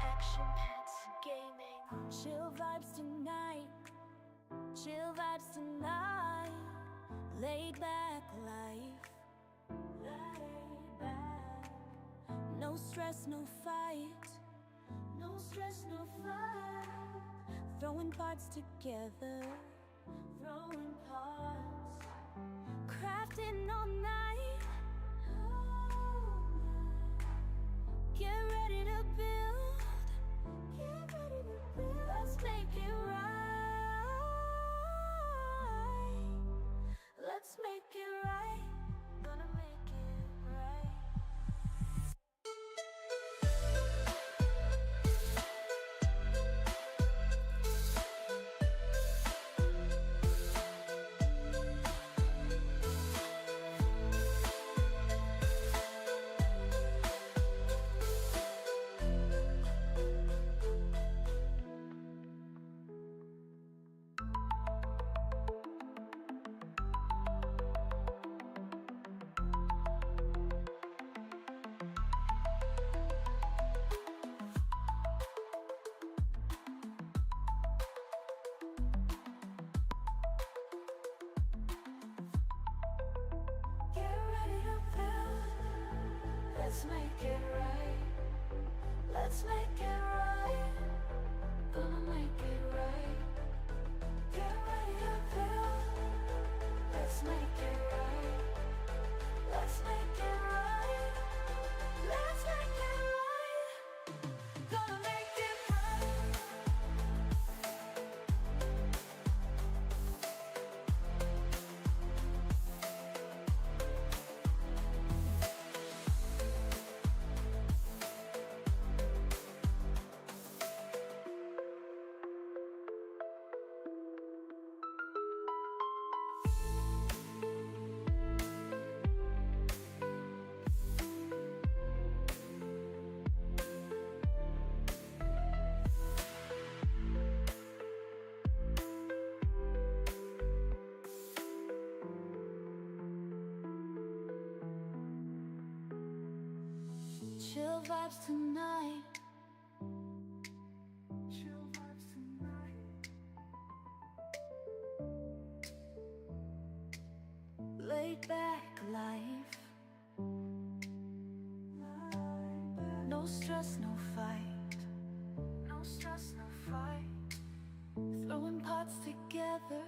action-packed gaming. Chill vibes tonight, chill vibes tonight. Laid back life, laid back. No stress, no fight, no stress, no fight. Throwing parts together, throwing parts. Crafting all night, get ready to build, get ready to build. Let's make it right, let's make it right, gonna make it right. Let's make it right, let's make it right, gonna make it right. Get ready to build, let's make it right, let's make it right, let's make it right, gonna make it right. Chill vibes tonight, chill vibes tonight. Laid back life, no stress, no fight, no stress, no fight. Throwing pots together,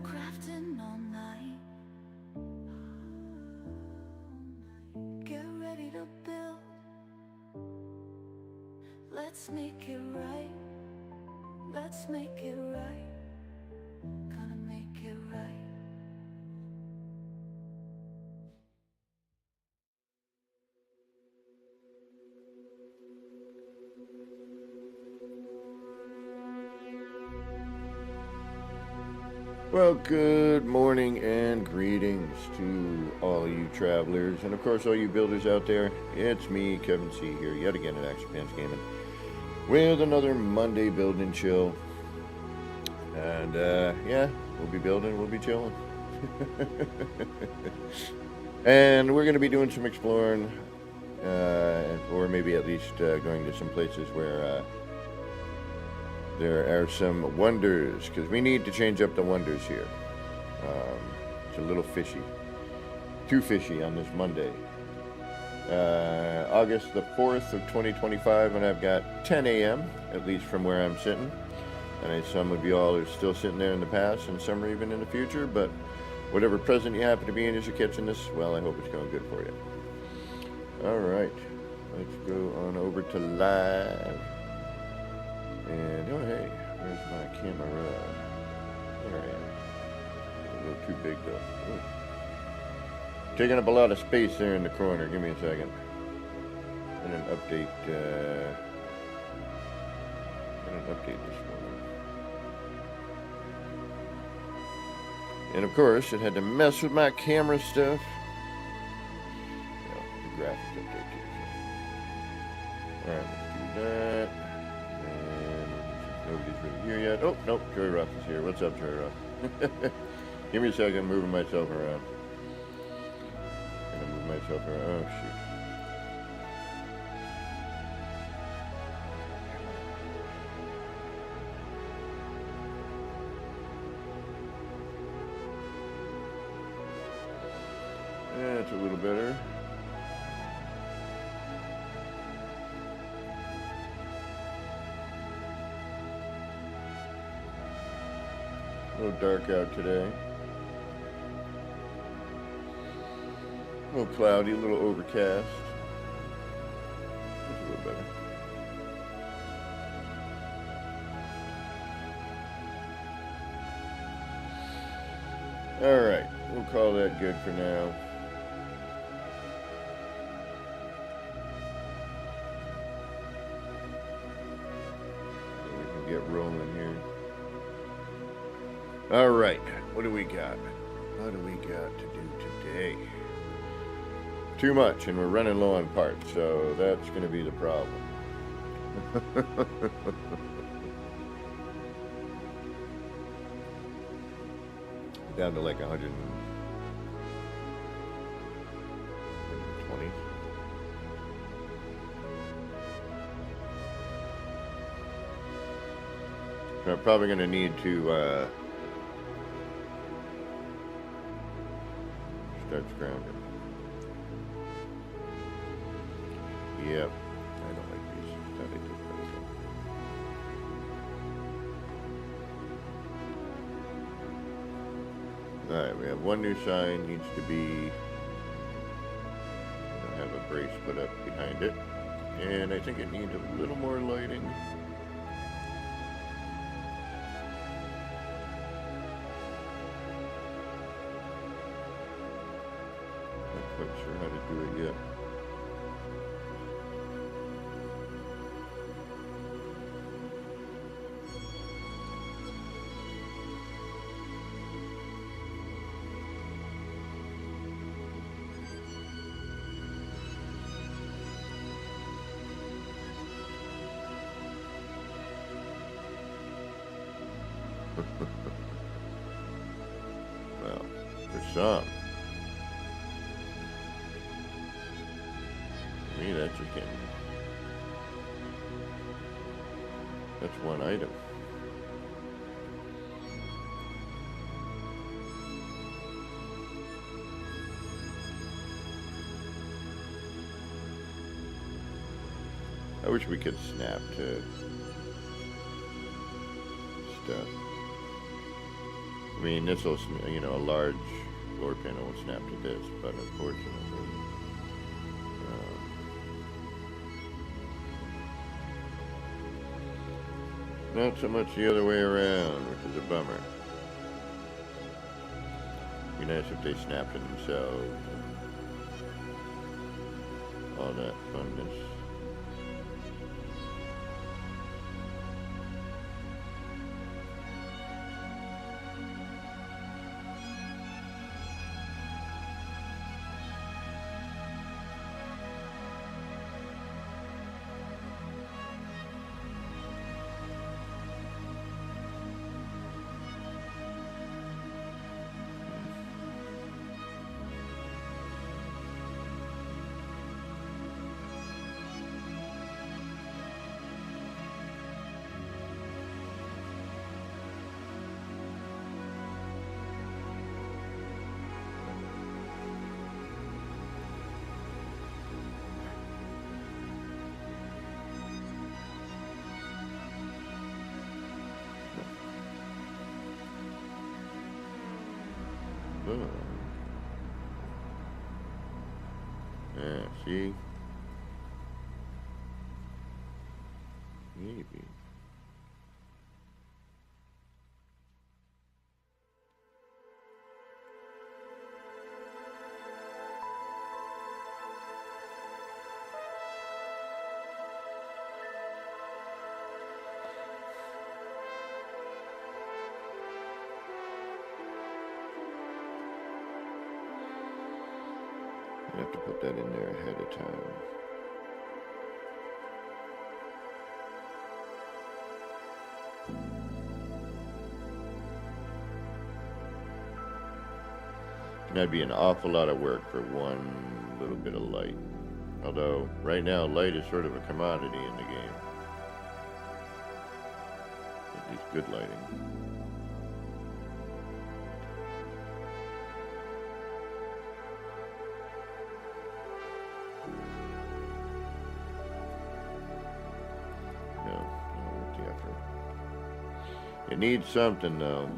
crafting all night. Get ready to build, let's make it right, let's make it right, gonna make it right. Well, good morning and greetings to all you travelers, and of course all you builders out there. It's me, Kevin C. here, yet again at Action Pants Gaming, with another Monday build and chill. And yeah, we'll be building, we'll be chilling. And we're going to be doing some exploring, or maybe at least going to some places where there are some wonders, because we need to change up the wonders here. It's a little fishy. Too fishy on this Monday. August the 4th of 2025, and I've got 10 a.m., at least from where I'm sitting. And some of you all are still sitting there in the past, and some are even in the future, but whatever present you happen to be in as you're catching this, well, I hope it's going good for you. Alright, let's go on over to live. And, oh hey, where's my camera? There I am. A little too big though. Ooh. Taking up a lot of space there in the corner. Give me a second. I'm gonna update this one. And of course, it had to mess with my camera stuff. Well, the graphics update too. Alright, let's do that. Nobody's really here yet. Oh, nope, Joy Ross is here. What's up, Joy Ross? Give me a second, I'm moving myself around. I'm gonna move myself around. Oh, shoot. That's a little better. A little dark out today. A little cloudy, a little overcast. That's a little better. Alright, we'll call that good for now. So we can get rolling here. Alright, what do we got? What do we got to do today? Too much, and we're running low on parts, so that's going to be the problem. Down to like 120. So I'm probably going to need to start scrounging. Yep, I don't like these. Thought I did better. Alright, we have one new sign, needs to be, have a brace put up behind it, and I think it needs a little more lighting. Not quite sure how to do it yet. Well, for some. For me, that's just getting. That's one item. I wish we could snap to stuff. I mean, this will, you know, a large floor panel will snap to this, but unfortunately, not so much the other way around, which is a bummer. Be nice if they snapped to themselves and all that funness. Yeah, see? Maybe. I have to put that in there ahead of time. That'd be an awful lot of work for one little bit of light. Although, right now, light is sort of a commodity in the game. At least good lighting. It needs something though.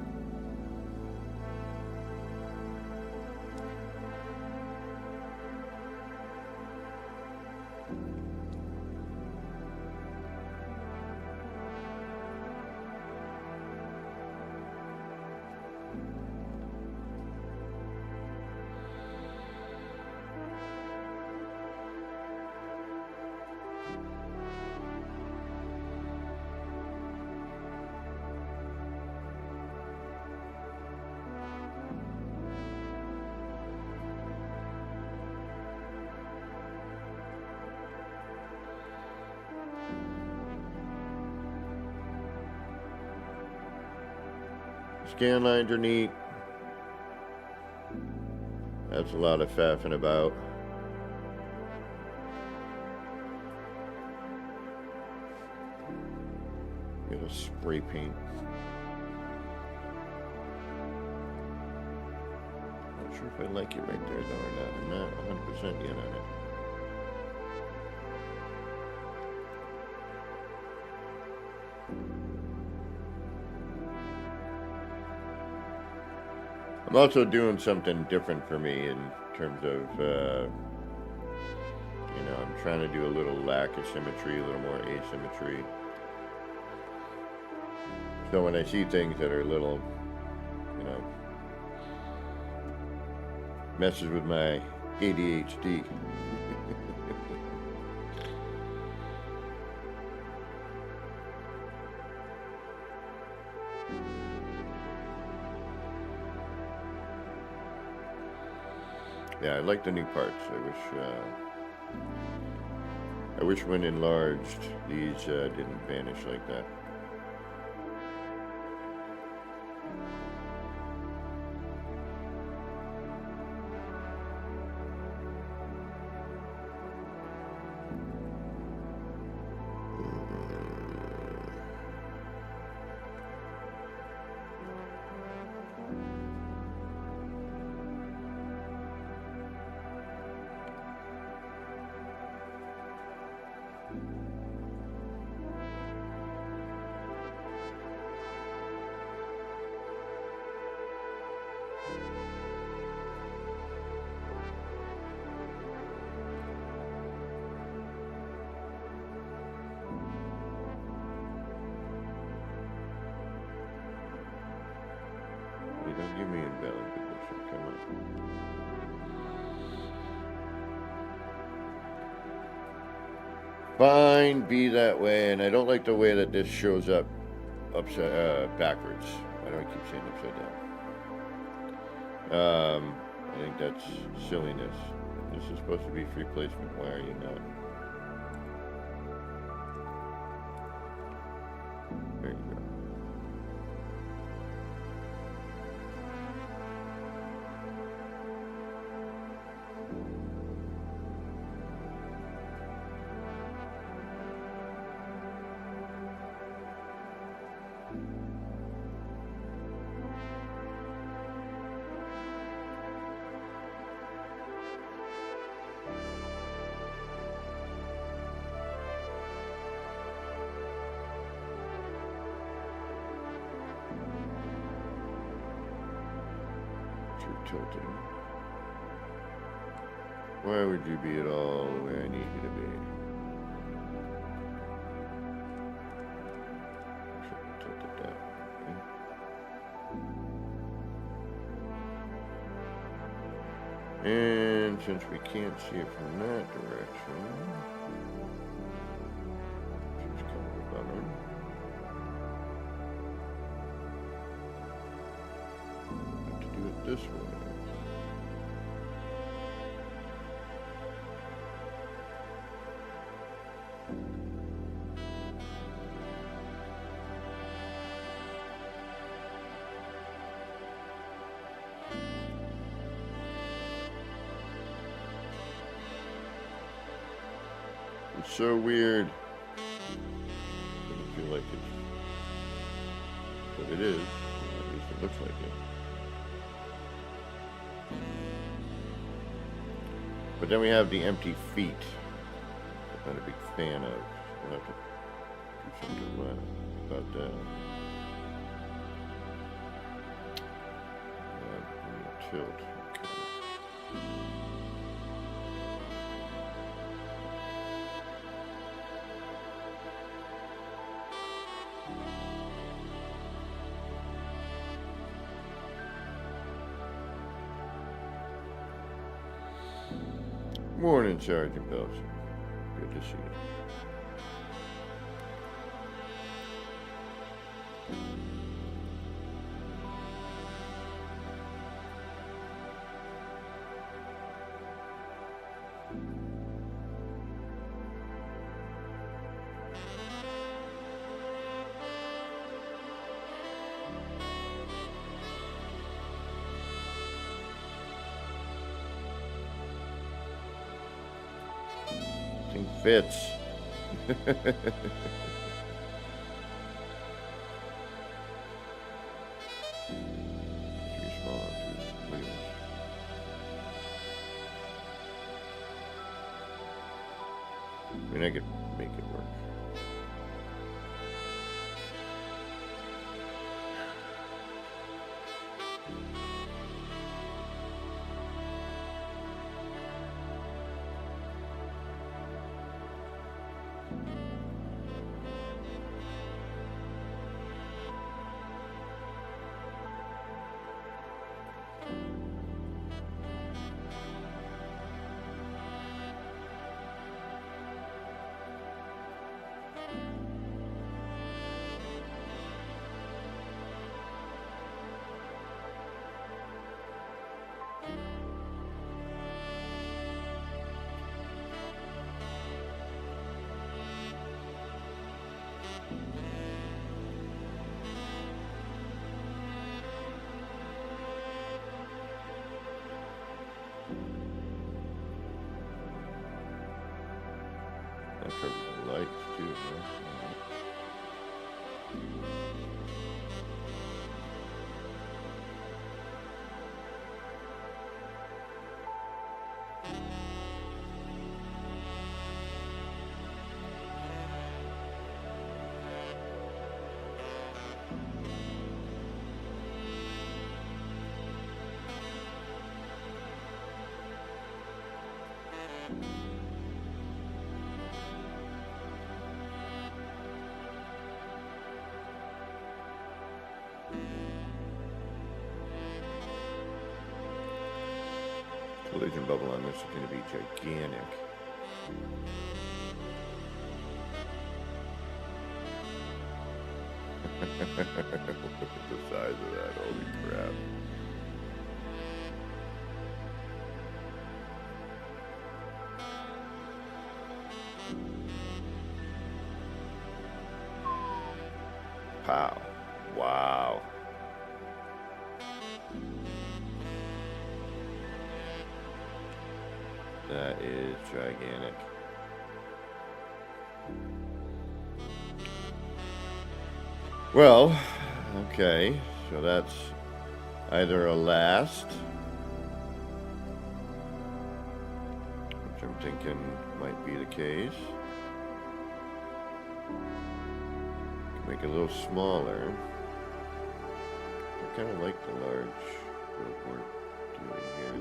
Scan lines are neat. That's a lot of faffing about. Get a spray paint. Not sure if I like it right there though or not. I'm not 100% yet on it. I'm also doing something different for me in terms of, you know, I'm trying to do a little lack of symmetry, a little more asymmetry. So when I see things that are a little, you know, messes with my ADHD. Yeah, I like the new parts. I wish when enlarged, these didn't vanish like that. Don't give me invalid position, come on. Fine, be that way, and I don't like the way that this shows up backwards. Why do I keep saying upside down? I think that's silliness. This is supposed to be free placement, why are you not? There you go. Tilted. Why would you be at all the way I need you to be? Should have tilted that. Okay. And since we can't see it from that direction, just kind of a bummer. Have to do it this way. It's so weird. Doesn't feel like it's, but it is. At least it looks like it. But then we have the empty feet. I'm not a big fan of. We'll have to do something about that. tilt. Morning, Sergeant Belson. Good to see you. Thing fits. Too small, too loose. I mean, I could make it work. That covers the lights too, huh? Collision bubble on this is going to be gigantic. Look at the size of that, holy crap. Pow. Wow. That is gigantic. Well, okay, so that's either a last, which I'm thinking might be the case. Make it a little smaller. I kind of like the large what we're doing here.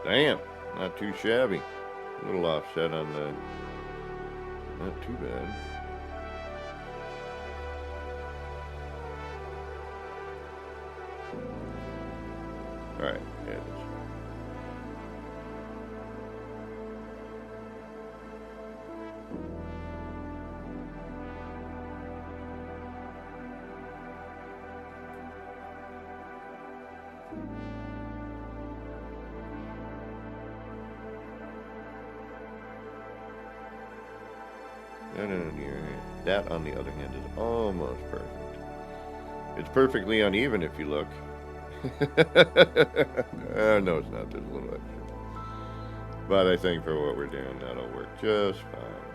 Damn, not too shabby. A little offset on the, not too bad. All right, yeah, it is. No, here. That, on the other hand, is almost perfect. It's perfectly uneven if you look. No, it's not. There's a little extra. But I think for what we're doing, that'll work just fine.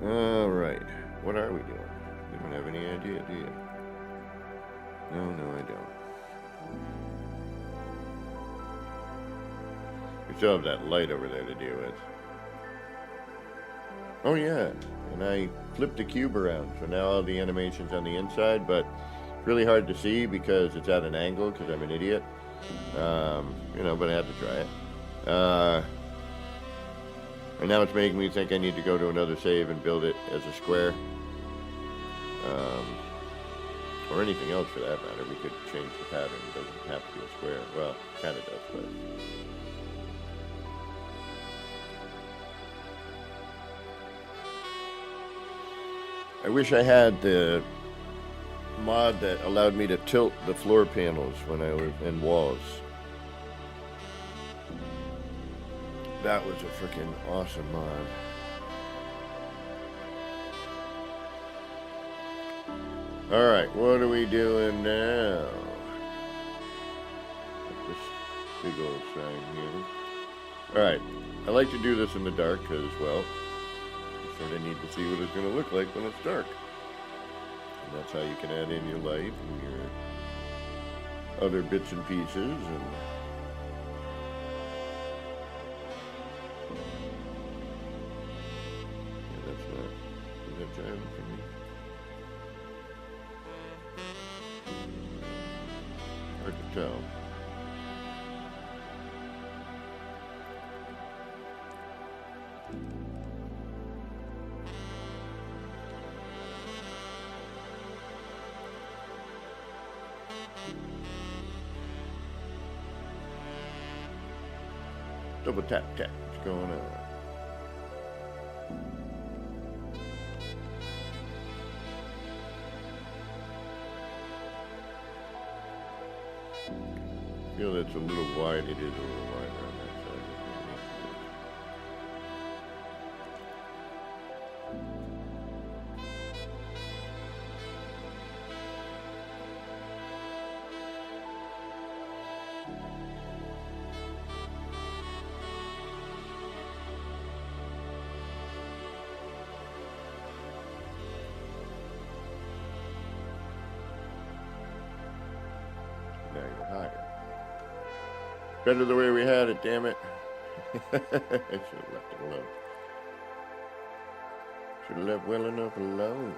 Alright. What are we doing? You don't have any idea, do you? No, I don't. We still have that light over there to deal with. Oh yeah, and I flipped the cube around, so now all the animation's on the inside, but it's really hard to see because it's at an angle, because I'm an idiot. But I had to try it. And now it's making me think I need to go to another save and build it as a square. Or anything else for that matter. We could change the pattern. It doesn't have to be a square. Well, it kind of does, but... I wish I had the mod that allowed me to tilt the floor panels when I was in walls. That was a freaking awesome mod. Alright, what are we doing now? This big old sign here. Alright, I like to do this in the dark because, well, you sort of need to see what it's going to look like when it's dark. And that's how you can add in your light and your other bits and pieces. And yeah, that's not... Is that driving for me? Hard to tell. Double tap tap. What's going on? I feel that's a little wide. It is a little wider on that side. Now you're higher. Better the way we had it, damn it. I should have left it alone. Should have left well enough alone.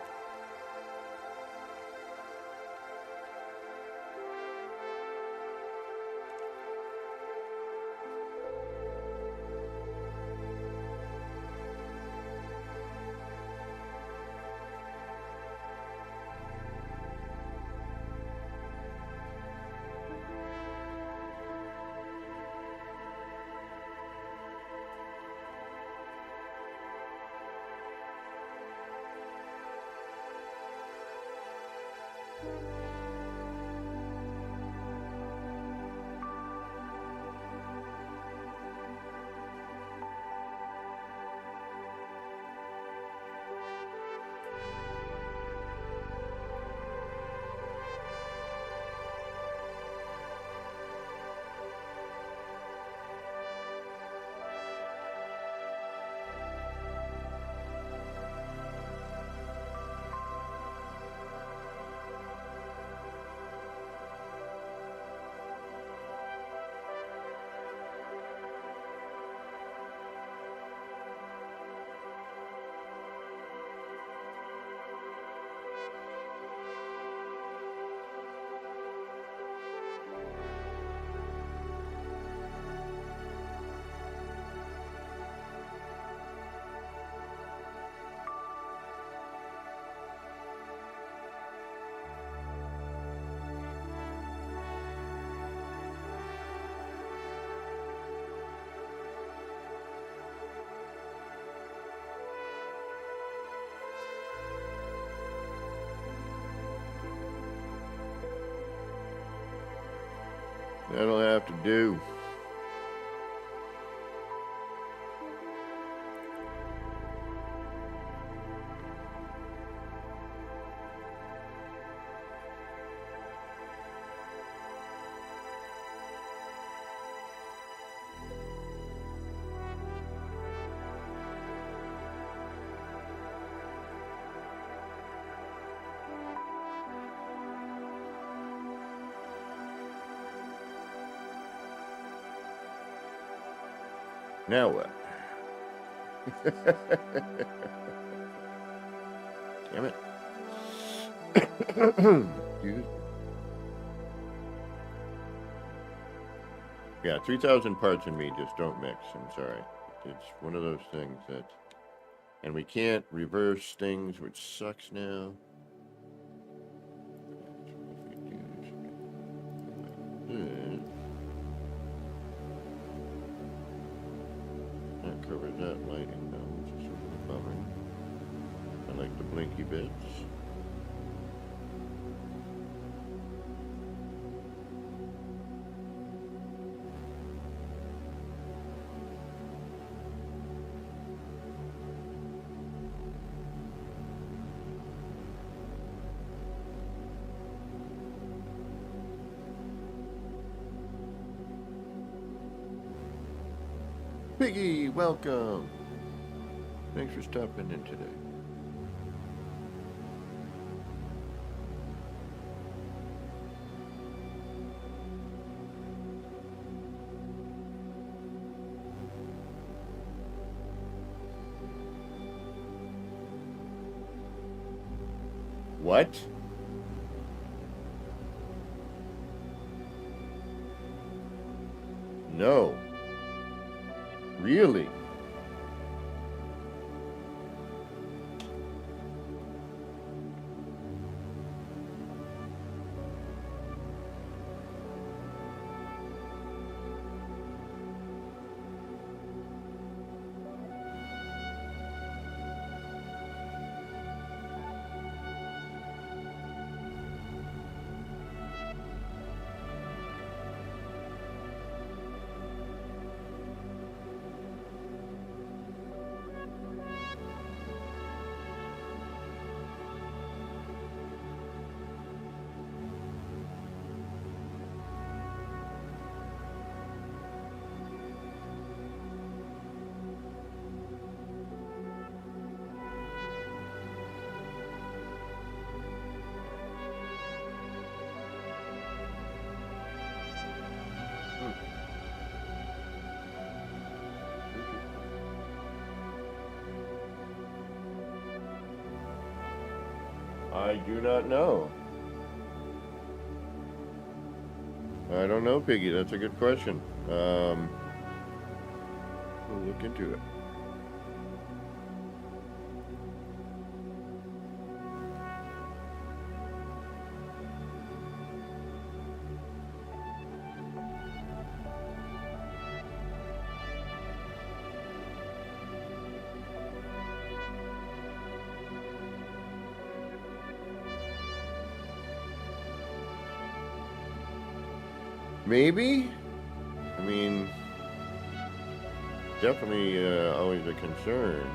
That'll have to do. Now what? Damn it. Excuse me. Yeah, 3,000 parts in me just don't mix. I'm sorry. It's one of those things that... And we can't reverse things, which sucks now. That covers that lighting now, which is sort of a bummer. I like the blinky bits. Piggy, welcome. Thanks for stopping in today. What? No. Really? I do not know. I don't know, Piggy. That's a good question. We'll look into it. Maybe? I mean, definitely always a concern.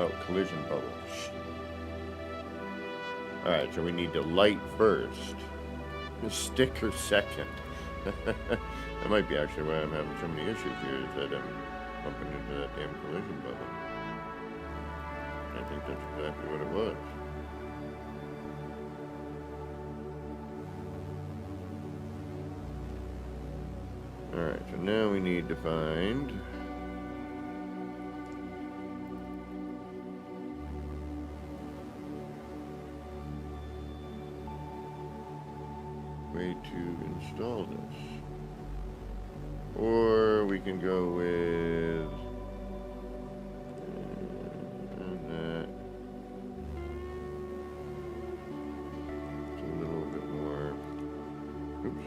Oh, collision bubbles. Alright, so we need the light first. The sticker second. That might be actually why I'm having so many issues here, is that I'm bumping into that damn collision bubble. I think that's exactly what it was. Alright, so now we need to find... way to install this. Or we can go with... that. It's a little bit more... Oops.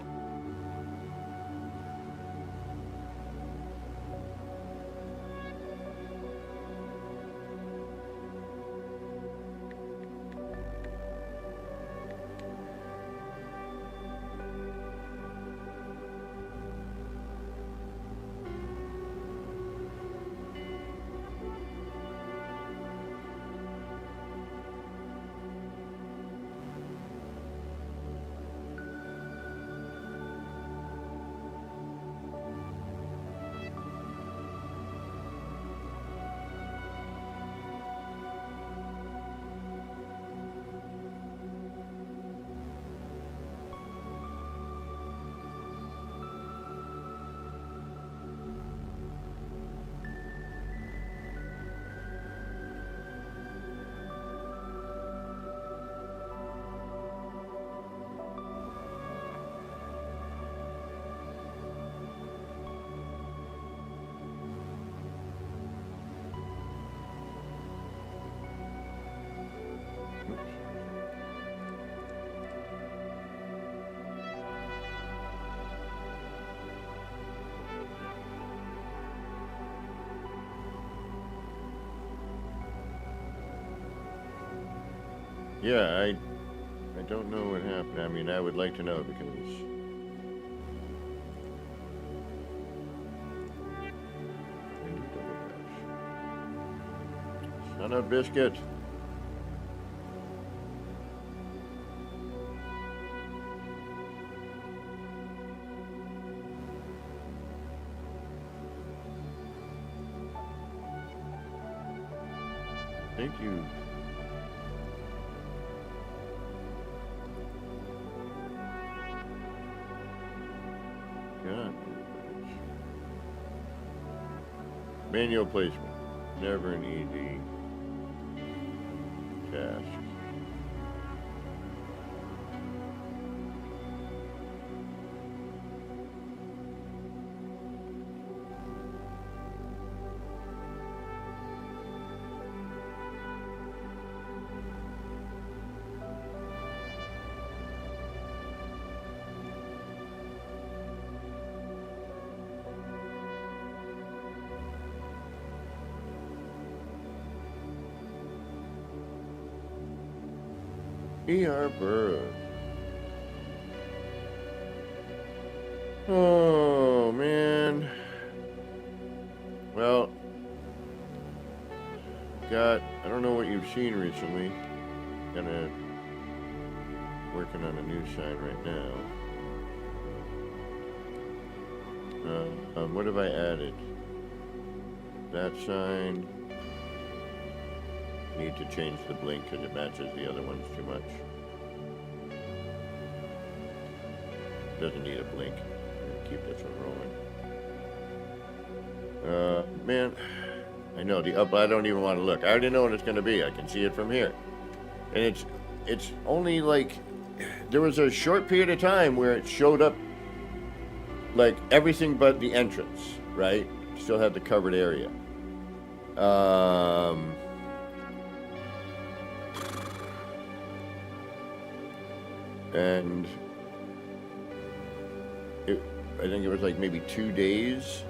Yeah, I don't know what happened. I mean, I would like to know because... Son of a biscuit. Thank you. God. Manual placement. Never an easy task. E.R. Burroughs. Oh, man. Well, I don't know what you've seen recently. Kinda working on a new sign right now. What have I added? That sign. Need to change the blink because it matches the other ones too much. Doesn't need a blink. Keep this one rolling. Man, I know the up. I don't even want to look. I already know what it's going to be. I can see it from here, and it's only like there was a short period of time where it showed up like everything but the entrance. Right? Still had the covered area. And I think it was like maybe 2 days,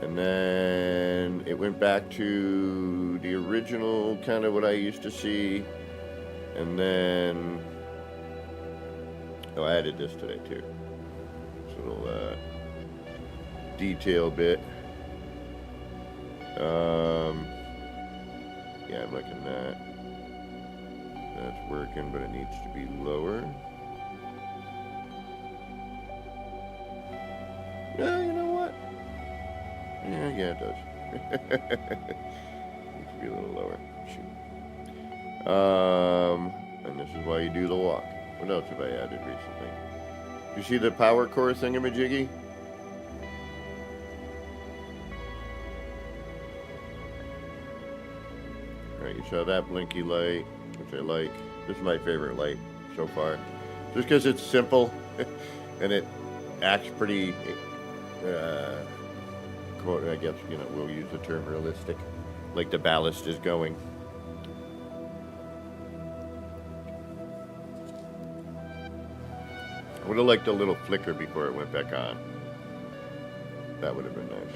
and then it went back to the original kind of what I used to see, and then I added this today too. This little detail bit. Yeah, I'm liking that. That's working, but it needs to be lower. No, you know what? Yeah, it does. Needs to be a little lower. Shoot. And this is why you do the walk. What else have I added recently? You see the power core thingamajiggy? Alright, you saw that blinky light, which I like. This is my favorite light so far. Just because it's simple and it acts pretty, I guess, we'll use the term realistic. Like the ballast is going. I would have liked a little flicker before it went back on. That would have been nice.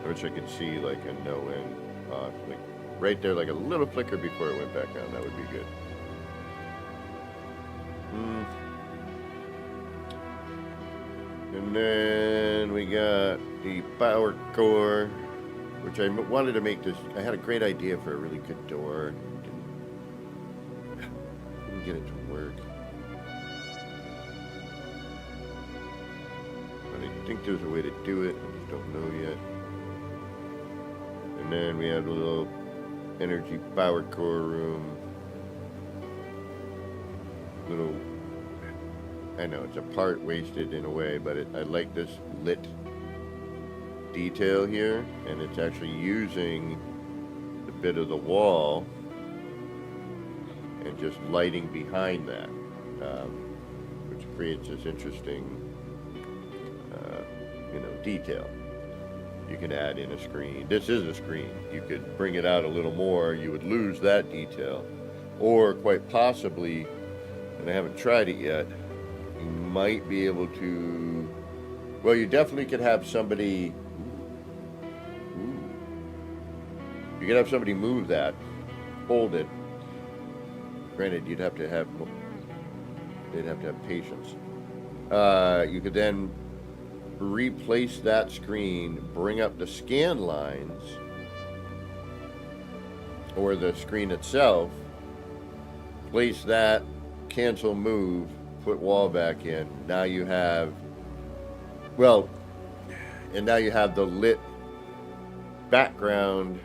I wish I could see like a no end off, like right there, like a little flicker before it went back on. That would be good. And then we got the power core, which I wanted to make this. I had a great idea for a really good door. Didn't get it to work. But I think there's a way to do it. I just don't know yet. And then we have a little energy power core room. Little, I know it's a part wasted in a way, but I like this lit detail here, and it's actually using the bit of the wall and just lighting behind that, which creates this interesting, detail. You can add in a screen. This is a screen. You could bring it out a little more. You would lose that detail. Or quite possibly, and I haven't tried it yet, you might be able to, well, you definitely could have somebody, you could have somebody move that, hold it. Granted, they'd have to have patience. You could then replace that screen, bring up the scan lines, or the screen itself, place that, cancel move, put wall back in. Now you have, well, and now you have the lit background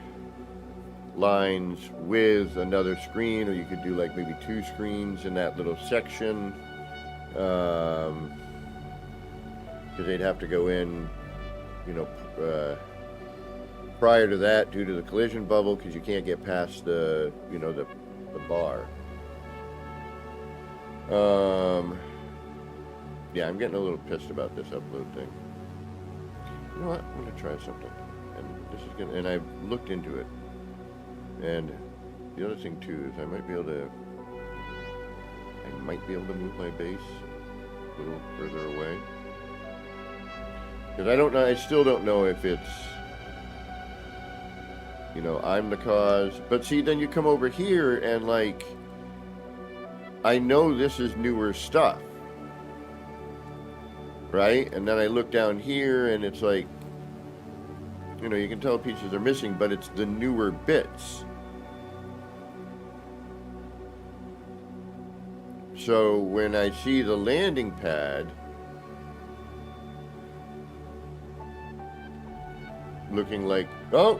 lines with another screen, or you could do like maybe two screens in that little section. Because they'd have to go in, prior to that due to the collision bubble, because you can't get past the bar. Yeah, I'm getting a little pissed about this upload thing. You know what? I'm gonna try something, and I've looked into it. And the other thing too is I might be able to move my base a little further away. Because I don't know, I still don't know if it's, I'm the cause. But see, then you come over here and like, I know this is newer stuff, right? And then I look down here and it's like, you can tell pieces are missing, but it's the newer bits. So when I see the landing pad looking like, oh,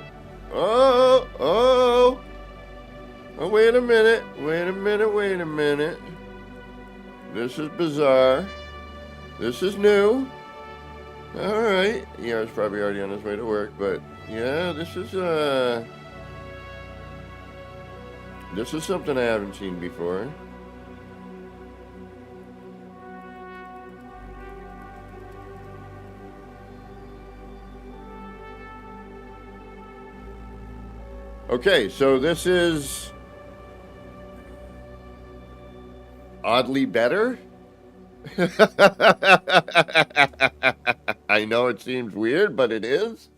wait a minute. This is bizarre. This is new. All right. ER's probably already on his way to work, but yeah, this is something I haven't seen before. Okay, so this is oddly better. I know it seems weird, but it is.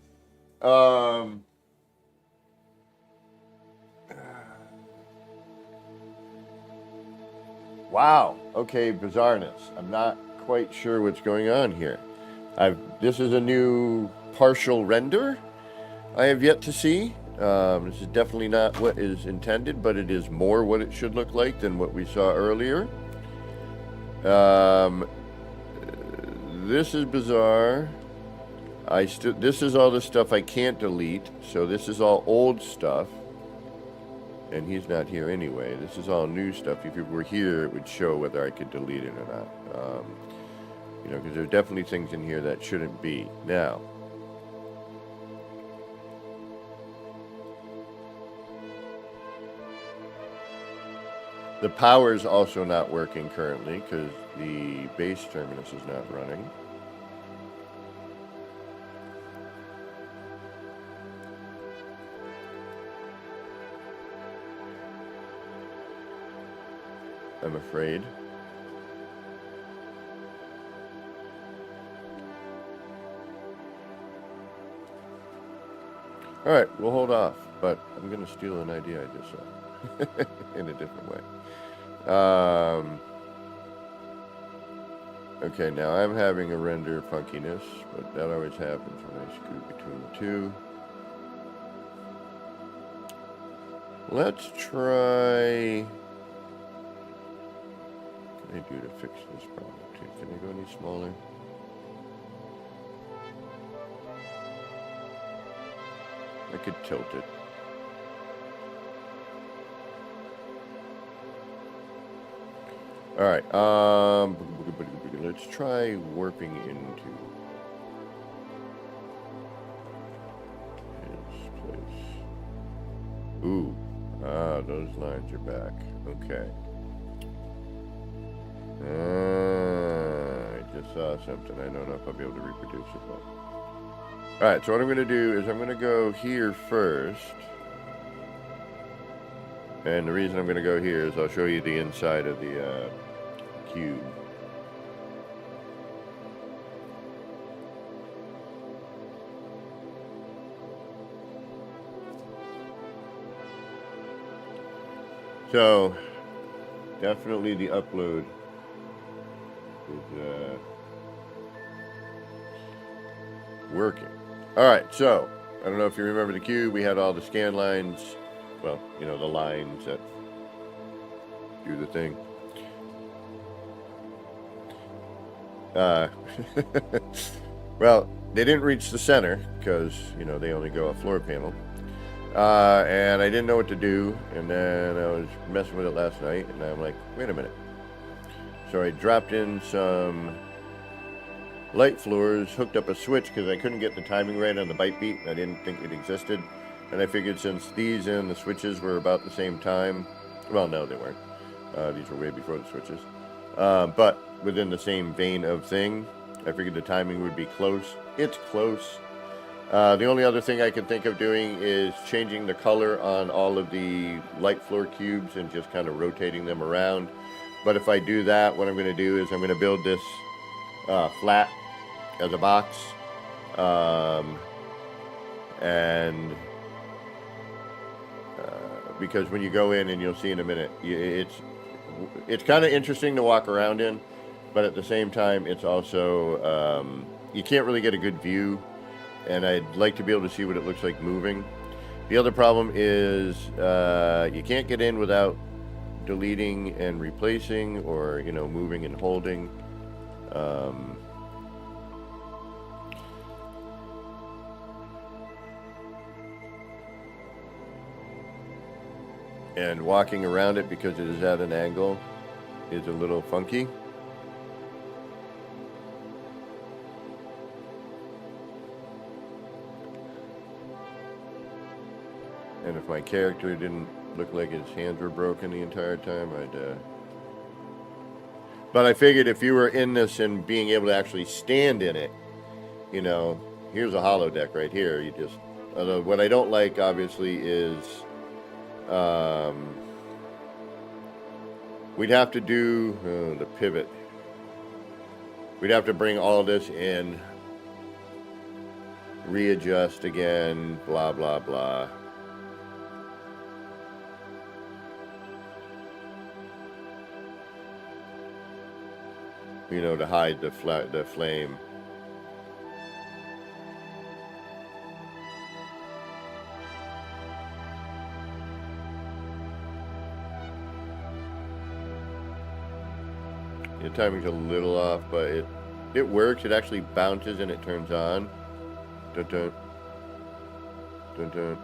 Wow. Okay, bizarreness. I'm not quite sure what's going on here. This is a new partial render I have yet to see. This is definitely not what is intended, but it is more what it should look like than what we saw earlier. This is bizarre. This is all the stuff I can't delete, so this is all old stuff. And he's not here anyway. This is all new stuff. If it were here, it would show whether I could delete it or not. You know, because there's definitely things in here that shouldn't be. Now, the power is also not working currently because the base terminus is not running. I'm afraid. All right, we'll hold off, but I'm going to steal an idea I just saw in a different way. Okay, now I'm having a render funkiness, but that always happens when I scoot between the two. Let's try... What can I do to fix this problem too? Can I go any smaller? I could tilt it. Alright, let's try warping into his place. Ooh, those lines are back. Okay. I just saw something. I don't know if I'll be able to reproduce it, but... Alright, so what I'm going to do is I'm going to go here first. And the reason I'm going to go here is I'll show you the inside of the cube. So, definitely the upload is working. Alright, so, I don't know if you remember the cube, we had all the scan lines, well, you know, the lines that do the thing. Well, they didn't reach the center, because, you know, they only go a floor panel. And I didn't know what to do, and then I was messing with it last night, and I'm like, wait a minute. So I dropped in some light floors, hooked up a switch because I couldn't get the timing right on the byte beat. I didn't think it existed. And I figured since these and the switches were about the same time, well, no, they weren't. These were way before the switches. But within the same vein of thing, I figured the timing would be close. It's close. The only other thing I can think of doing is changing the color on all of the light floor cubes and just kind of rotating them around. But if I do that, what I'm going to do is I'm going to build this flat as a box, and because when you go in, and you'll see in a minute, it's kind of interesting to walk around in, but at the same time it's also you can't really get a good view, and I'd like to be able to see what it looks like moving. The other problem is you can't get in without deleting and replacing, or, you know, moving and holding. And walking around it, because it is at an angle, is a little funky. And if my character didn't look like his hands were broken the entire time, I'd... But I figured if you were in this and being able to actually stand in it, you know, here's a hollow deck right here. You just... Although what I don't like, obviously, is... we'd have to do the pivot. We'd have to bring all this in, readjust again, blah, blah, blah. you know, to hide the flame. The timing's a little off, but it works. It actually bounces and it turns on. Dun dun. Dun dun.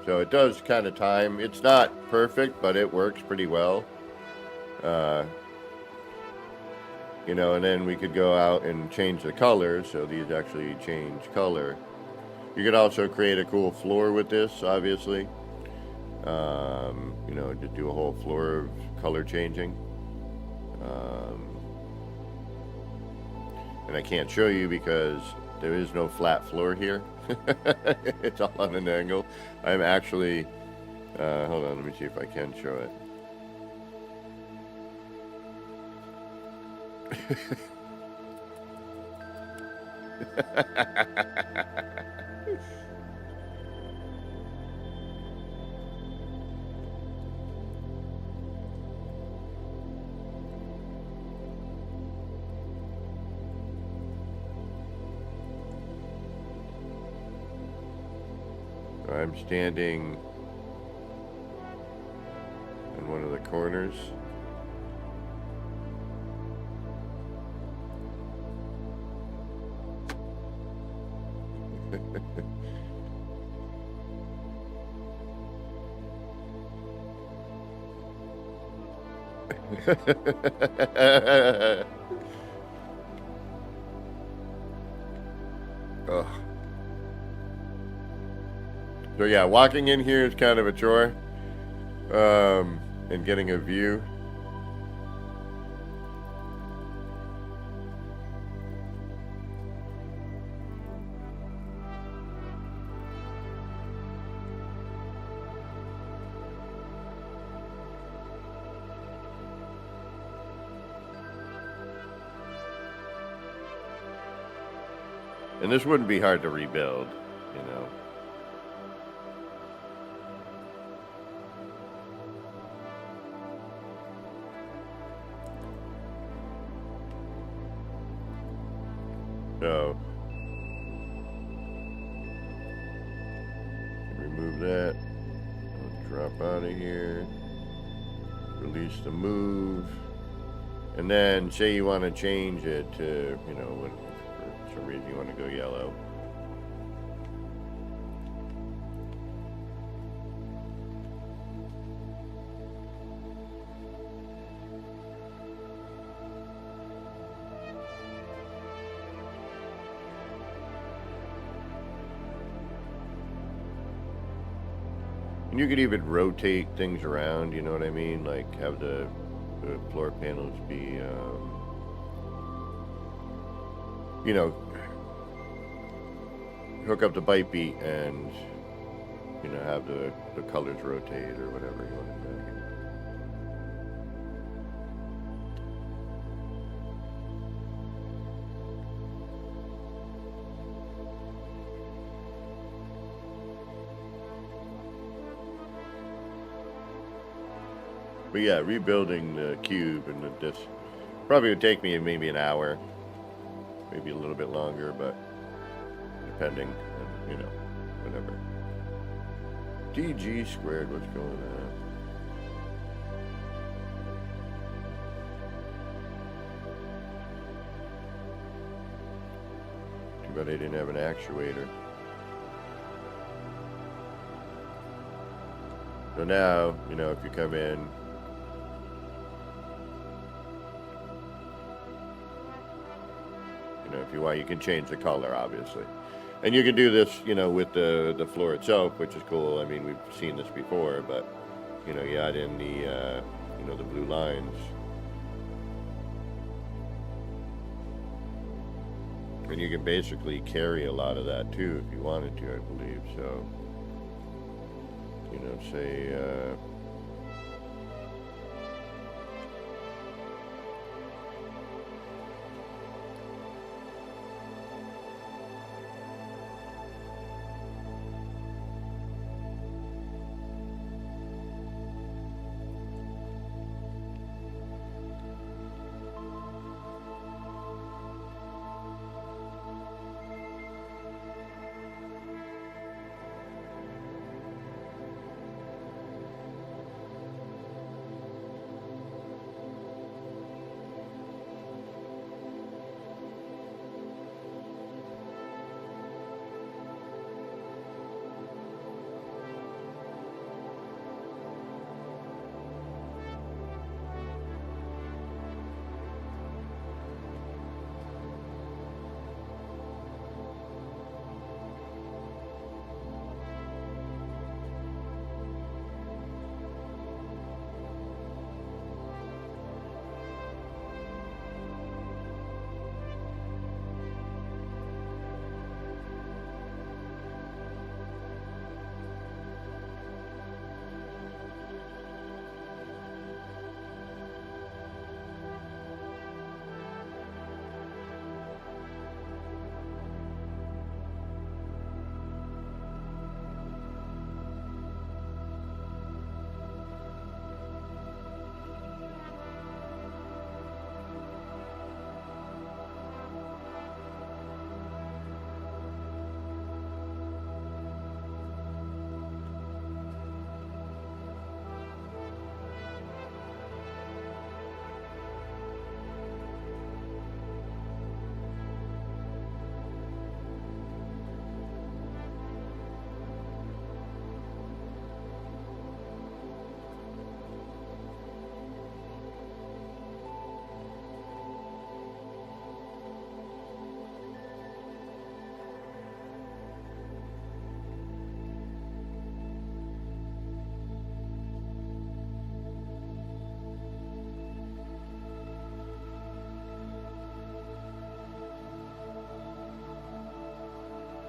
So it does kind of time. It's not perfect, but it works pretty well. You know, and then we could go out and change the colors. So these actually change color. You could also create a cool floor with this, obviously. You know, to do a whole floor of color changing. And I can't show you because there is no flat floor here. It's all on an angle. I'm actually, hold on, let me see if I can show it. I'm standing in one of the corners. Ugh. So yeah, walking in here is kind of a chore, and getting a view. And this wouldn't be hard to rebuild, you know. So, remove that. I'll drop out of here. Release the move. And then say you want to change it to, you know, when for some reason you want to go yellow. And you could even rotate things around, you know what I mean? Like have the floor panels be, you know, hook up the bite beat and, you know, have the colors rotate or whatever you want to do. But yeah, rebuilding the cube and this probably would take me maybe an hour, maybe a little bit longer, but depending on, you know, whatever. DG squared, what's going on? Too bad I didn't have an actuator. So now, you know, if you come in, if you want, you can change the color, obviously. And you can do this, you know, with the floor itself, which is cool. I mean, we've seen this before, but, you know, you add in the, you know, the blue lines. And you can basically carry a lot of that, too, if you wanted to, I believe. So, you know, say,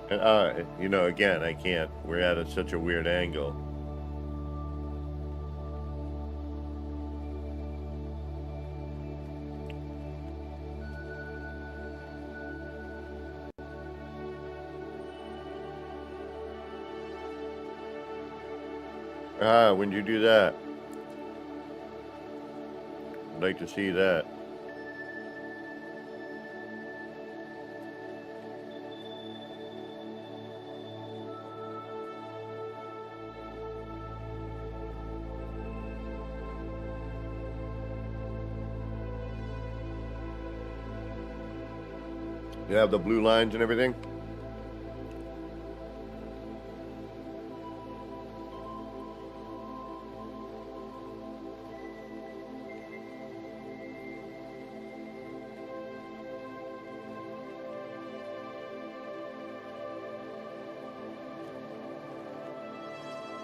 And, again, I can't. We're at such a weird angle. When'd you do that? I'd like to see that. You have the blue lines and everything?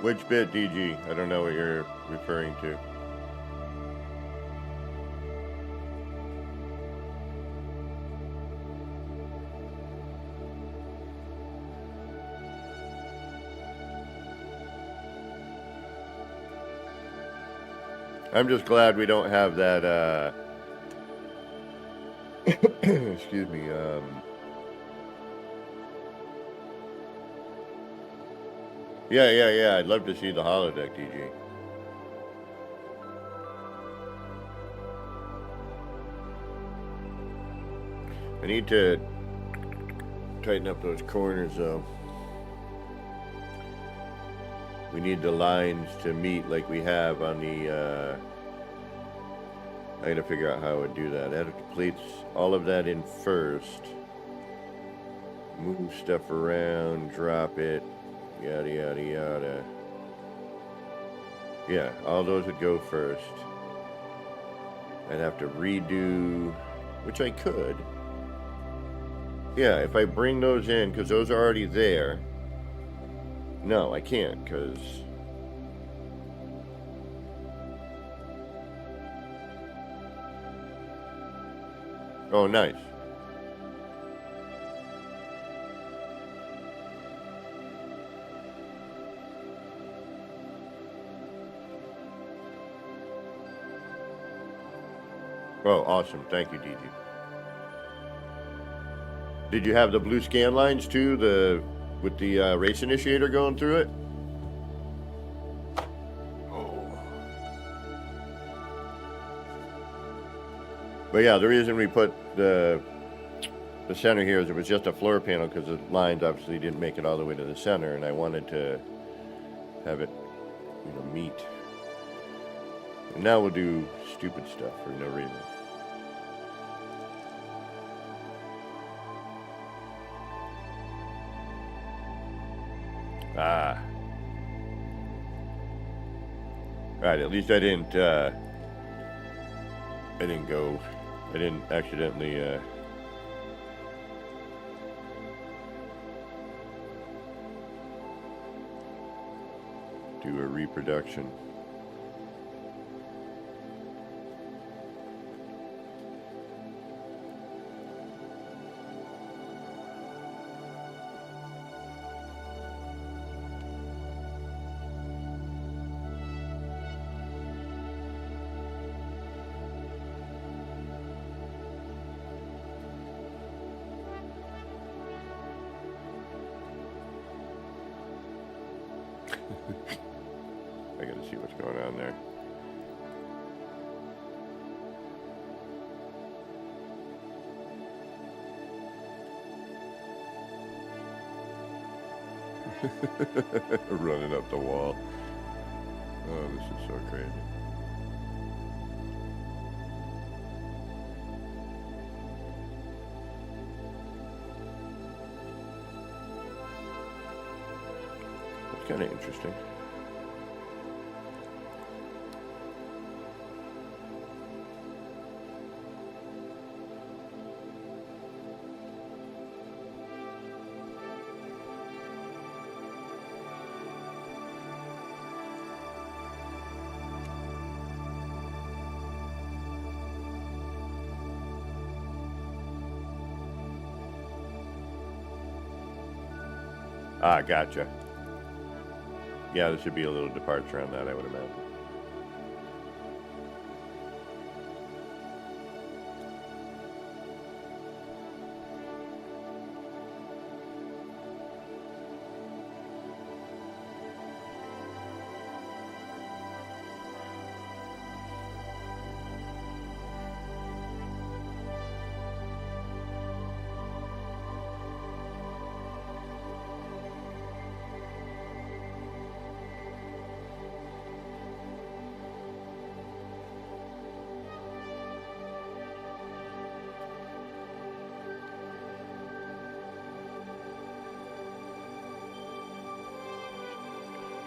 Which bit, DG? I don't know what you're referring to. I'm just glad we don't have that, excuse me, yeah, I'd love to see the holodeck, DG. I need to tighten up those corners, though. We need the lines to meet like we have on the, I gotta figure out how I would do that. Edit the plates, all of that in first. Move stuff around, drop it, yada, yada, yada. Yeah, all those would go first. I'd have to redo, which I could. Yeah, if I bring those in, because those are already there. No, I can't, because... Oh, nice. Oh, awesome. Thank you, DG. Did you have the blue scan lines too, with the race initiator going through it? Oh. But yeah, the reason we put the center here is it was just a floor panel because the lines obviously didn't make it all the way to the center, and I wanted to have it, meet. And now we'll do stupid stuff for no reason. Alright, at least I didn't accidentally, do a reproduction. I gotta see what's going on there. Running up the wall. Oh, this is so crazy. That's kind of interesting. Ah, gotcha. Yeah, there should be a little departure on that, I would imagine.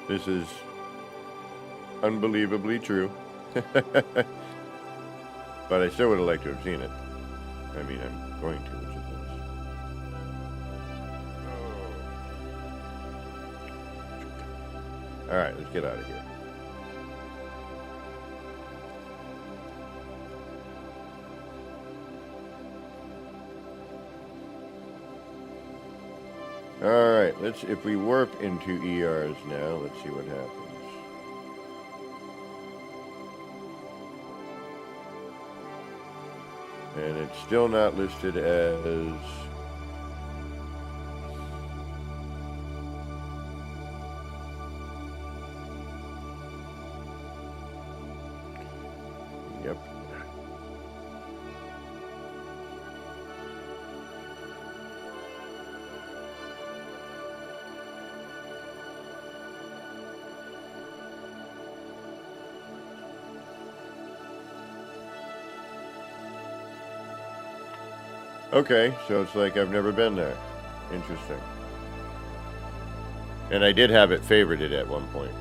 This is unbelievably true. But I still would have liked to have seen it. I mean, I'm going to, which is nice. Alright, let's get out of here. Alright, if we warp into ERs now, let's see what happens. And it's still not listed as... Yep. Okay, so it's like I've never been there. Interesting. And I did have it favorited at one point.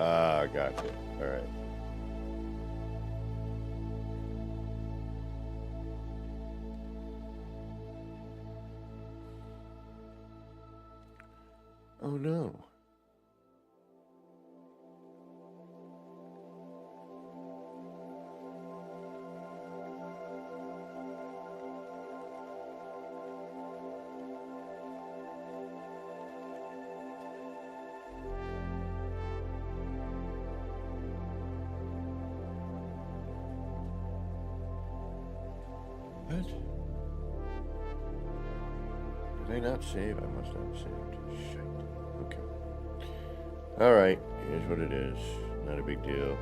Ah, gotcha. All right. Oh no. What? Did I not save? I must not have saved. Shit. Okay. Alright, here's what it is. Not a big deal.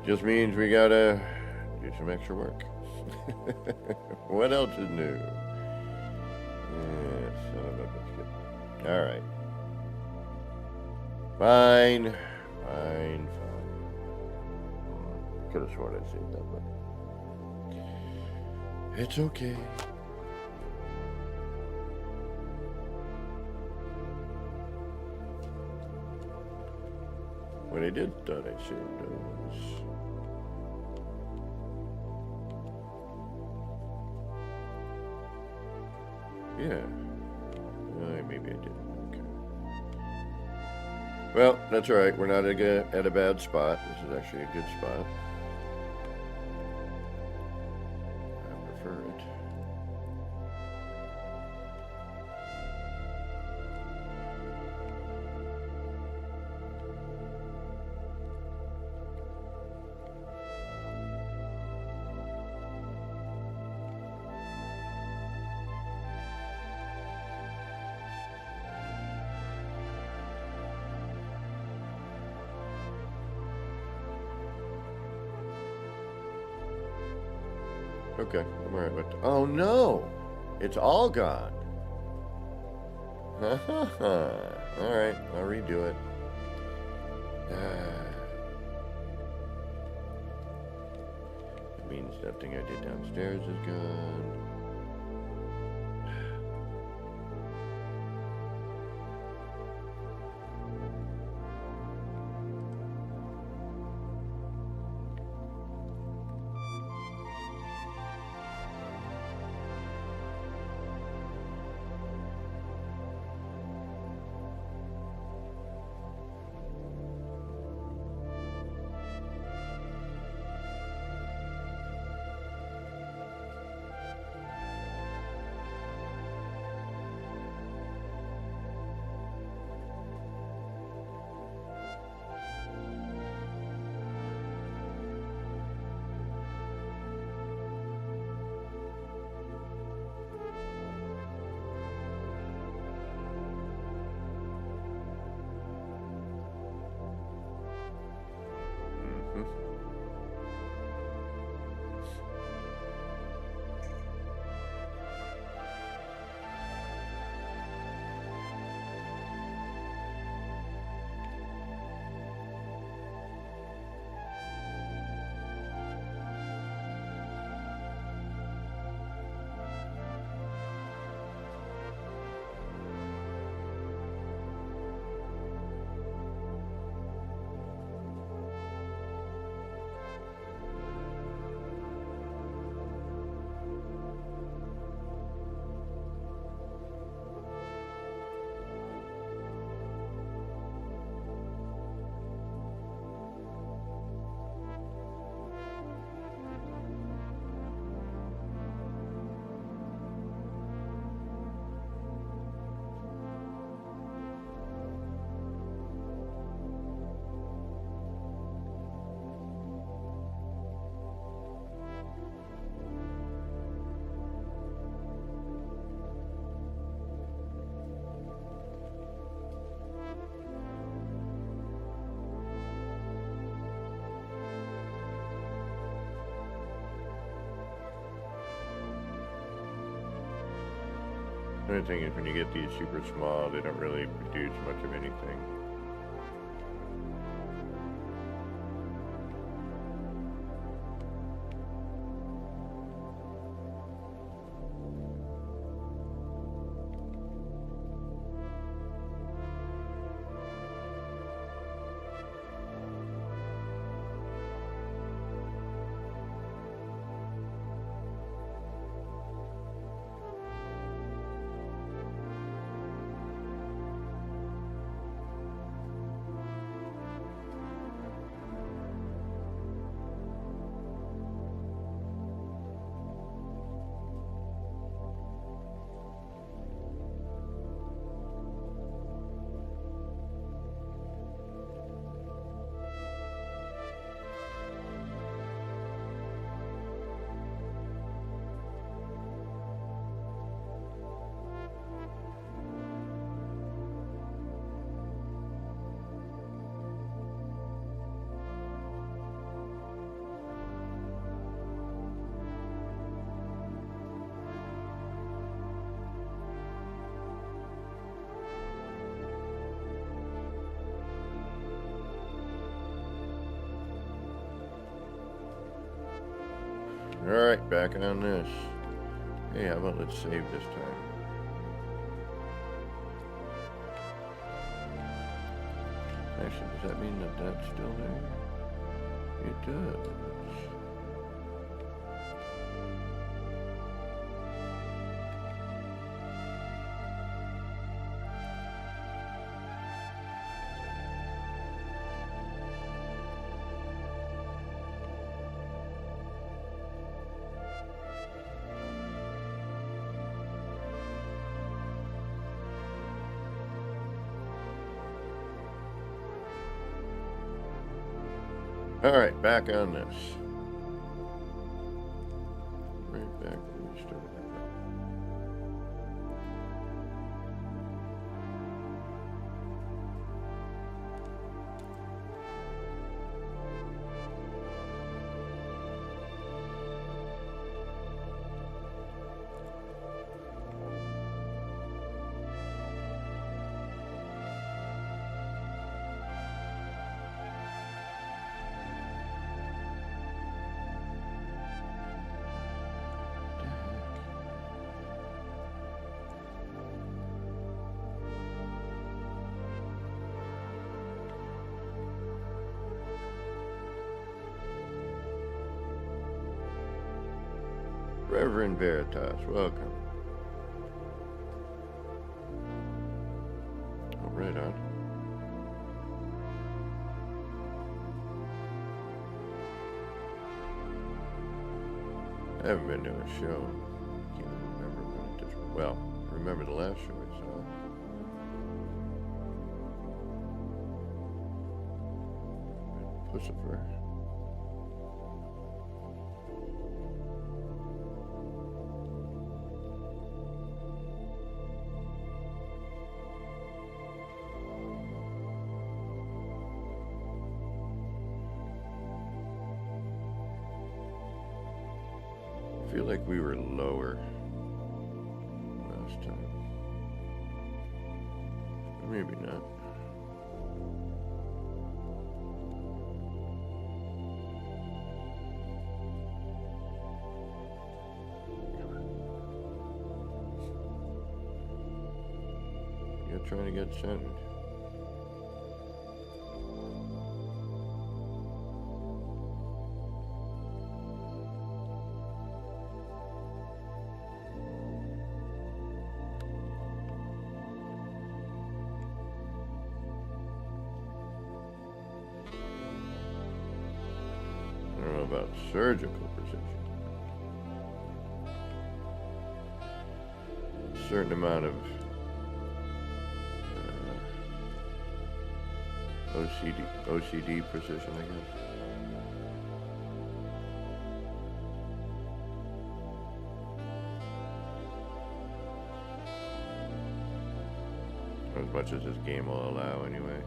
Just means we gotta do some extra work. What else is new? Yeah, son of a biscuit. Alright. Fine. Fine. Could have sworn I saved that, but it's okay. What I did thought I saved was... Yeah. Maybe I did. Okay. Well, that's alright. We're not at a bad spot. This is actually a good spot. I prefer it. Okay, I'm alright with... Oh no! It's all gone. Alright, I'll redo it. It means that thing I did downstairs is gone. The only thing is when you get these super small, they don't really produce much of anything. Alright, back on this. Hey, how about let's save this time? Actually, does that mean that that's still there? It does. Alright, back on this. Right back where we started. Reverend Veritas, welcome. Oh, right on. I haven't been to a show. Can't even remember when it did. Well, I remember the last show I saw. Pussifer. I feel like we were lower last time. Maybe not. You're trying to get centered. I don't know about surgical precision. A certain amount of OCD precision, I guess. As much as this game will allow, anyway.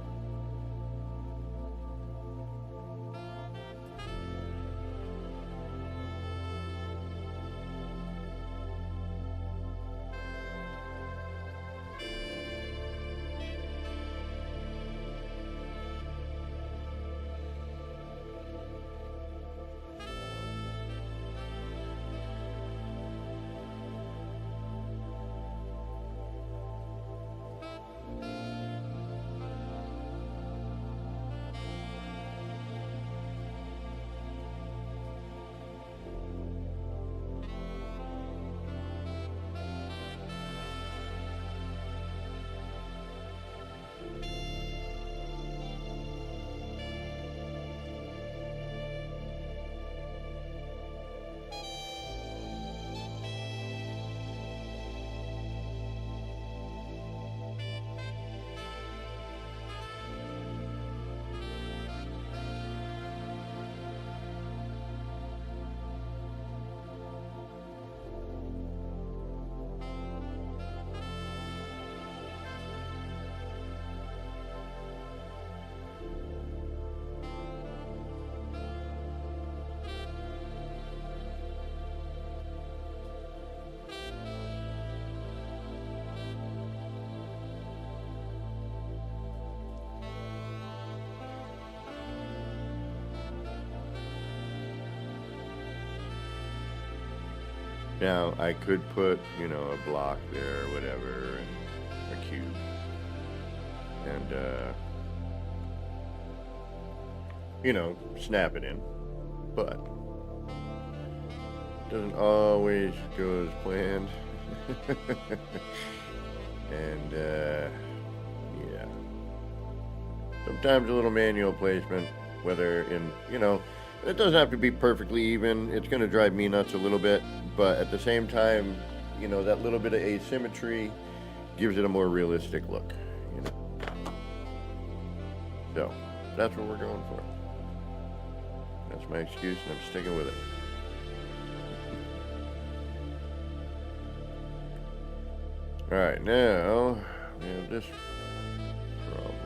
Now, I could put, you know, a block there or whatever, and a cube, and, you know, snap it in, but it doesn't always go as planned. And, yeah. Sometimes a little manual placement, whether in, you know, it doesn't have to be perfectly even. It's going to drive me nuts a little bit, but at the same time, you know, that little bit of asymmetry gives it a more realistic look, you know. So, that's what we're going for. That's my excuse, and I'm sticking with it. Alright, now we have this problem.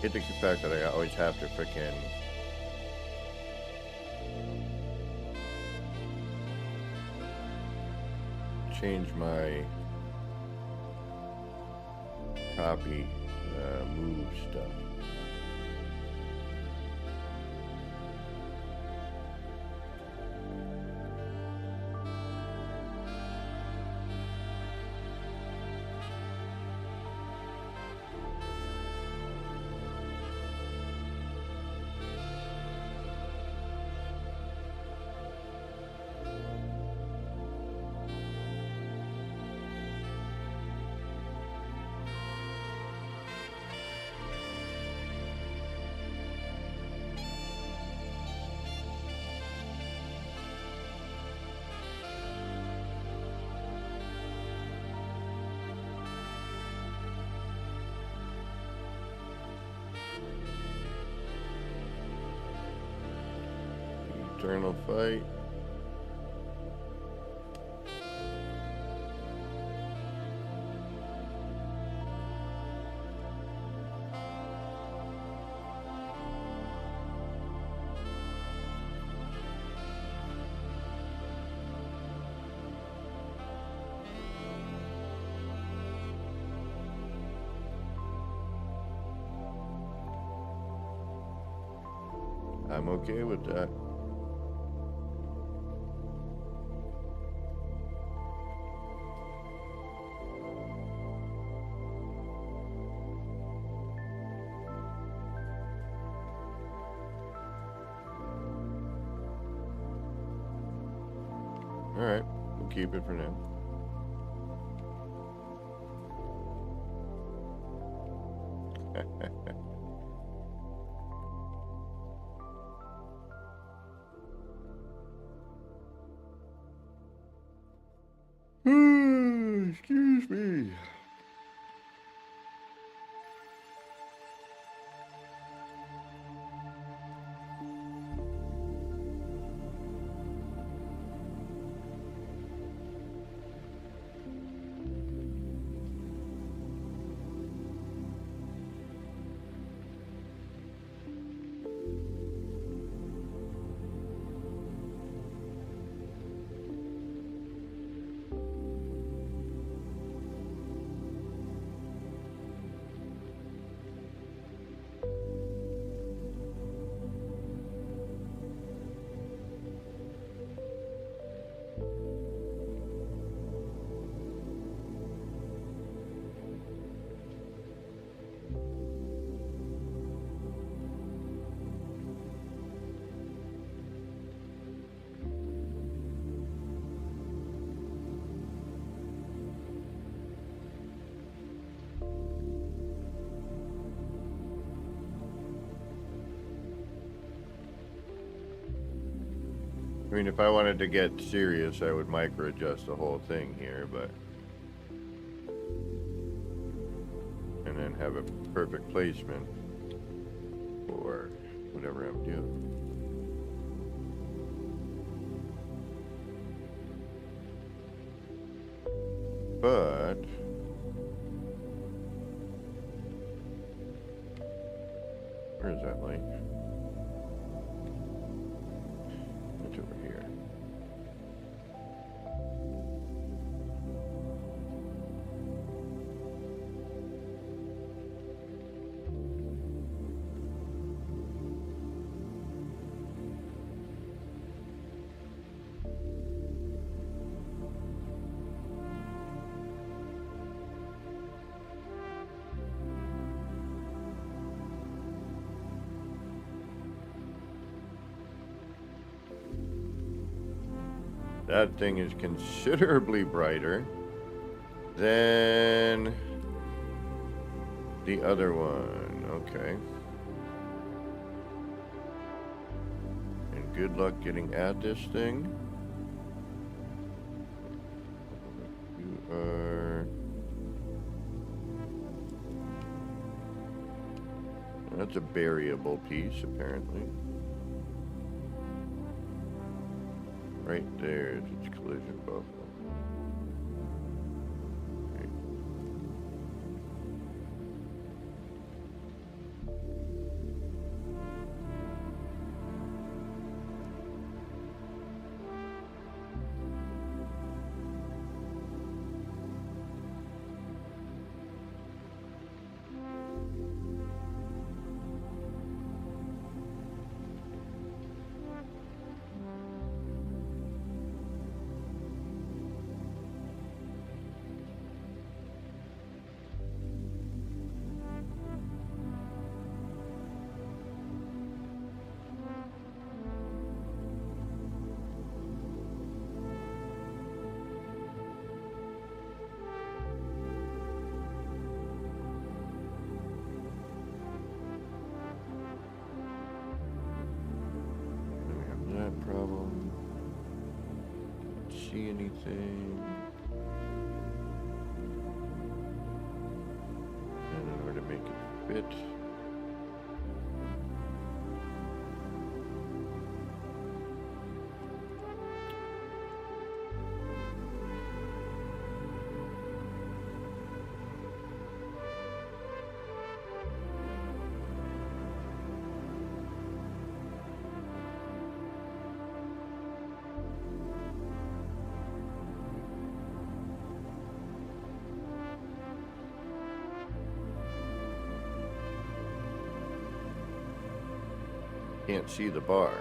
Hit the fact that I always have to frickin' change my copy move stuff. Eternal fight. I'm okay with that. Alright, we'll keep it for now. Excuse me. I mean, if I wanted to get serious, I would micro adjust the whole thing here, but... and then have a perfect placement for whatever I'm doing. But... where is that light? It's over here. That thing is considerably brighter than the other one. Okay. And good luck getting at this thing. You are... that's a variable piece, apparently. Right there is its collision buffer. Okay. Problem. See anything? And in order to make it fit. Can't see the bar.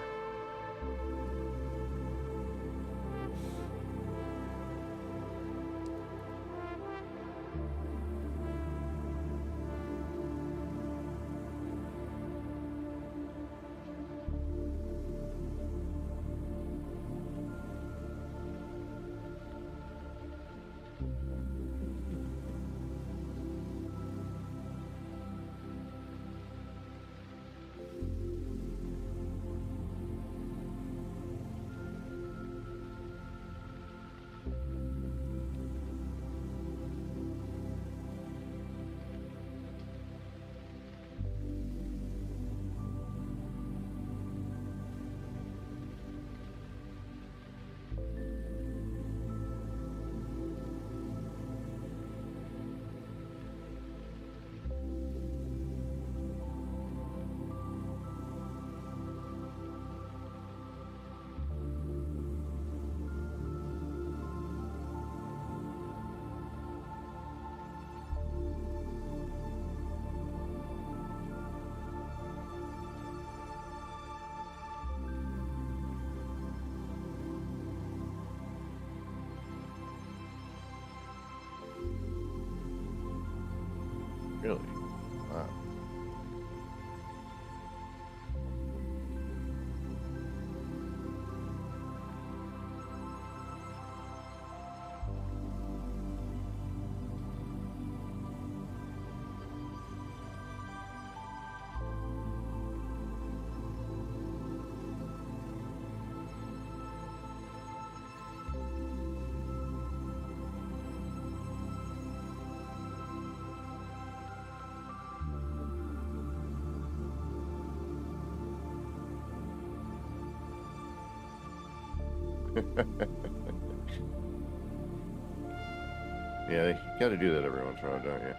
Yeah, you gotta do that every once in a while, don't you?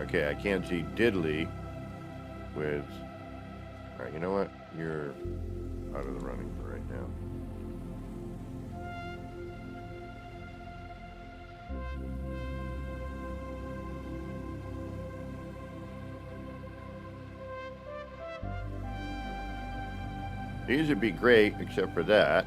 Okay, I can't see diddly with... Alright, you know what? You're out of the running for right now. These would be great, except for that.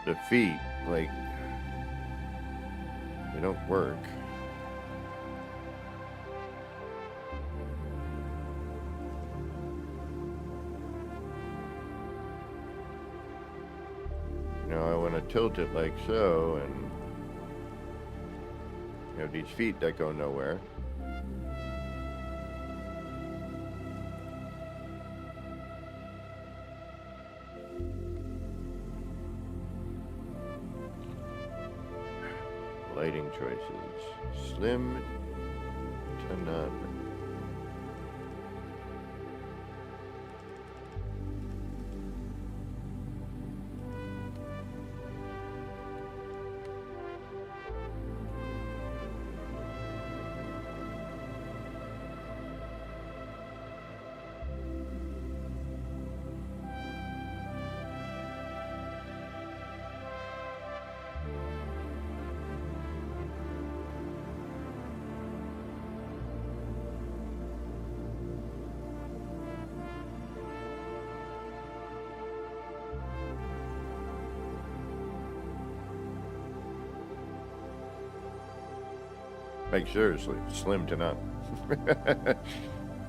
The feet, like, they don't work. You know, I want to tilt it like so, and you have these feet that go nowhere. Lighting choices. Slim to none. Like, seriously, slim to none.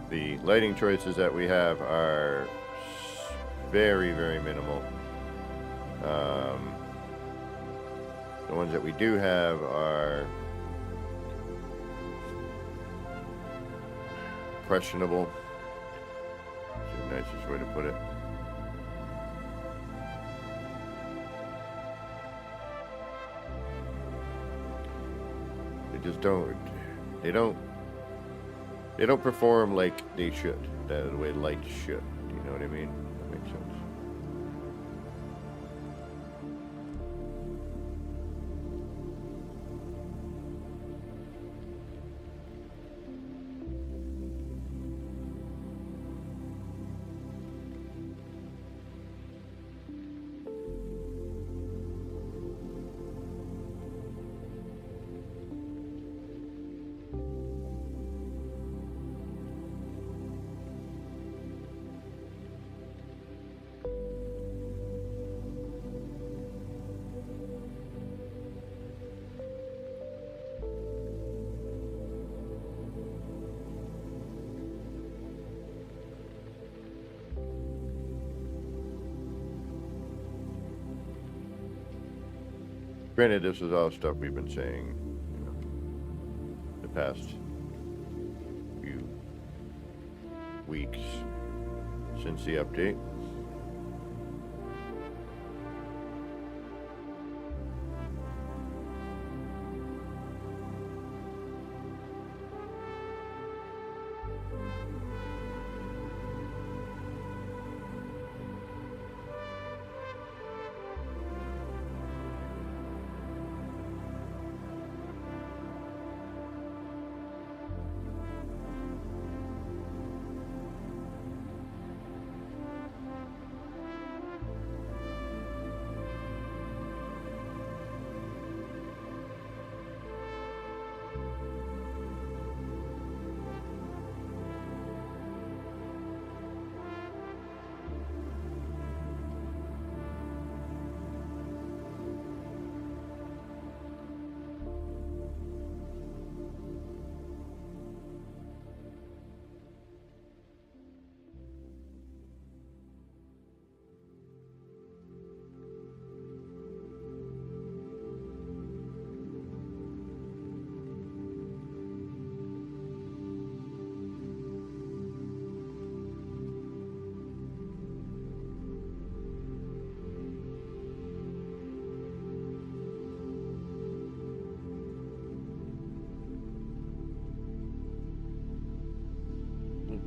The lighting choices that we have are very, very minimal. The ones that we do have are questionable. That's the nicest way to put it. Just they don't perform like they should, the way lights should. Do you know what I mean? That makes sense. Granted, this is all stuff we've been saying, you know, the past few weeks since the update.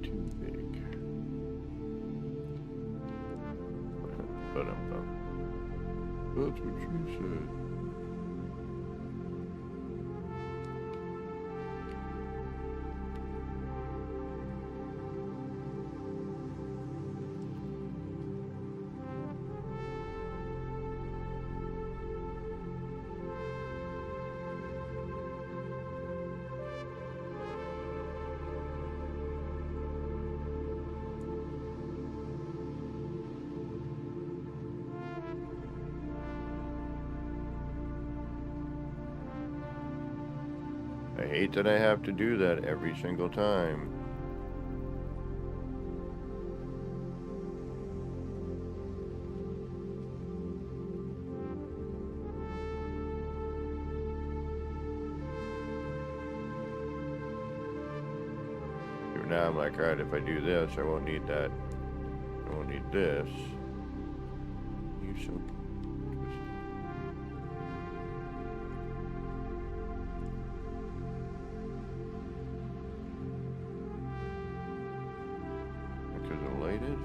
too big. That's what she said. I hate that I have to do that every single time. Now I'm like, alright, if I do this, I won't need that. I won't need this. You so twisted. Because the light is.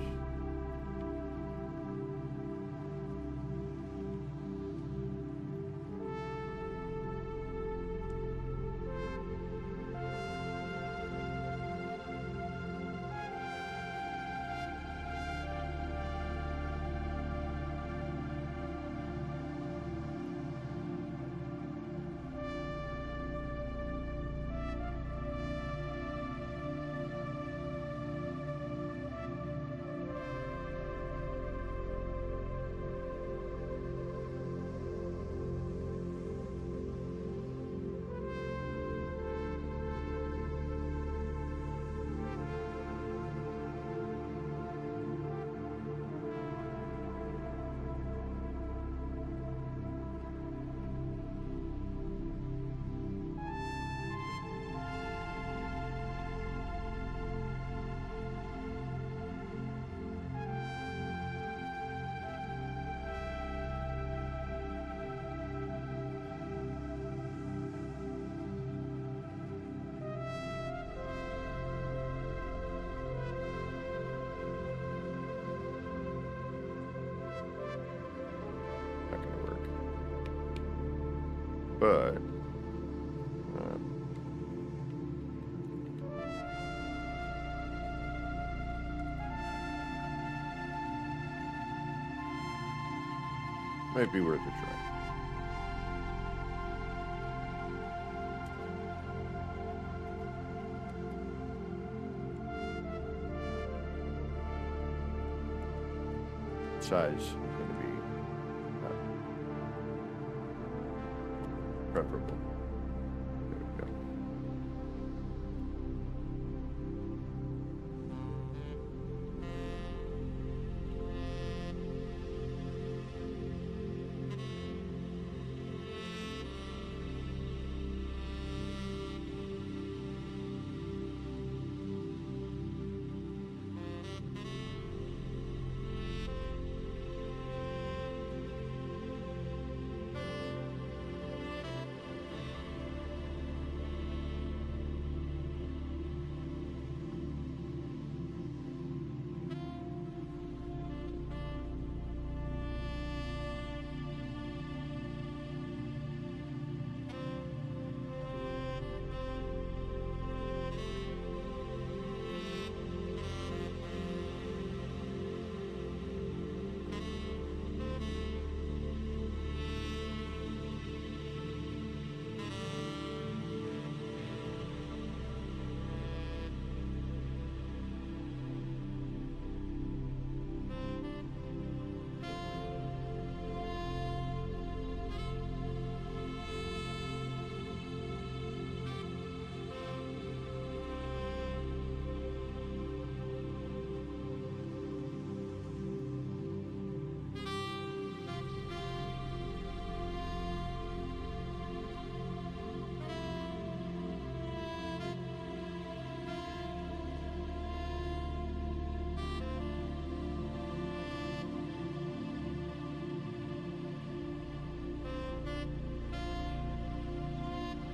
But might be worth a try. Size is going to be preferable. There we go.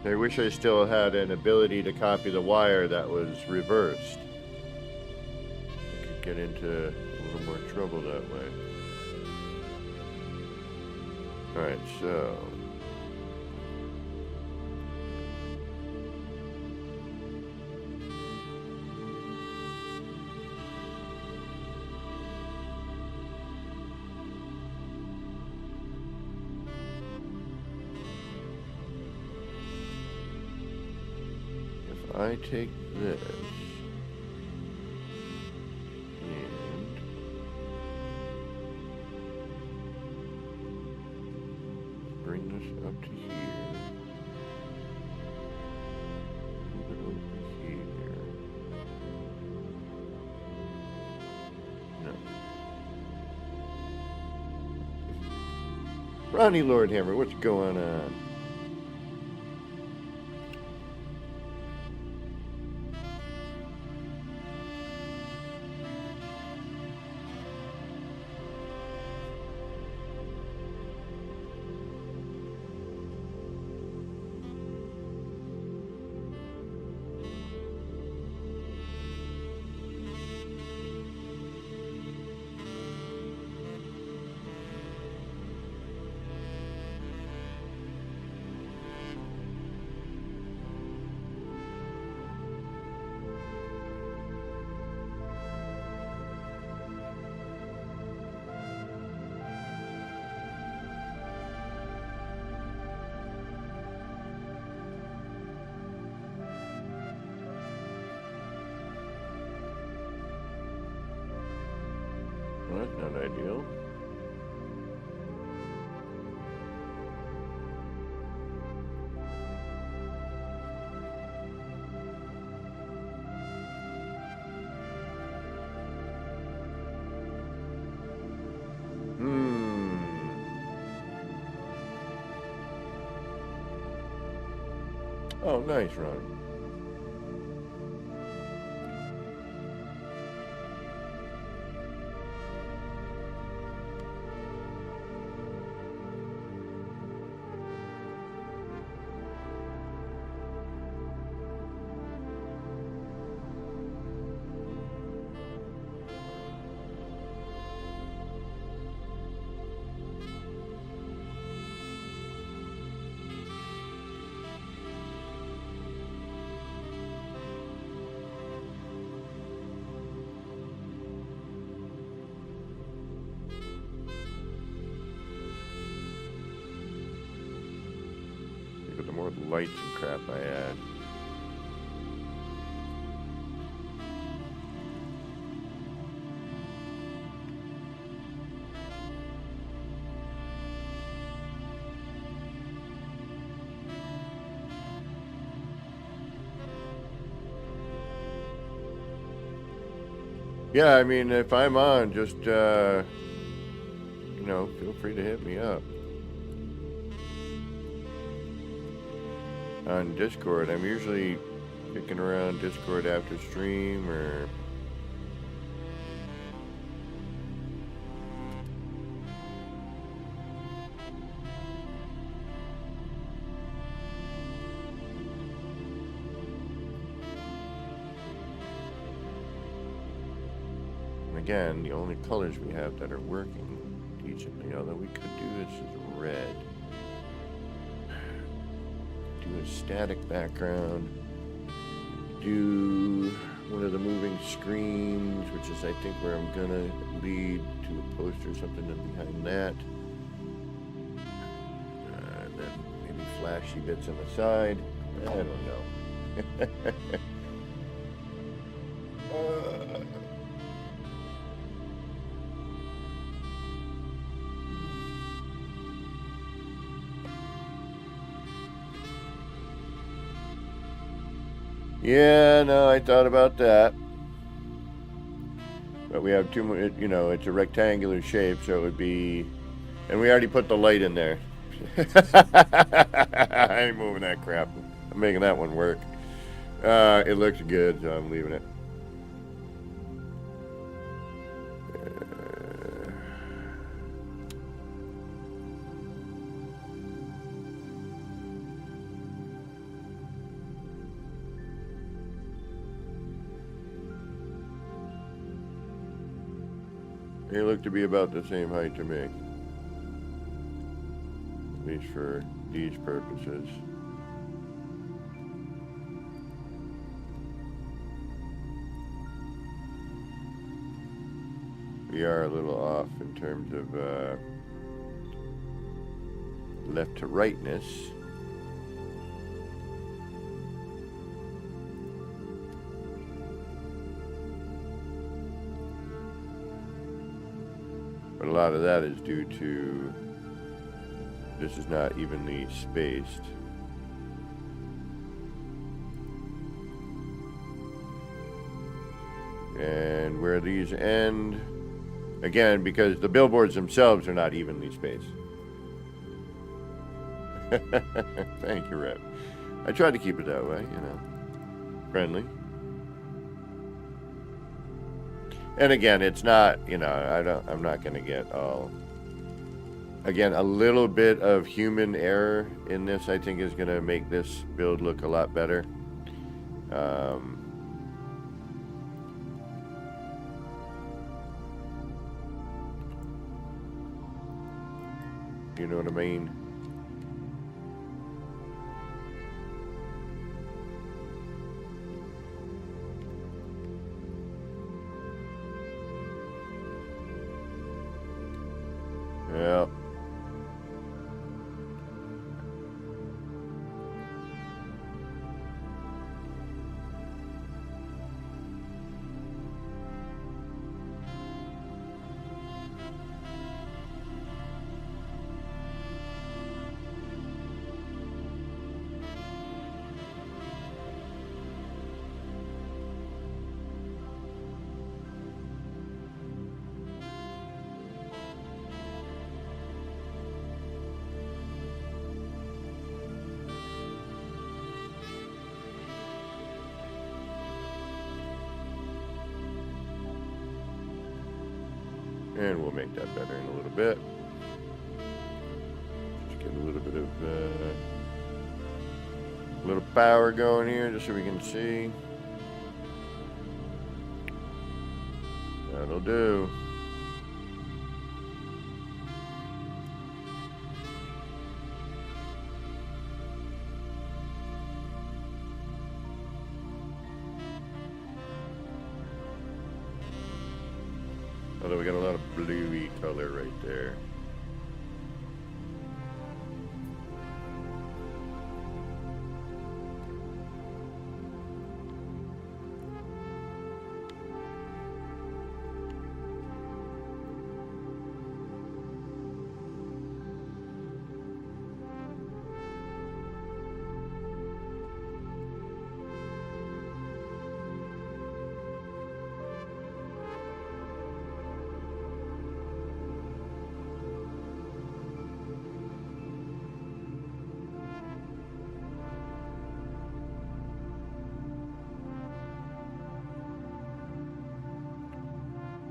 I wish I still had an ability to copy the wire that was reversed. get into a little more trouble that way. Alright, so if I take this and bring this up to here, move it over here. No. Ronnie Lordhammer, what's going on? Well, that's not ideal. Oh, nice, Ron. Look at the more lights and crap I add. Yeah, I mean, if I'm on, just, you know, feel free to hit me up. On Discord, I'm usually kicking around Discord after stream or... Again, the only colors we have that are working decently, although we could do this as red. Do a static background. Do one of the moving screens, which is I think where I'm gonna lead to a poster or something and behind that. And then maybe flashy bits on the side. I don't know. Yeah, no, I thought about that. But we have too much, you know, it's a rectangular shape, so it would be... And we already put the light in there. I ain't moving that crap. I'm making that one work. It looks good, so I'm leaving it. They look to be about the same height to me. At least for these purposes. We are a little off in terms of left to rightness. But a lot of that is due to this is not evenly spaced. And where these end, again, because the billboards themselves are not evenly spaced. Thank you, Rep. I tried to keep it that way, you know, friendly. And again, it's not, you know, I'm not going to get all, again, a little bit of human error in this, I think, is going to make this build look a lot better. You know what I mean? Yeah. And we'll make that better in a little bit. Just get a little bit of little power going here just so we can see. That'll do. Although we got a lot of bluey color right there.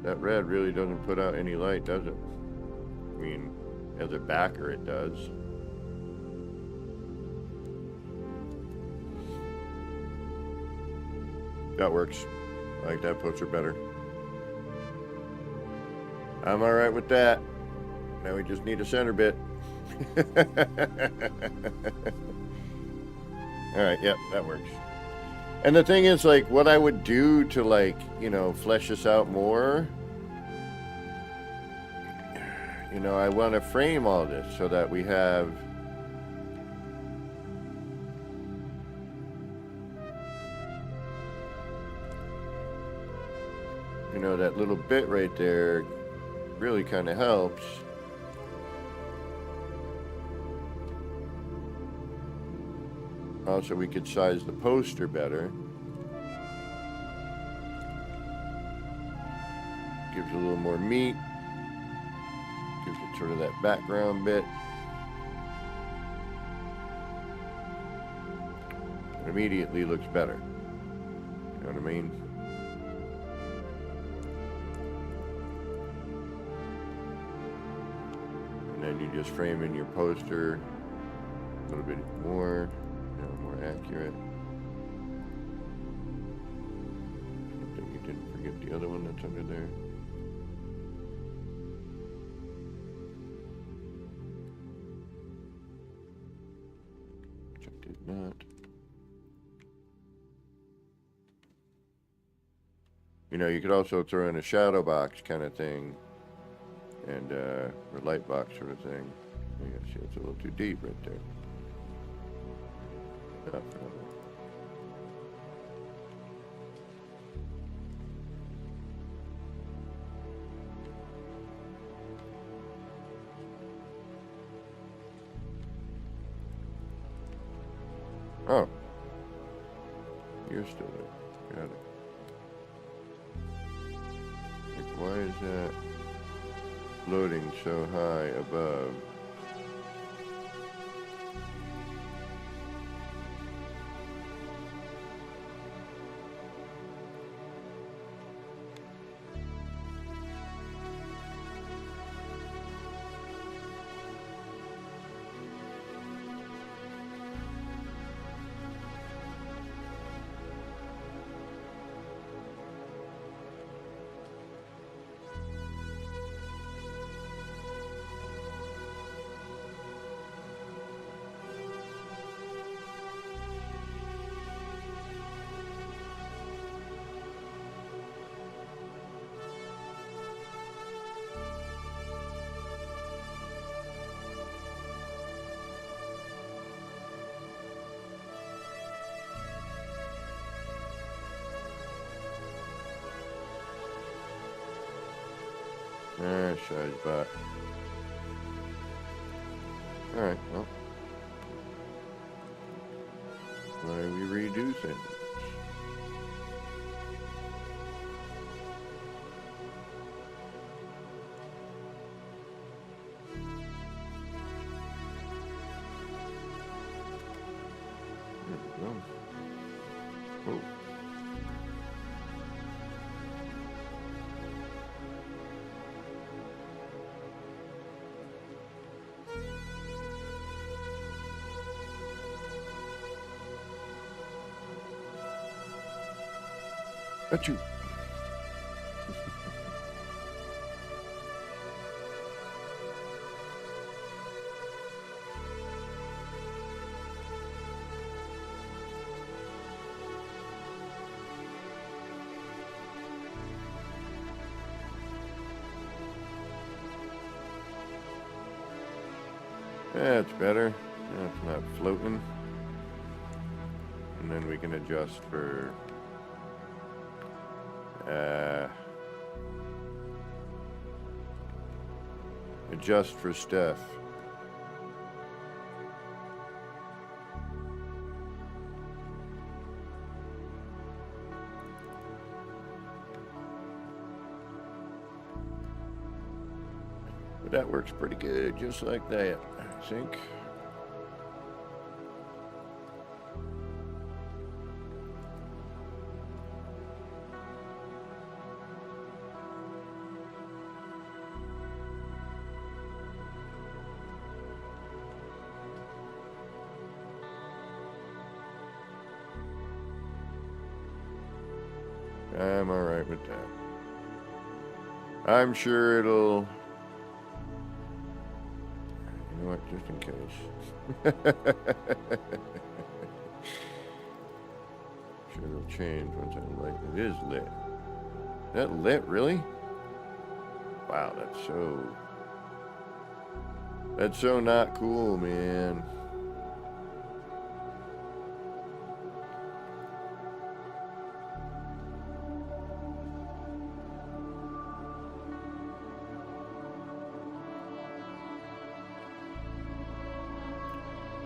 That red really doesn't put out any light, does it? I mean, as a backer it does. That works. I like that poster better. I'm alright with that. Now we just need a center bit. Alright, yep, that works. And the thing is, like, what I would do to, like, you know, flesh this out more, you know, I want to frame all this so that we have, you know, that little bit right there really kind of helps. Also, we could size the poster better. Gives a little more meat. Gives it sort of that background bit. It immediately looks better. You know what I mean? And then you just frame in your poster a little bit more. More accurate. I think you didn't forget the other one that's under there. not. You know, you could also throw in a shadow box kind of thing, and or light box sort of thing. Yeah, see, it's a little too deep right there. Oh, you're still there. Got it. Like, why is that floating so high above? Ah, size bot. Alright, well. Why we redo things? There we go. Oh. Achoo. That's better. That's not floating. And then we can adjust for stuff. But that works pretty good, just like that, I think. I'm alright with that. I'm sure it'll... You know what, just in case. Sure it'll change once I light it. It is lit. Is that lit, really? Wow, that's so not cool, man.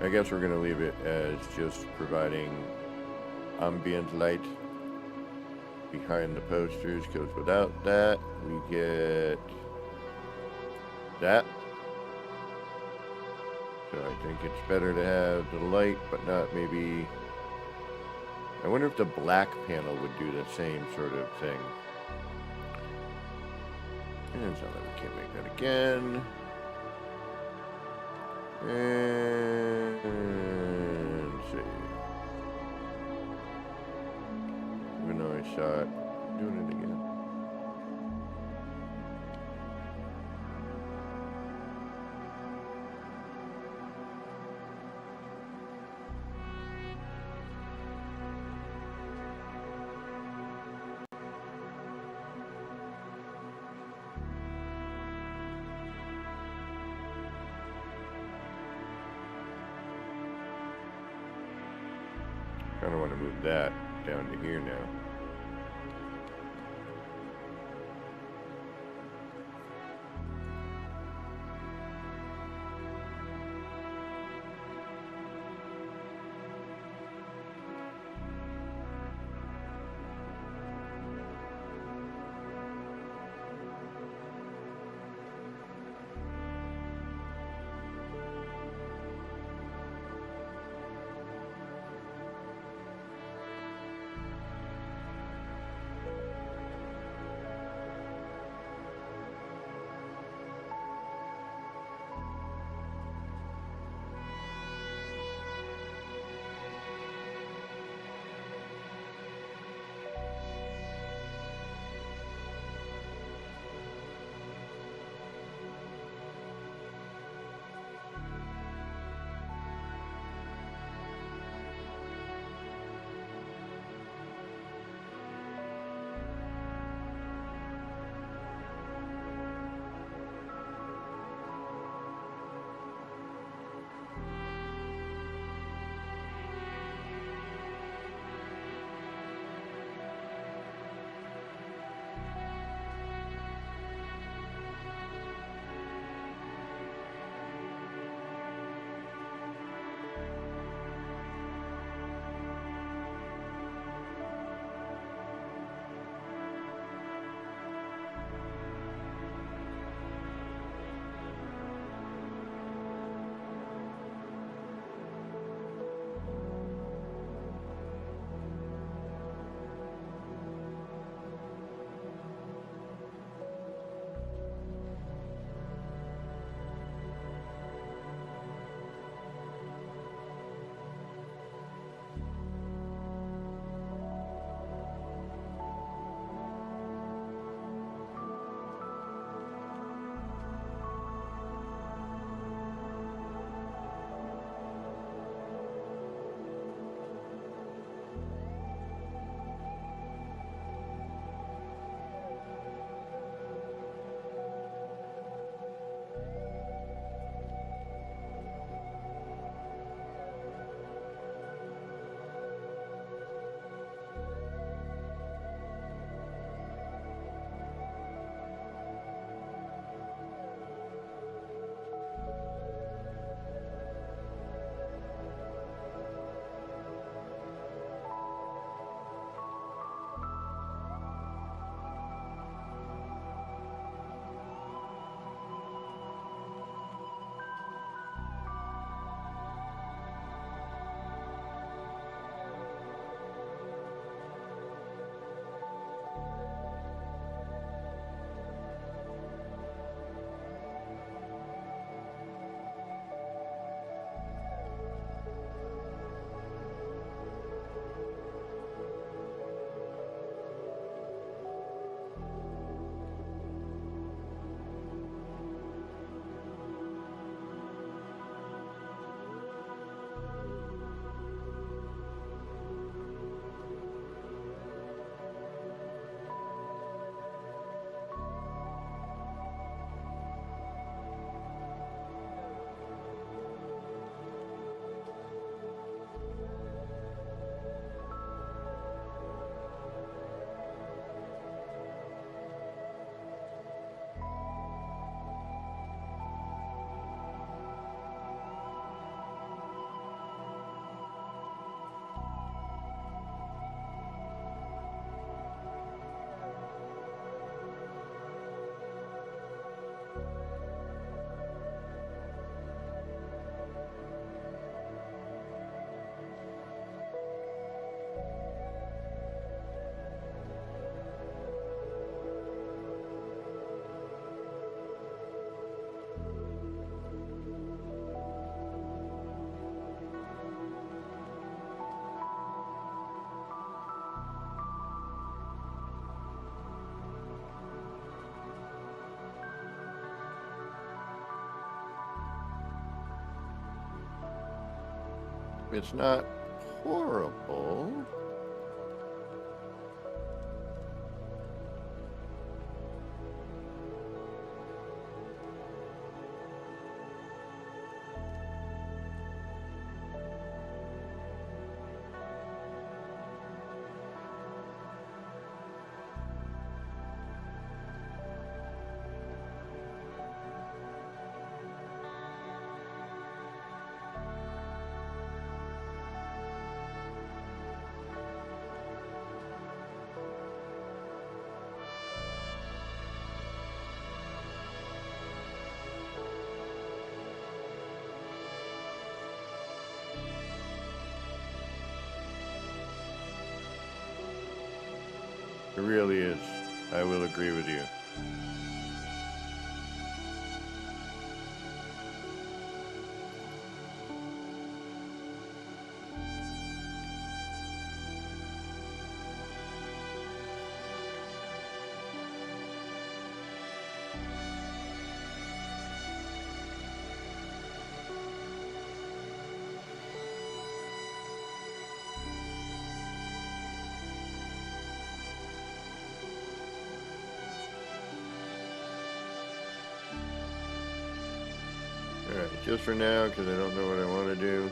I guess we're going to leave it as just providing ambient light behind the posters, because without that, we get that. So I think it's better to have the light, but not maybe... I wonder if the black panel would do the same sort of thing. And so we can't make that again. And see. Even though I saw it, doing it again. kind of want to move that down to here now. It's not horrible. It really is. I will agree with you. Alright, just for now, because I don't know what I want to do.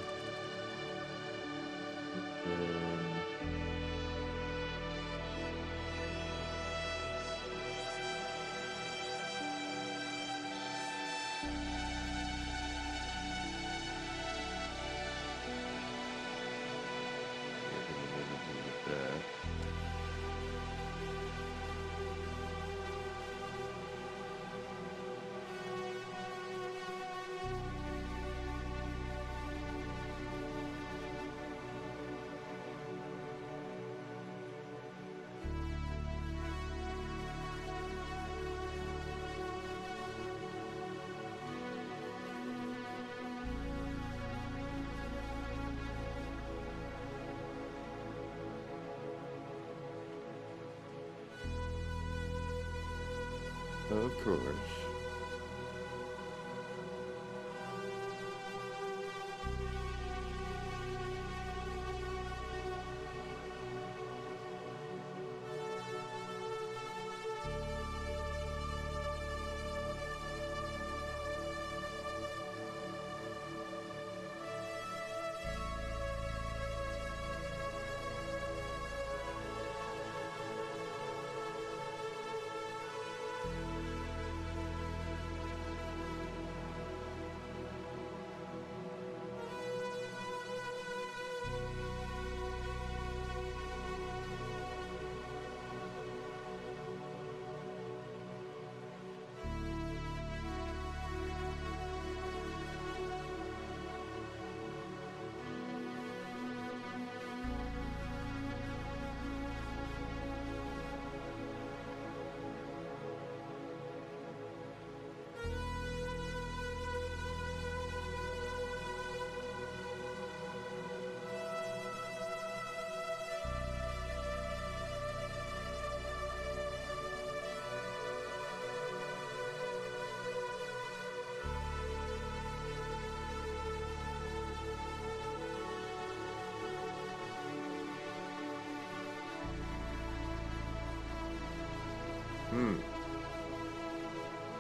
Of course.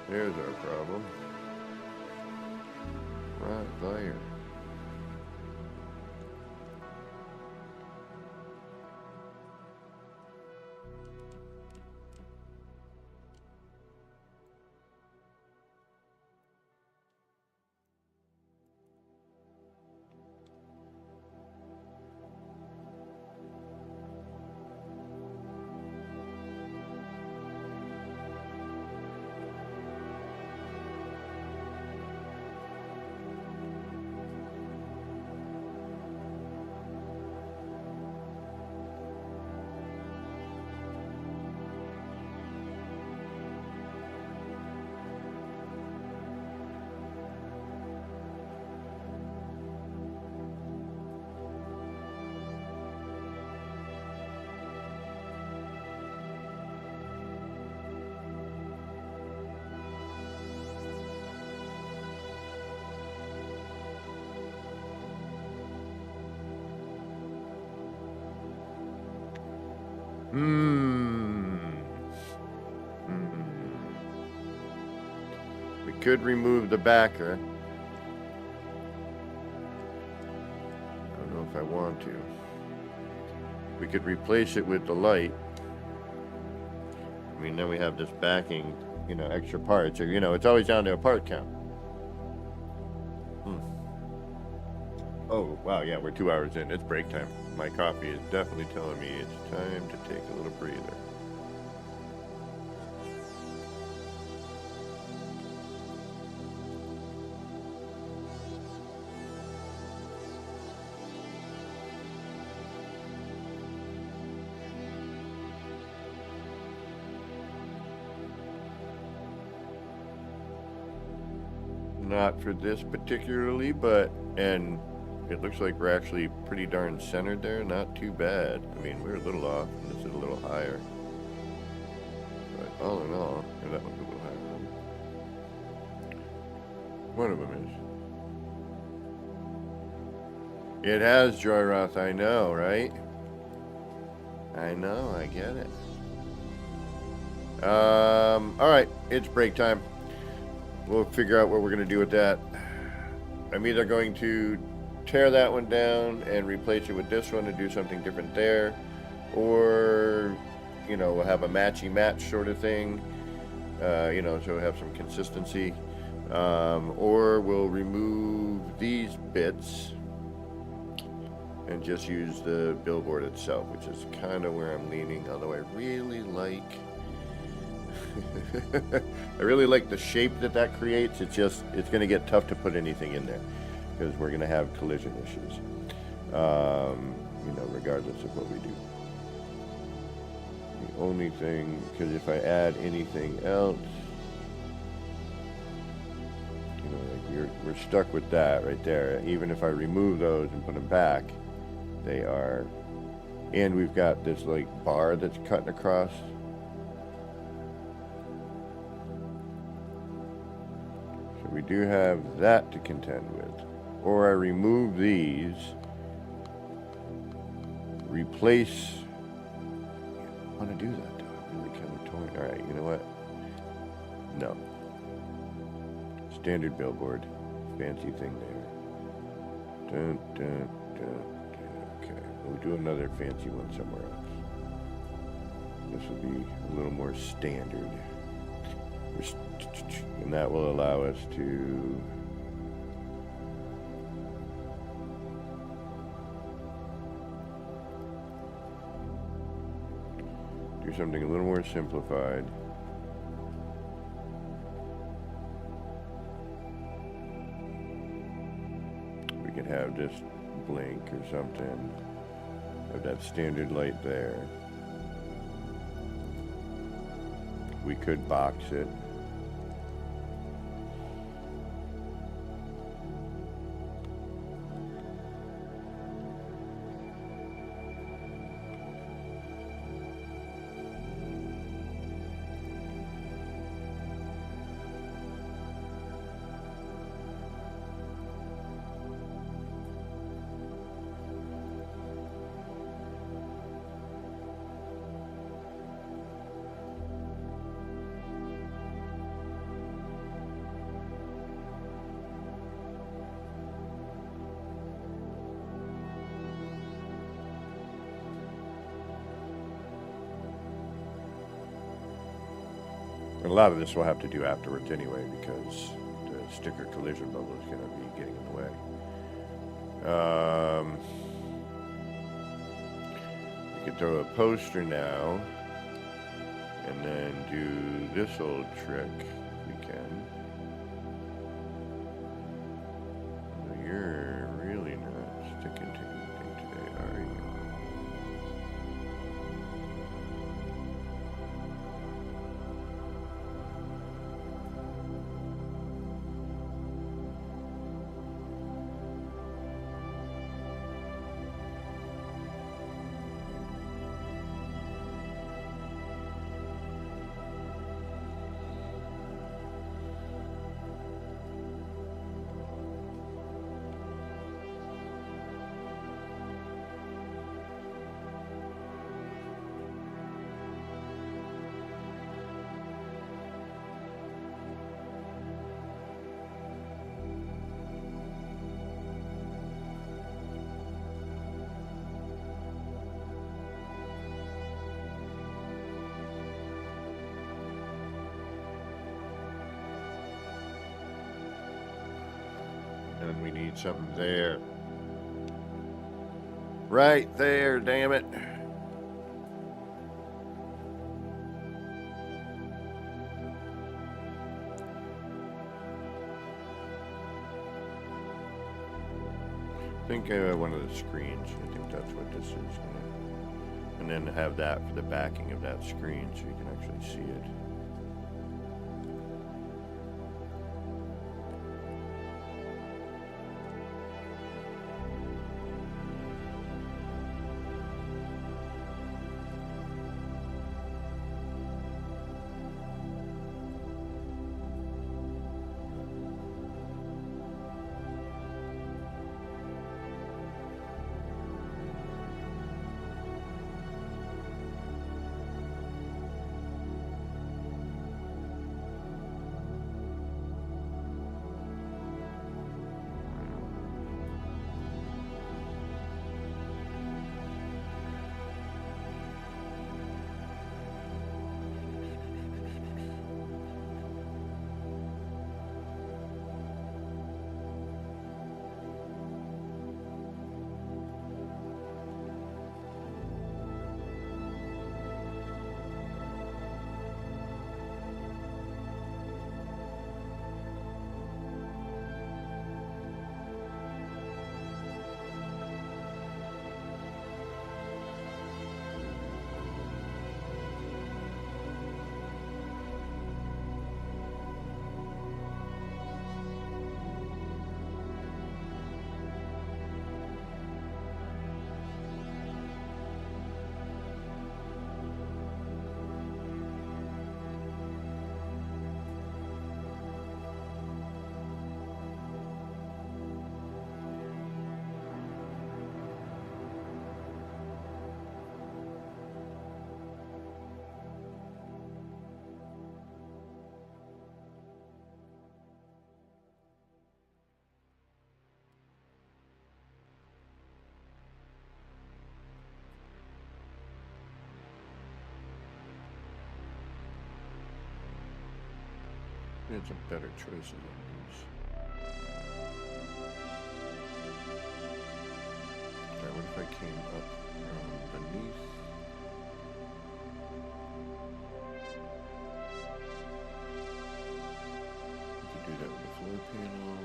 There's our problem. Right there. We could remove the backer. I don't know if I want to. We could replace it with the light. I mean, then we have this backing, extra parts. Or, it's always down to a part count. Oh, wow, yeah, we're 2 hours in. It's break time. My coffee is definitely telling me it's time to take a little breather. not for this particularly, but, and it looks like we're actually pretty darn centered there. Not too bad. I mean, we're a little off, and this is a little higher. But all in all, and that one's a little higher. One of them is. It has Joyroth, I know, right? I know, I get it. Alright, it's break time. We'll figure out what we're going to do with that. I'm either going to tear that one down and replace it with this one and do something different there, or, you know, we'll have a matchy match sort of thing, you know, so we'll have some consistency, or we'll remove these bits and just use the billboard itself, which is kind of where I'm leaning, although I really like I really like the shape that creates. It's just, it's going to get tough to put anything in there because we're going to have collision issues, you know, regardless of what we do. The only thing, because if I add anything else, you know, like we're stuck with that right there. Even if I remove those and put them back, they are, and we've got this like bar that's cutting across. We do have that to contend with. Or I remove these, replace. I want to do that though. I'm really kind of toying. Alright, you know what? No. Standard billboard. Fancy thing there. Dun, dun, dun, dun. Okay. We'll do another fancy one somewhere else. This will be a little more standard. And that will allow us to do something a little more simplified. We could have this blink or something, have that standard light there. We could box it. A lot of this we'll have to do afterwards anyway, because the sticker collision bubble is going to be getting in the way. We could throw a poster now, and then do this old trick if we can. You're really not sticking to anything today, are you? And we need something there. Right there, damn it. I think one of the screens. I think that's what this is. And then have that for the backing of that screen so you can actually see it. There's some better choices on these. Alright, what if I came up from beneath? You could do that with the floor panel.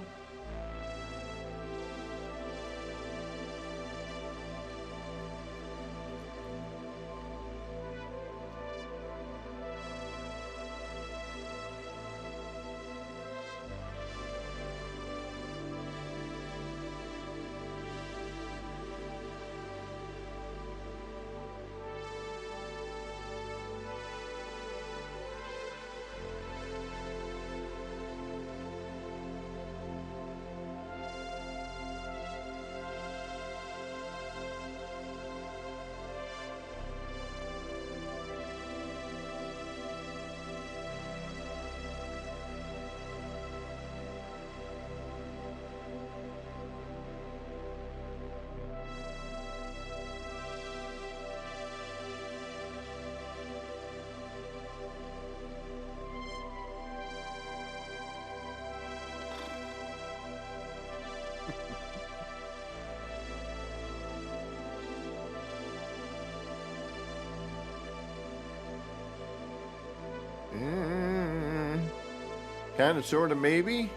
Kind of, sort of, maybe.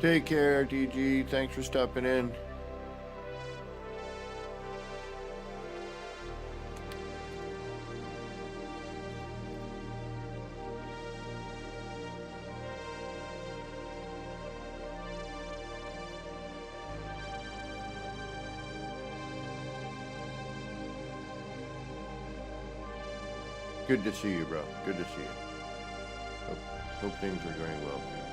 Take care, DG. Thanks for stopping in. Good to see you, bro. Good to see you. Hope things are going well for you.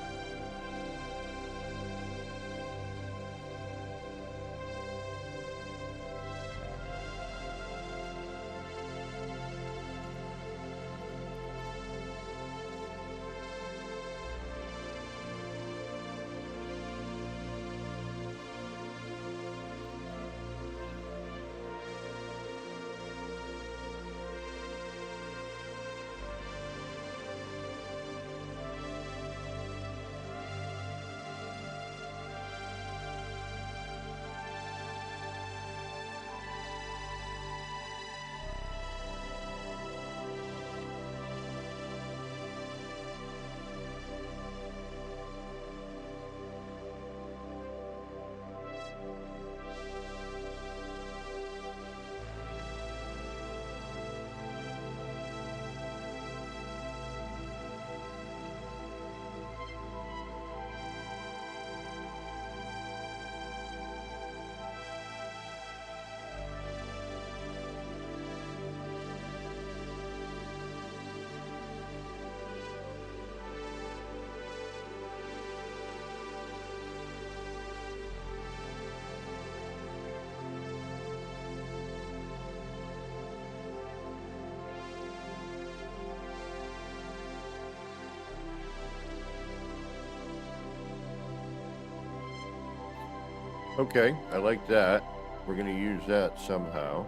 Okay, I like that. We're going to use that somehow.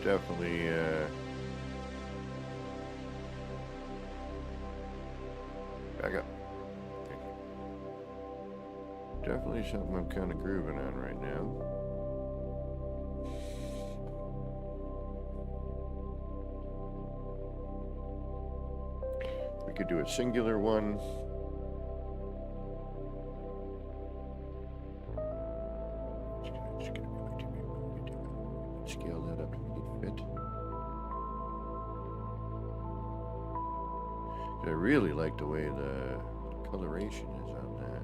Definitely, back up. Definitely something I'm kind of grooving on right now. We could do a singular one. It's gonna be way too big. Scale that up to make it fit. I really like the way the coloration is on that.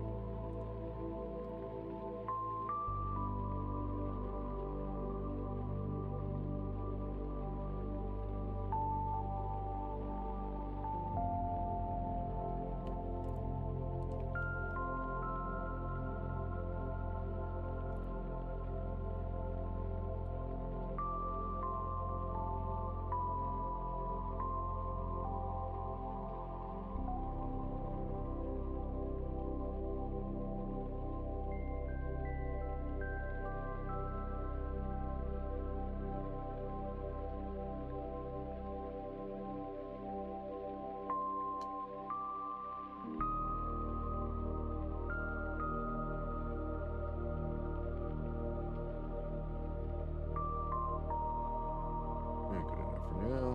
Good enough for now.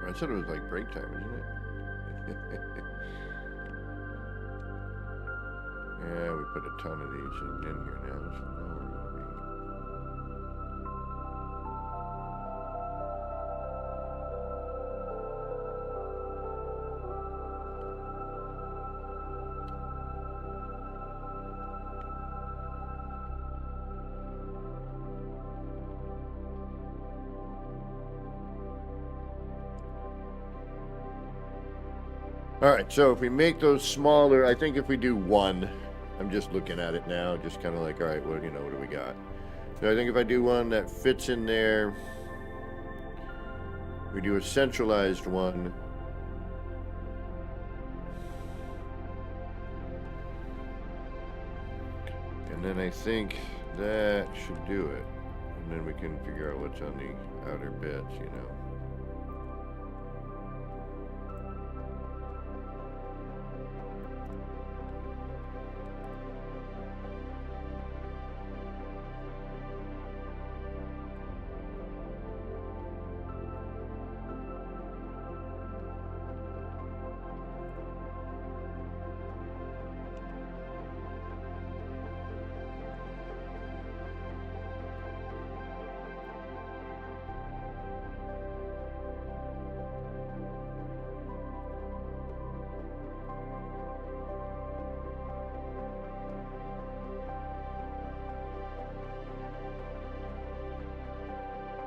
I said it was like break time, isn't it? Yeah, we put a ton of these things in here now, so now we're going to be... All right, so if we make those smaller, I think if we do one, I'm just looking at it now, just kind of like, all right, well, you know, what do we got? So I think if I do one that fits in there, we do a centralized one. And then I think that should do it. And then we can figure out what's on the outer bits, you know.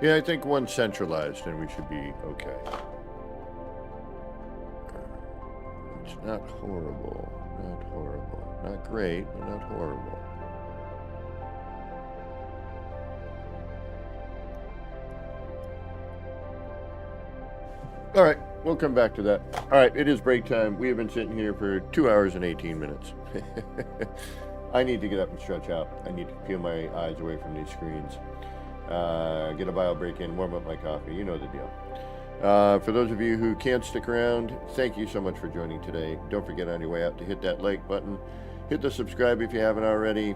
Yeah, I think one centralized and we should be okay. It's not horrible. Not horrible. Not great, but not horrible. All right. we'll come back to that. All right, it is break time. We have been sitting here for 2 hours and 18 minutes. I need to get up and stretch out. I need to peel my eyes away from these screens. Get a bio break in, warm up my coffee. You know the deal. For those of you who can't stick around, thank you so much for joining today. Don't forget on your way out to hit that like button. Hit the subscribe if you haven't already.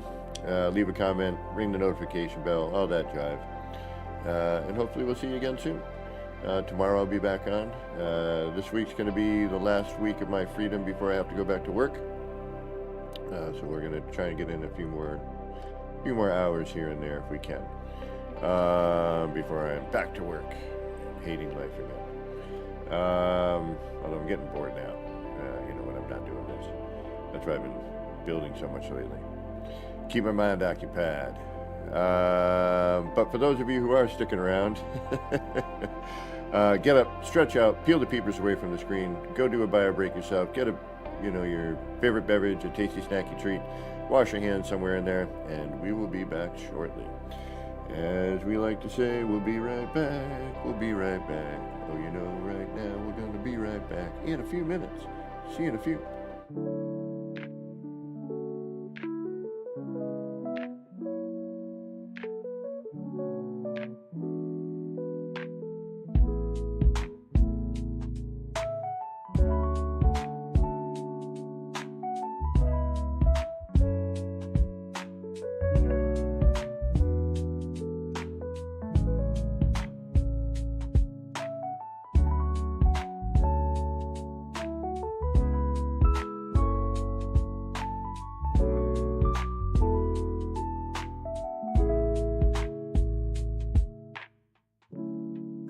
Leave a comment, ring the notification bell, all that jive. And hopefully we'll see you again soon. Tomorrow I'll be back on. This week's going to be the last week of my freedom before I have to go back to work. So we're going to try and get in a few more hours here and there if we can. Before I'm back to work. Hating life again. Although I'm getting bored now. When I'm not doing this. That's why I've been building so much lately. Keep my mind occupied. But for those of you who are sticking around, get up, stretch out, peel the peepers away from the screen, go do a bio break yourself, get your favorite beverage, a tasty snacky treat, wash your hands somewhere in there, and we will be back shortly. As we like to say, we'll be right back, we'll be right back. Oh, right now we're going to be right back in a few minutes. See you in a few.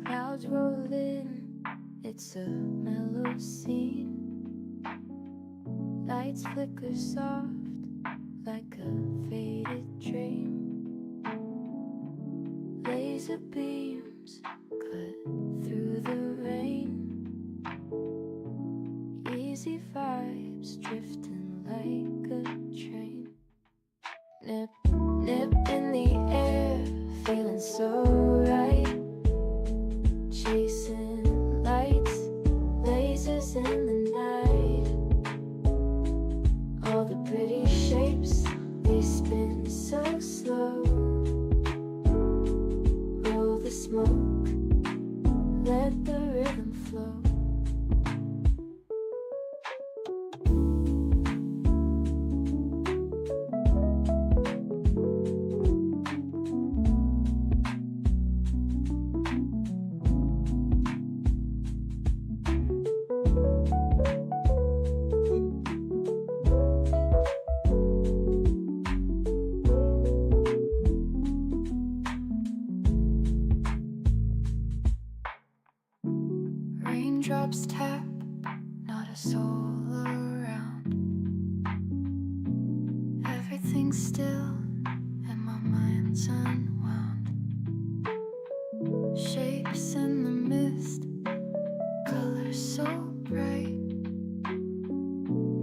Clouds roll in, it's a mellow scene. Lights flicker soft like a faded dream. Laser beams cut through the rain. Easy vibes drifting like a train. Nip, nip in the air, feeling so right. Chasing lights, lasers in the night. All the pretty shapes, they spin so slow. Roll the smoke, let the rhythm flow. Raindrops tap, not a soul around. Everything's still and my mind's unwound. Shapes in the mist, colors so bright.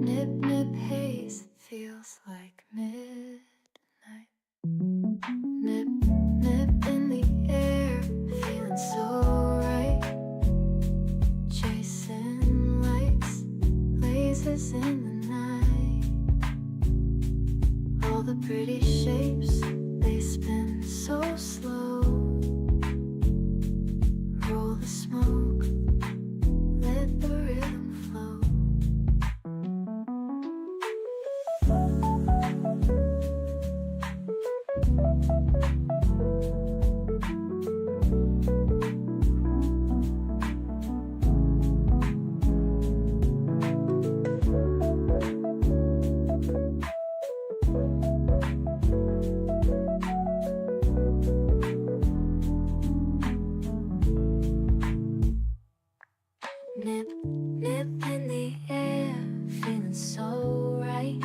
Nip, nip haze, feels like midnight. Nip, nip in the air, feeling so right. Chasing lights, lasers in the night. All the pretty shapes, they spin so slow. Roll the smoke, let the rhythm flow. Nip, nip in the air, feeling so right.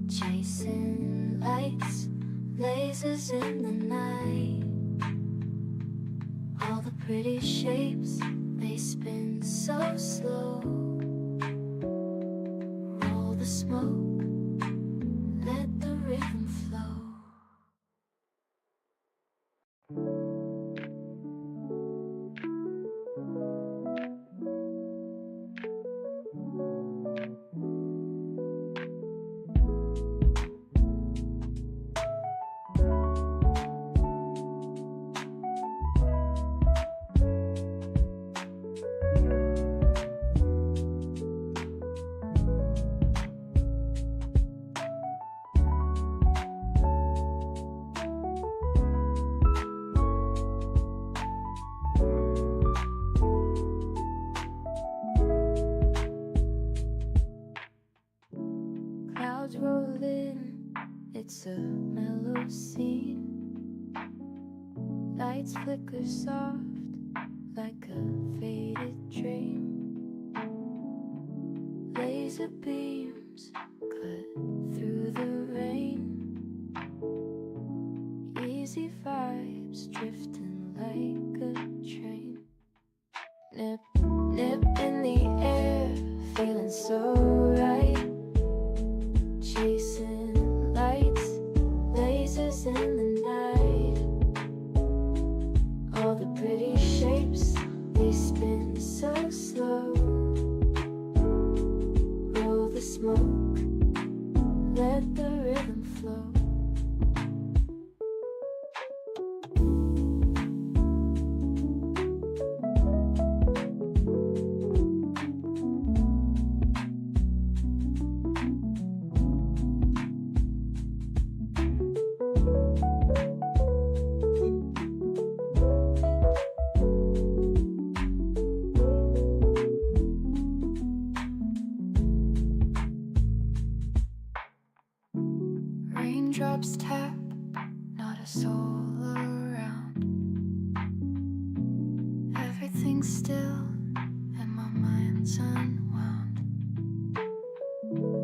Chasing lights, lasers in the night. All the pretty shapes, they spin so slow. Roll the smoke, let the rhythm flow. It's a mellow scene. Lights flicker soft like a faded dream. Laser beams cut through the rain. Easy vibes drifting like a train. Nip, nip in the air, feeling so right. Chasing lights, lasers in the night. All the pretty shapes, they spin so slow. Roll the smoke, let the rhythm flow. Raindrops tap, not a soul around. Everything's still and my mind's unwound.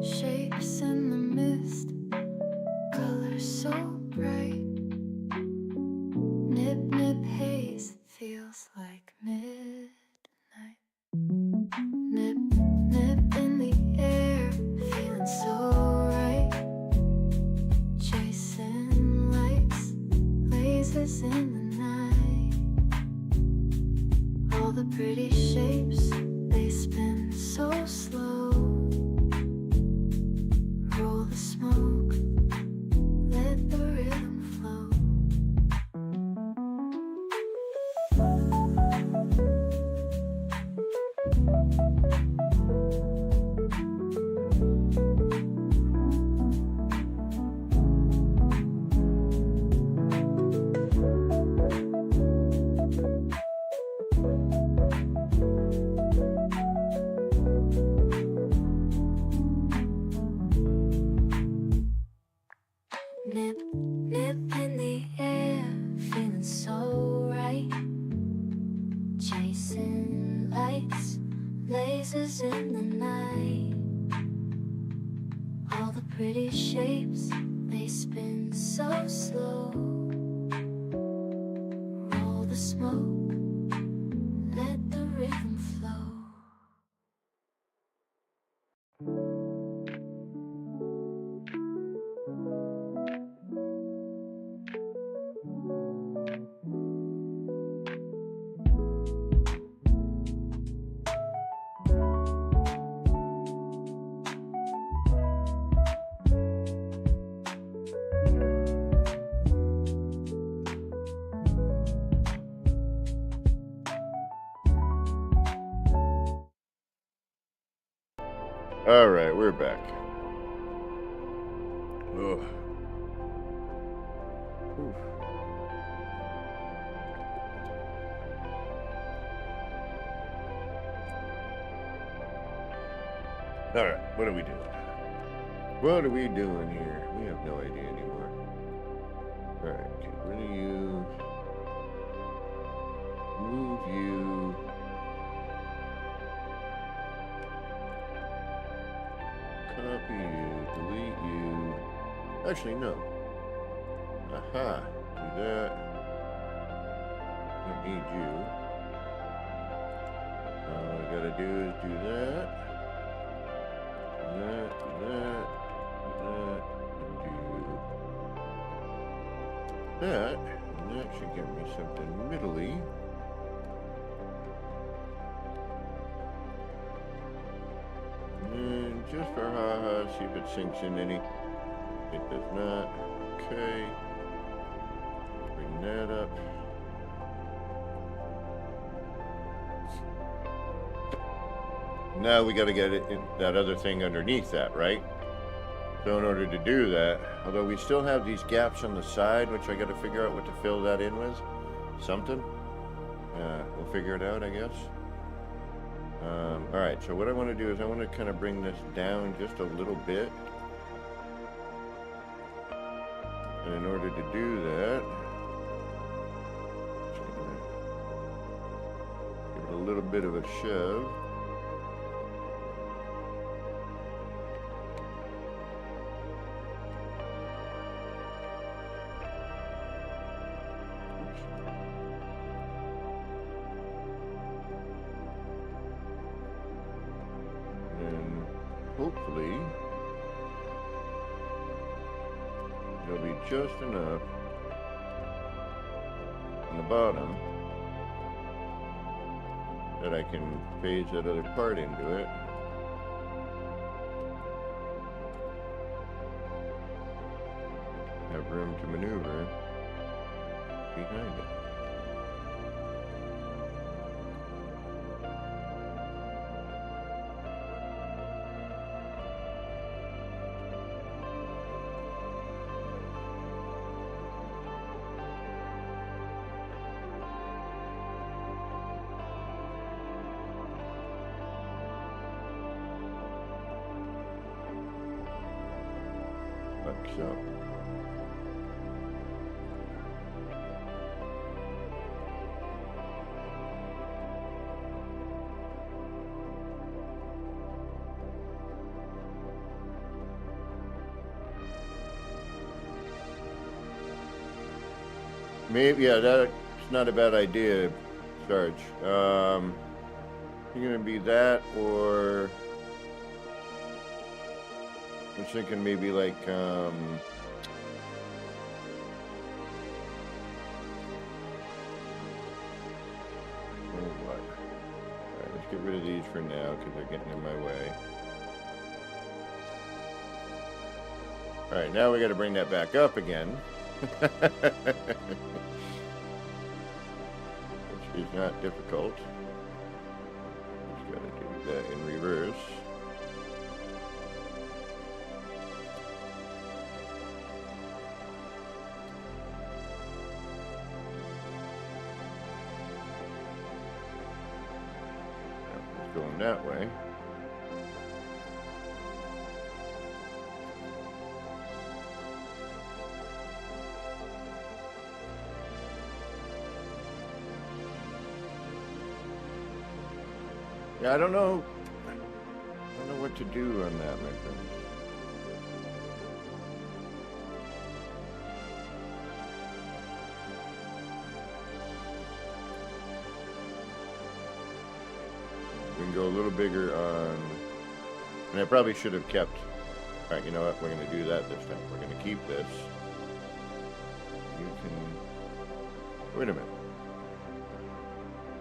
Shapes in the mist, colors so bright. Nip, nip haze, feels like midnight. Nip, nip in the air, feeling so right. Chasing lights, lasers in the night. All the pretty shapes, they spin so slow. Roll the smoke, let the rhythm flow. Nip, nip in the air, feeling so right. Chasing lights, lasers in the night. All the pretty shapes, they spin so slow. Roll the smoke, let the rhythm flow. All right, we're back. Ugh. Oof. All right, what are we doing? What are we doing here? We have no idea anymore. All right, get rid of you. Move you. Copy you, delete you. Actually, no. Aha, do that. Don't need you. All I gotta do is do that. Do that, do that, do that, and do that. And that should give me something middly. And just for haha, see if it sinks in any. It does not. Okay. Bring that up. Now we got to get it in that other thing underneath that, right? So in order to do that, although we still have these gaps on the side, which I got to figure out what to fill that in with. Something. We'll figure it out, I guess. All right, so what I want to do is I want to kind of bring this down just a little bit. And in order to do that, just gonna give it a little bit of a shove. And hopefully there'll be just enough on the bottom that I can phase that other part into it. Have room to maneuver behind it. Like so. Maybe, yeah, that's not a bad idea, Sarge. You're gonna be that, or I was thinking maybe like, oh, what? Alright, let's get rid of these for now, because they're getting in my way. Alright, now we gotta bring that back up again. Which is not difficult. Just gotta do that in reverse. It's going that way. Yeah, I don't know what to do on that, my friends. We can go a little bigger on, and I probably should have kept, all right, you know what, we're going to do that this time. We're going to keep this. You can, wait a minute.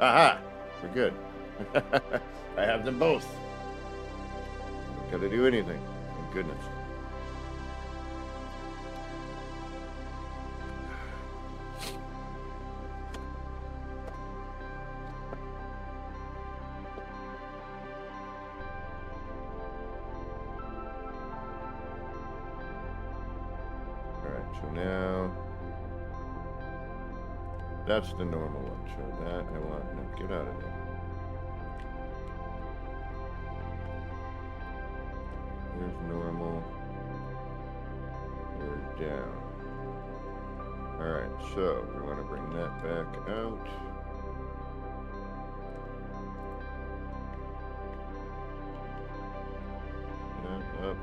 Aha, we're good. I have them both. Don't gotta do anything. Thank goodness. Alright, so now that's the normal one. So that I want to get out of there. Here's normal. Here's down. Alright, so we want to bring that back out. That up.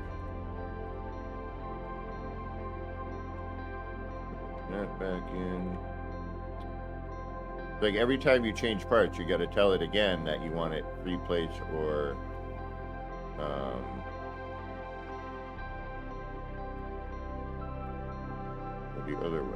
That back in. Like every time you change parts, you got to tell it again that you want it replaced or the other way.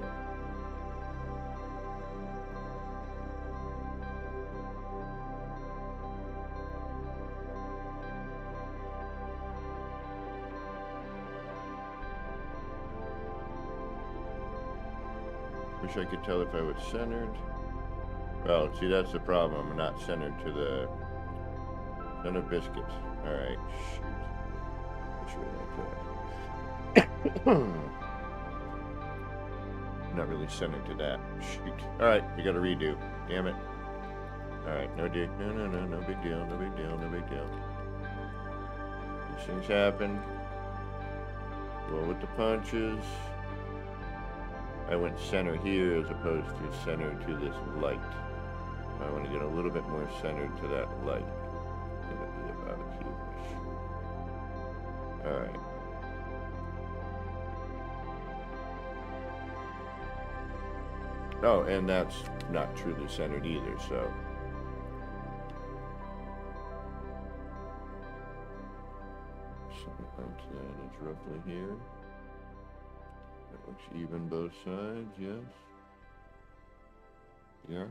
Wish I could tell if I was centered. Well, see, that's the problem. I'm not centered to the son of biscuits. All right, shoot. Not really centered to that. Shoot. All right, you got to redo. Damn it. All right, no big deal. No big deal. These things happen. Roll with the punches. I went center here as opposed to center to this light. I want to get a little bit more centered to that light. It'll be about here. Alright. Oh, and that's not truly centered either, so. Something like that is roughly here. That looks even both sides, yes. Yes.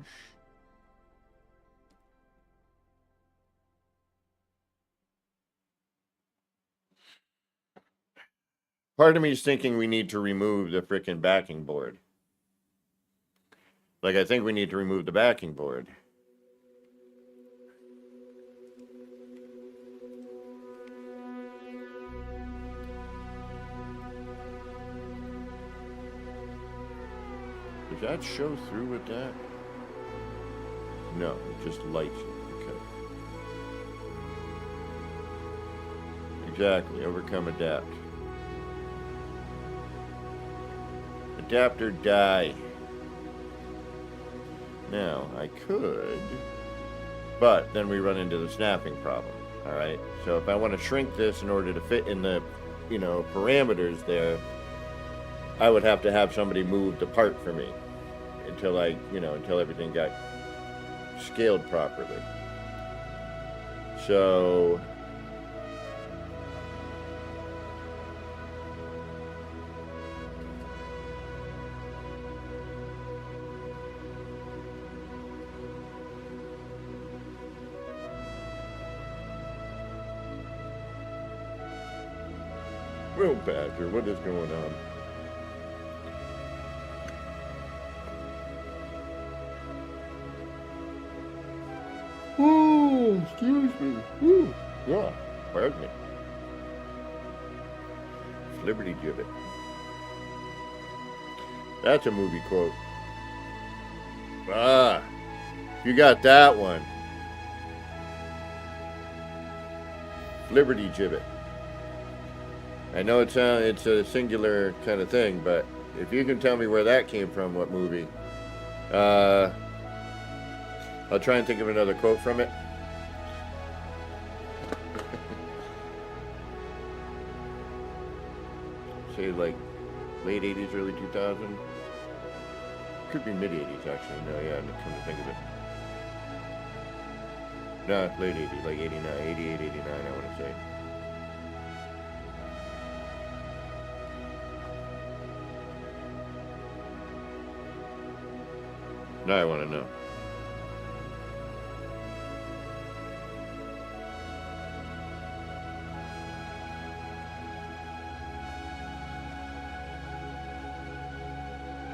Part of me is thinking we need to remove the frickin' backing board. Like, I think we need to remove the backing board. Does that show through with that? No, it just lights it. Okay. Exactly. Overcome, adapt. Adapt or die. Now, I could, but then we run into the snapping problem. All right. So if I want to shrink this in order to fit in the, parameters there, I would have to have somebody move the part for me until until everything got scaled properly. So Will Badger, what is going on? Oh, excuse me. Ooh, yeah, pardon me. Liberty Gibbet. That's a movie quote. Ah, you got that one. Liberty Gibbet. I know it's a singular kind of thing, but if you can tell me where that came from, what movie, I'll try and think of another quote from it. Say like late 80s, early 2000. Could be mid 80s actually. No, yeah, come to think of it. No, late 80s, like 89, 88, 89, I want to say. Now I want to know.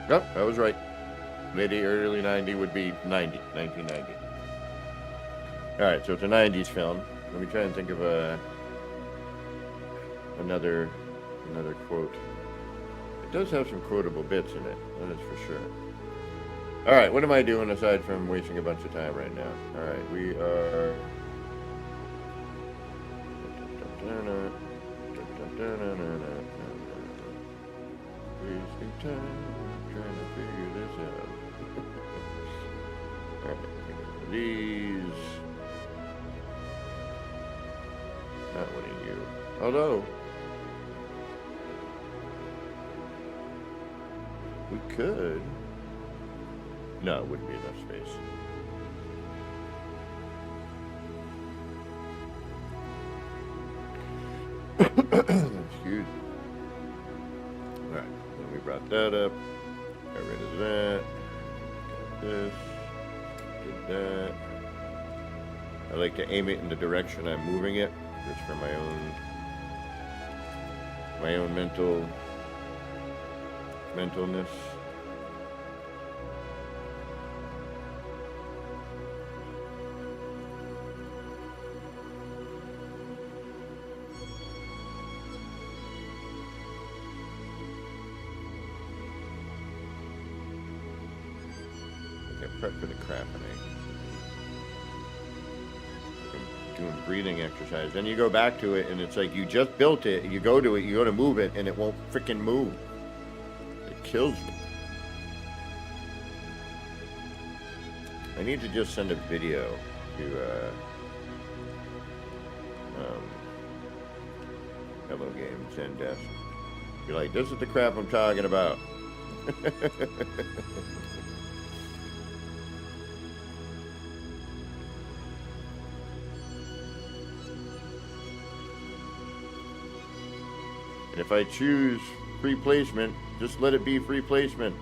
Yep, I was right. Maybe early 90 would be 1990. Alright, so it's a 90s film. Let me try and think of another quote. It does have some quotable bits in it, that is for sure. Alright, what am I doing aside from wasting a bunch of time right now? Alright, we are... wasting time trying to figure this out. Alright, these... Not one of you. Although... we could... No, it wouldn't be enough space. Excuse me. Alright, then we brought that up. Got rid of that. Got this. Did that. I like to aim it in the direction I'm moving it, just for my own mentalness. Prep for the crap doing breathing exercise. Then you go back to it and it's like you just built it, you go to move it and it won't freaking move. It kills me. I need to just send a video to Hello Games and be like, this is the crap I'm talking about. And if I choose free placement, just let it be free placement.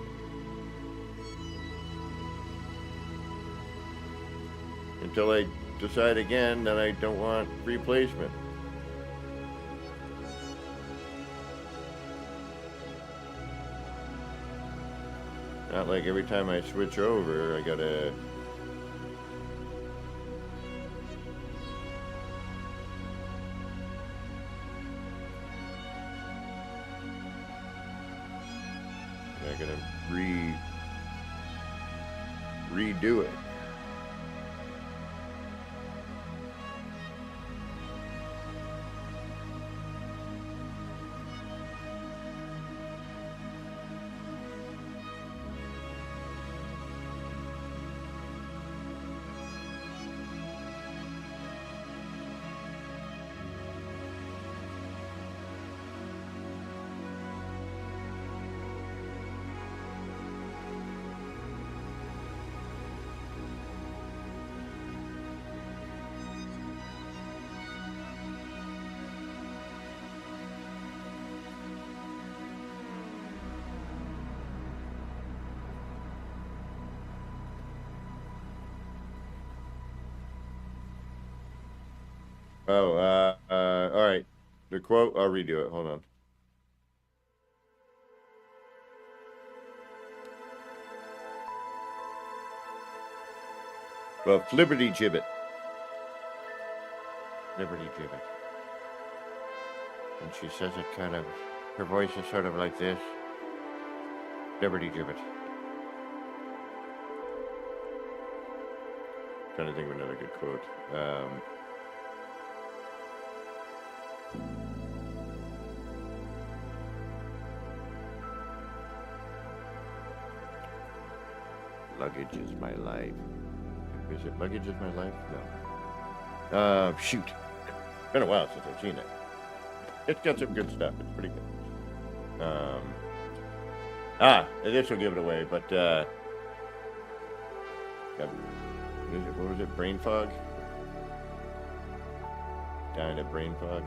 Until I decide again that I don't want free placement. Not like every time I switch over, I gotta... redo it. Oh, all right. The quote, I'll redo it. Hold on. Well, Flibberty Gibbet. Liberty Gibbet. And she says it kind of, her voice is sort of like this. Liberty Gibbet. Trying to think of another good quote. Luggage is my life. Is it Luggage is my life? No. Shoot. Been a while since I've seen it. It's got some good stuff. It's pretty good. This will give it away, but what was it? Brain fog? Dying of brain fog.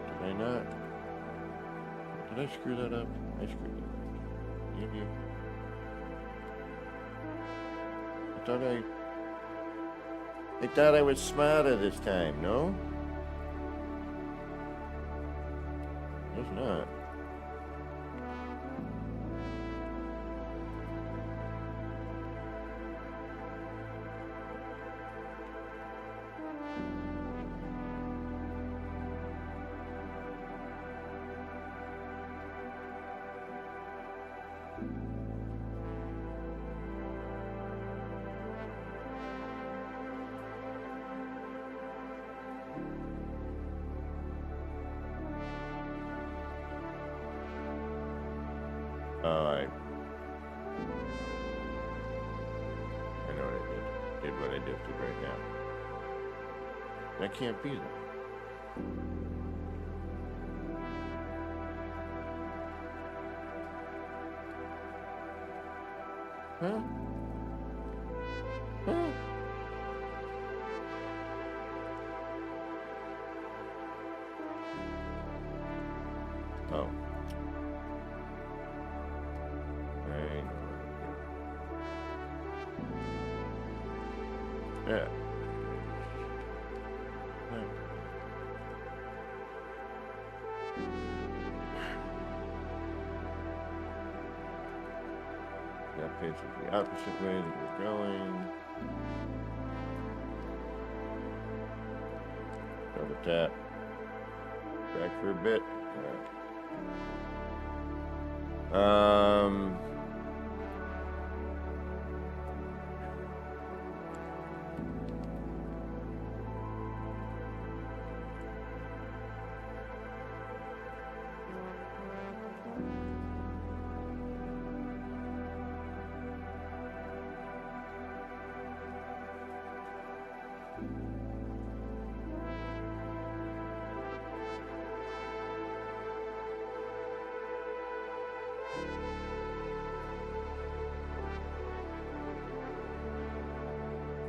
Did I not? Did I screw that up? I screwed it up. Maybe. I thought I was smarter this time, no? I was not. I know what I did. Did what I did right now. That can't be that. Huh? Huh? Oh. Yeah. That pace is the opposite way that we're going. Double tap. Back for a bit. All right.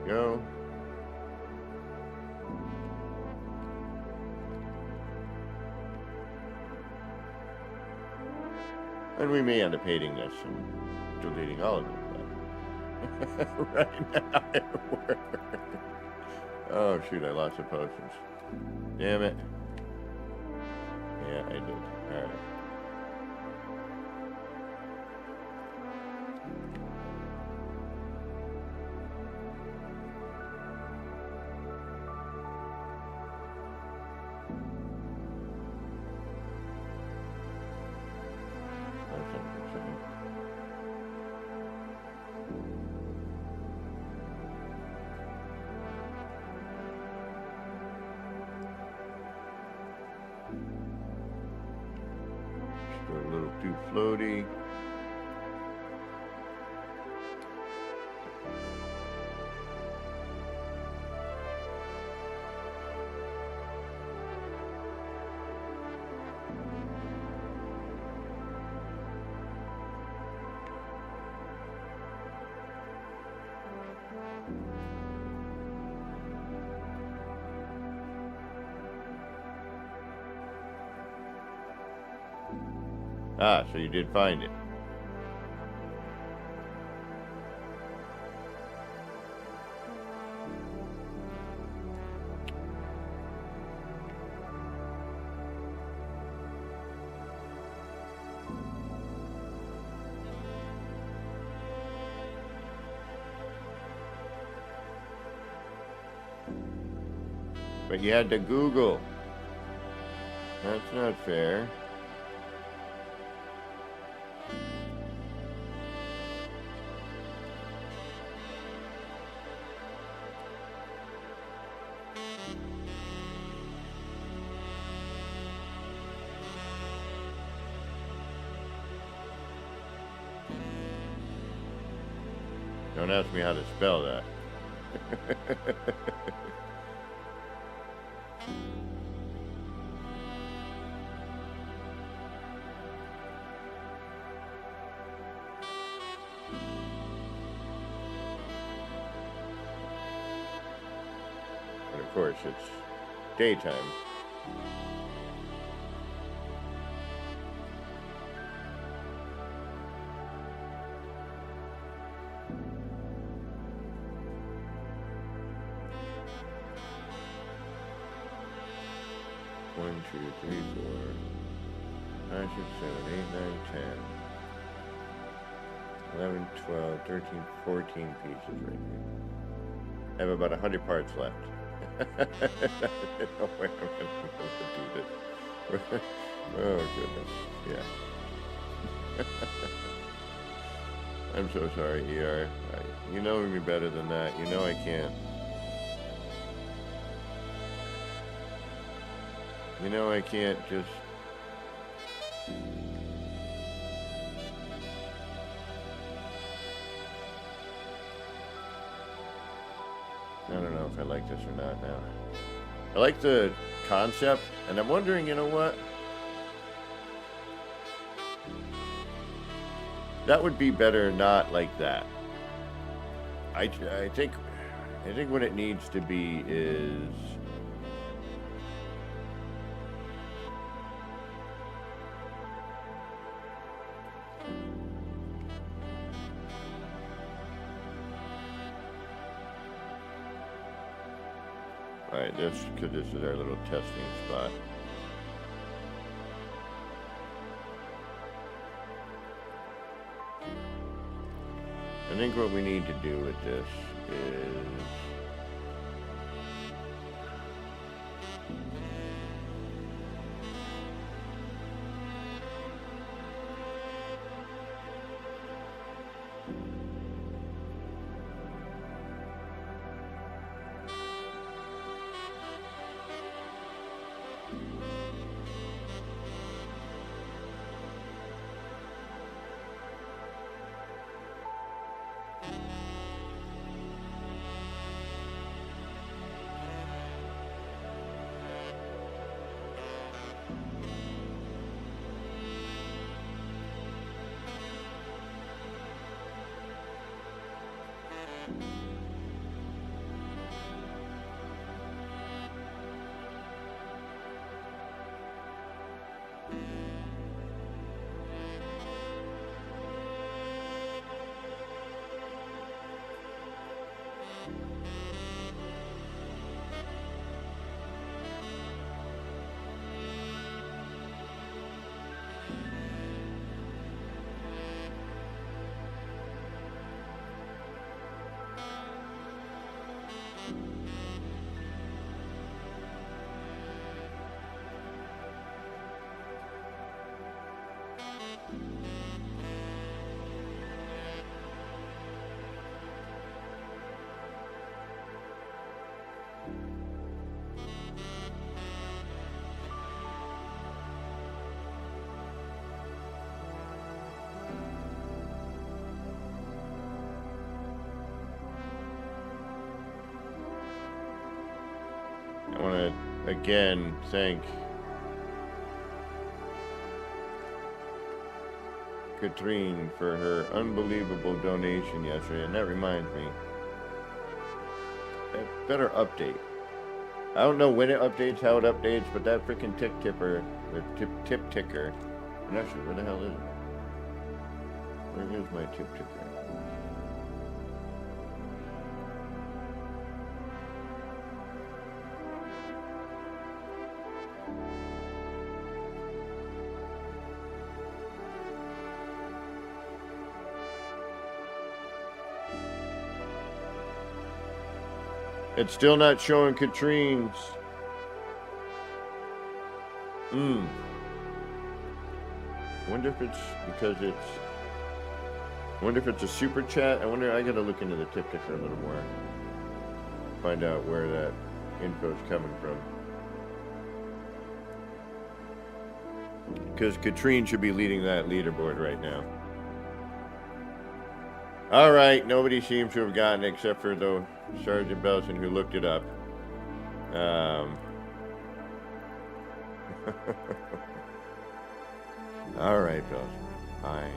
go. And we may end up hating this and deleting all of it, but right now it works. Oh shoot, I lost the potions. Damn it. Yeah, I did. Alright. A little too floaty. Ah, so you did find it. But you had to Google. That's not fair. Don't ask me how to spell that. And of course, it's daytime. One, two, three, 4, 5, 6, 7, 8, 9, 10, 11, 12, 13, 14 pieces right here. I have about 100 parts left. I don't know where I'm going to do this. Oh, goodness. Yeah. I'm so sorry, ER. You know me better than that. You know I can't. You know I can't just... I don't know if I like this or not now. I like the concept, and I'm wondering, you know what? That would be better not like that. I think what it needs to be is... Alright, because this is our little testing spot. I think what we need to do with this is... again thank Katrine for her unbelievable donation yesterday. And that reminds me, that better update. I don't know when it updates, how it updates, but that freaking tip ticker. I'm not sure, where the hell is it? Where is my tip ticker? It's still not showing Katrine's. Wonder if it's because it's. Wonder if it's a super chat. I gotta look into the tip ticker a little more. Find out where that info's coming from. Because Katrine should be leading that leaderboard right now. All right, nobody seems to have gotten it except for the Sergeant Belson who looked it up. All right, Belson. Fine.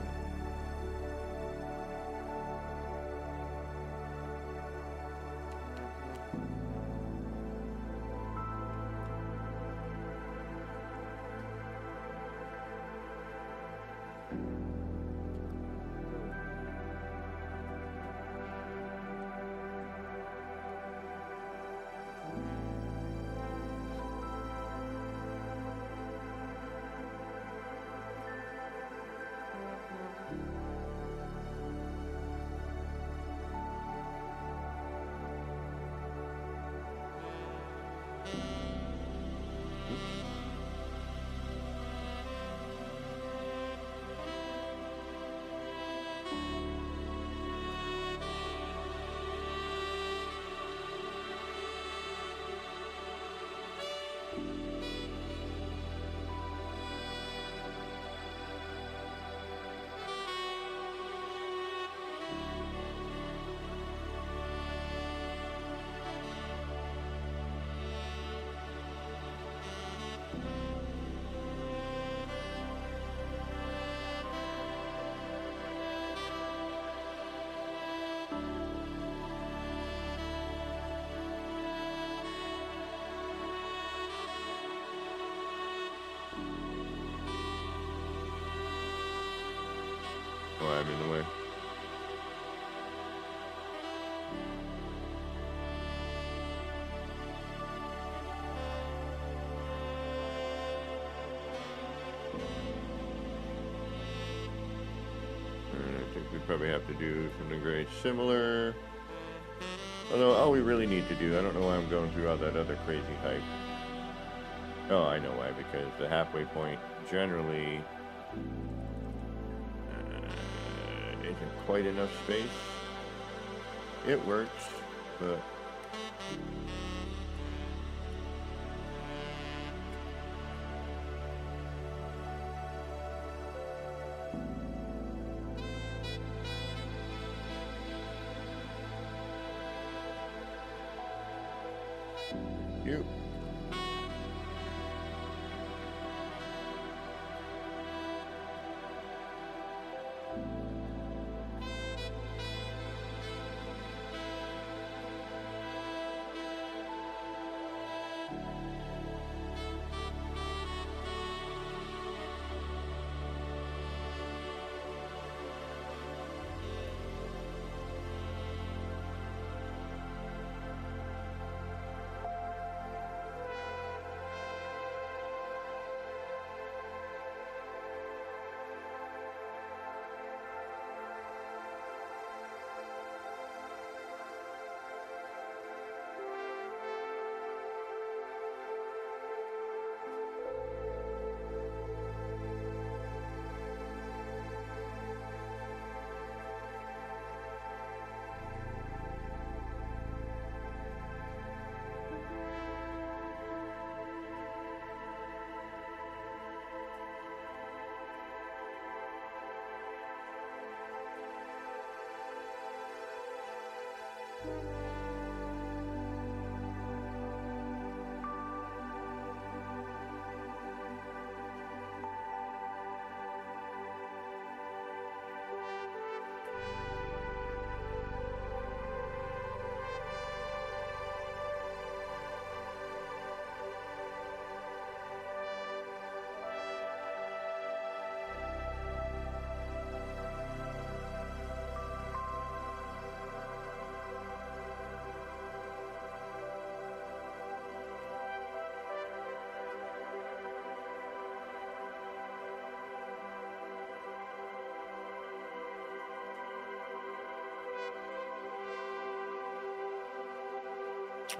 Oh, I'm in the way. I think we probably have to do something very similar. Although, all we really need to do, I don't know why I'm going through all that other crazy hype. Oh, I know why, because the halfway point generally isn't quite enough space. It works, but you.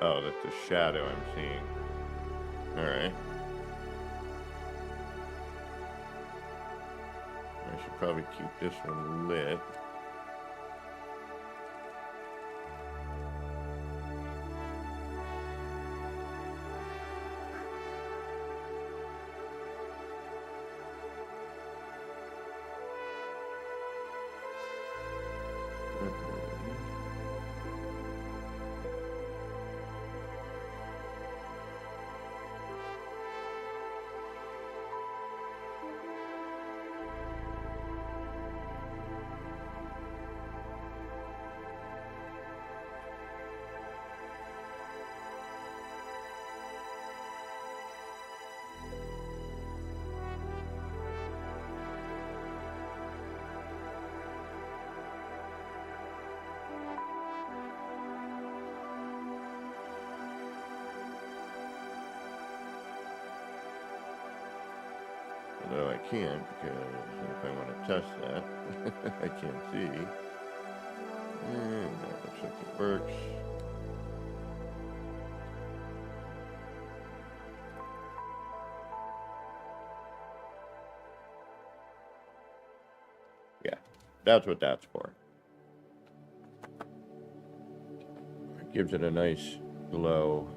Oh, that's the shadow I'm seeing. Alright. I should probably keep this one lit. Although I can't, because if I want to test that, I can't see. And that looks like it works. Yeah, that's what that's for. It gives it a nice glow.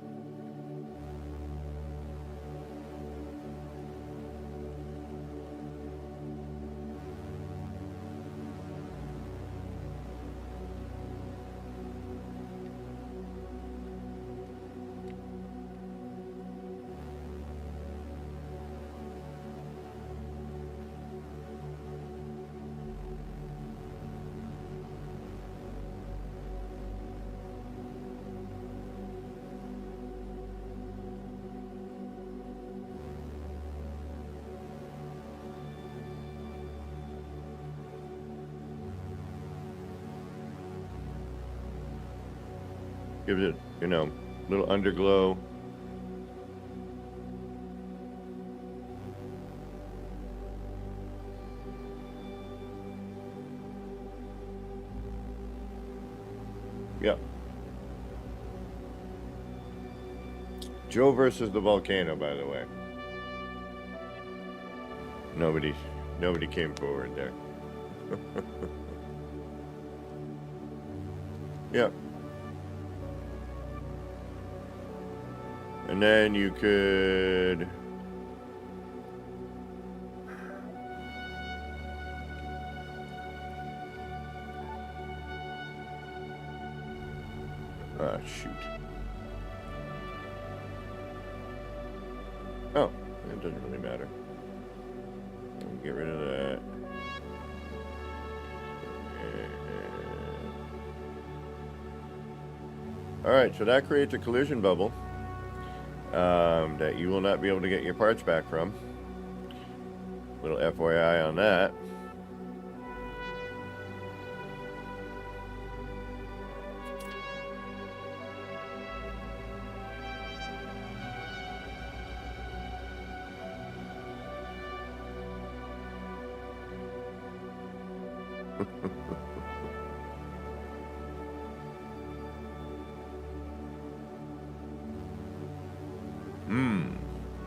Gives it, you know, a little underglow. Yep. Joe versus the volcano, by the way. Nobody came forward there. Yep. And then you could shoot. Oh, it doesn't really matter. Get rid of that. Alright, so that creates a collision bubble that you will not be able to get your parts back from. Little FYI on that.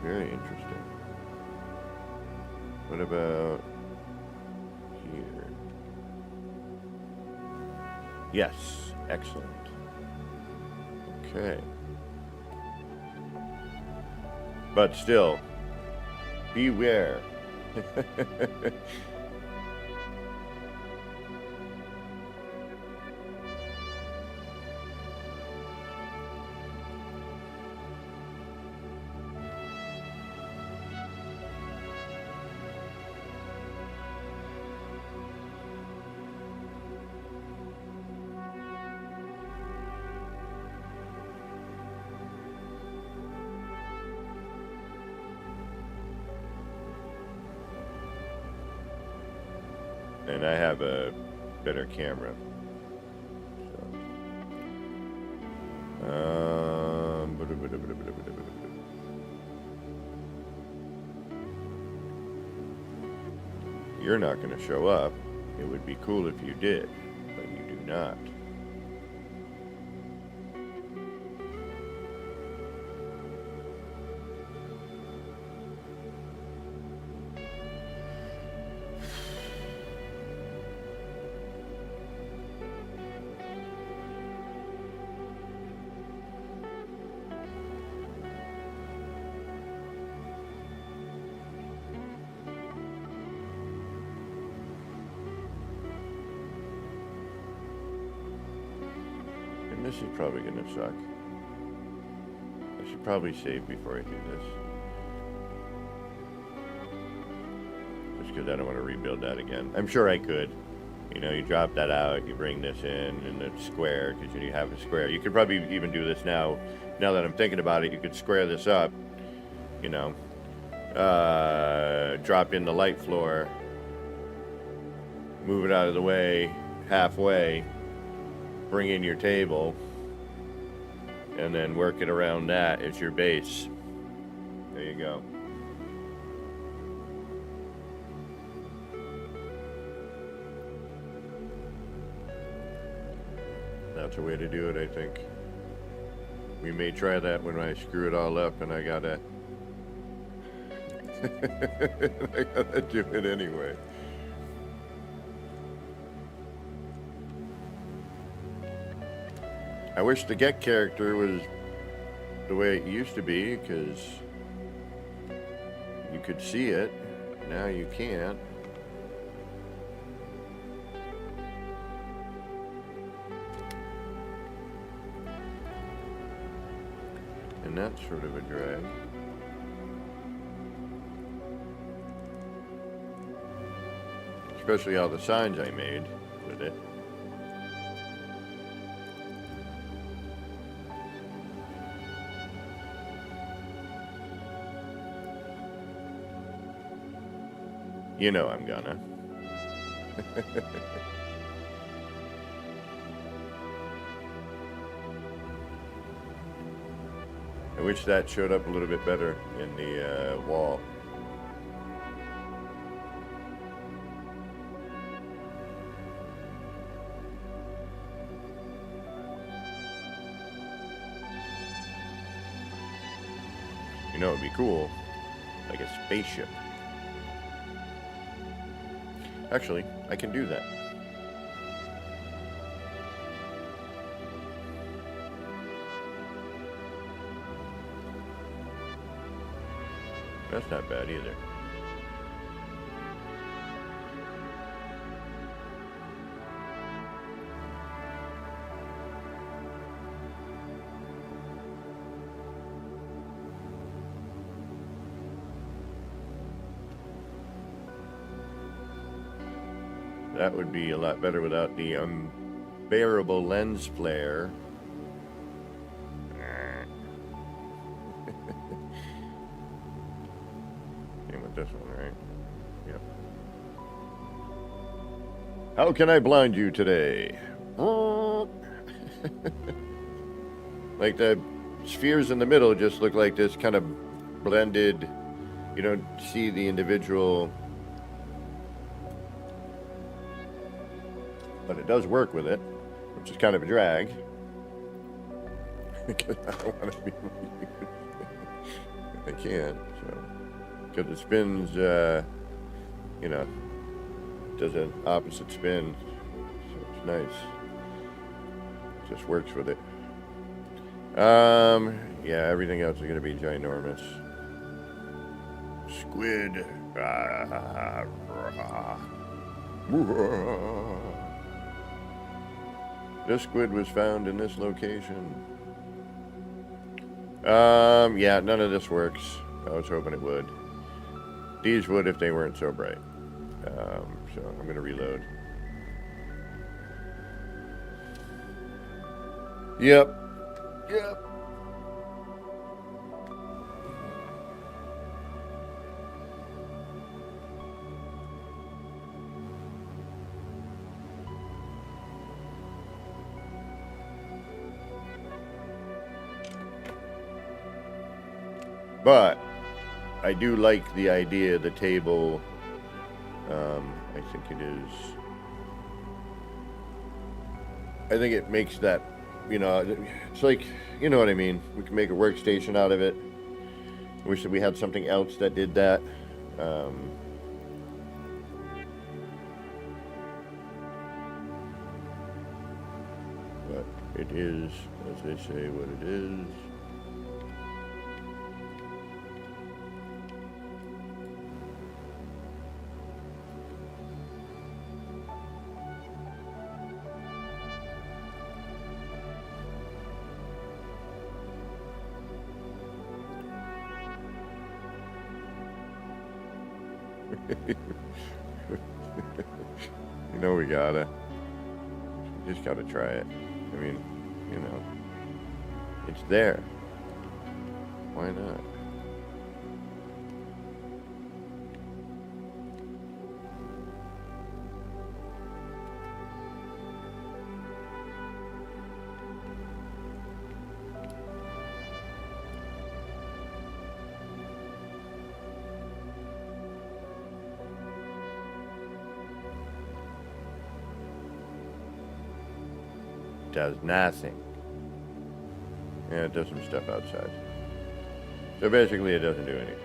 Very interesting. What about here? Yes, excellent. Okay. But still, beware. And I have a better camera. So, you're not going to show up. It would be cool if you did, but you do not. This is probably gonna suck. I should probably save before I do this. Just because I don't want to rebuild that again. I'm sure I could. You know, you drop that out, you bring this in, and it's square, because you have a square. You could probably even do this now. Now that I'm thinking about it, you could square this up, you know. Drop in the light floor, move it out of the way halfway, bring in your table, and then work it around that as your base. There you go. That's a way to do it, I think. We may try that when I screw it all up and I gotta I gotta do it anyway. I wish the get character was the way it used to be, because you could see it. Now you can't. And that's sort of a drag. Especially all the signs I made with it. You know I'm gonna. I wish that showed up a little bit better in the wall. You know, it'd be cool, like a spaceship. Actually, I can do that. That's not bad either. That would be a lot better without the unbearable lens flare. Same with this one, right? Yep. How can I blind you today? Like the spheres in the middle just look like this kind of blended. You don't see the individual. But it does work with it, which is kind of a drag. Because I don't want to be. I can't, so. Because it spins, you know, does an opposite spin. So it's nice. It just works with it. Yeah, everything else is going to be ginormous. Squid. This squid was found in this location. Yeah, none of this works. I was hoping it would. These would if they weren't so bright. So I'm gonna reload. Yep. But I do like the idea of the table. I think it is. I think it makes that, you know, it's like, you know what I mean. We can make a workstation out of it. I wish that we had something else that did that. But it is, as they say, what it is. You know we gotta. Just gotta try it. I mean, you know, it's there. Why not? Does nothing. Yeah, it does some stuff outside. So basically, it doesn't do anything.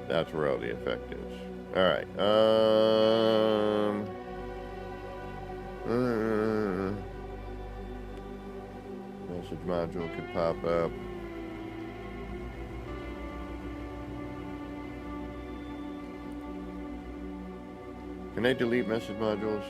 That's where all the effect is. All right. Message module could pop up. Can I delete message modules?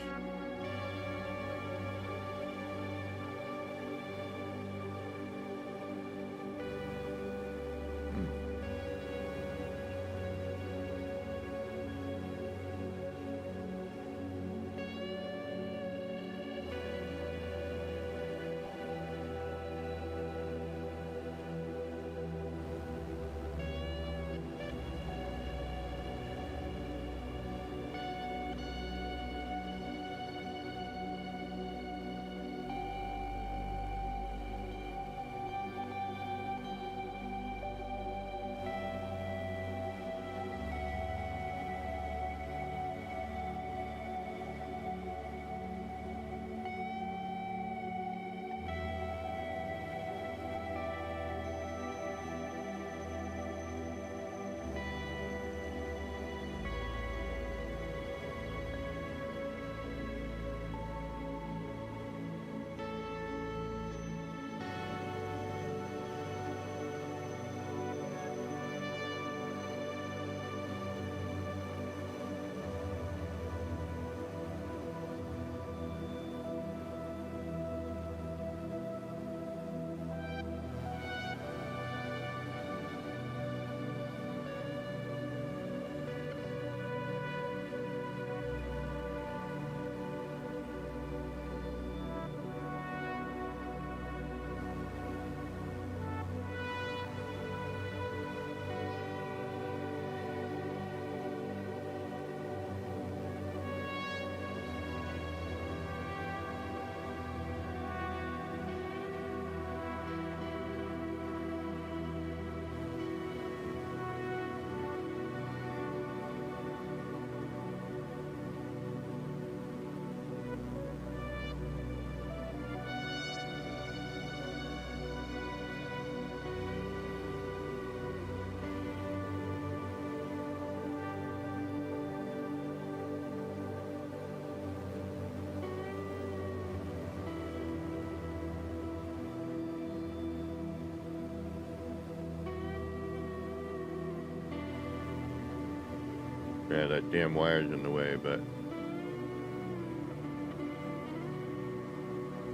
Yeah, that damn wire's in the way, but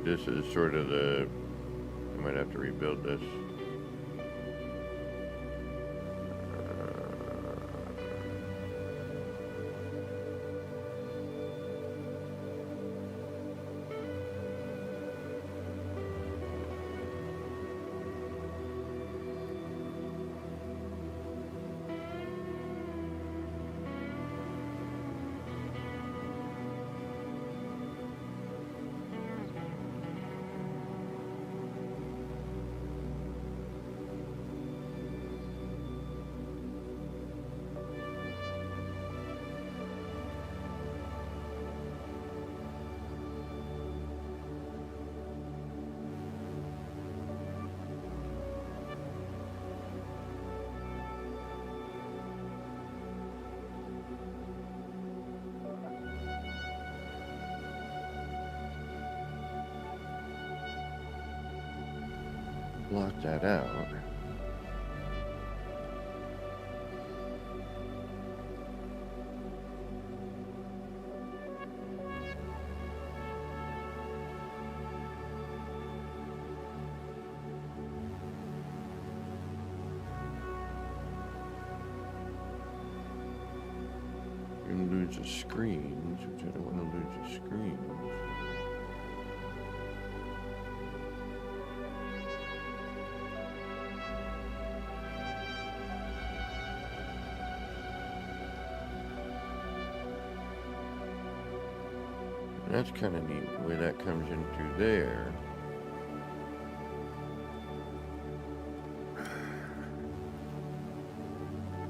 this is sort of the... I might have to rebuild this. block that out. Lose the screens, which I don't want to lose the screens. That's kind of neat the way that comes in through there.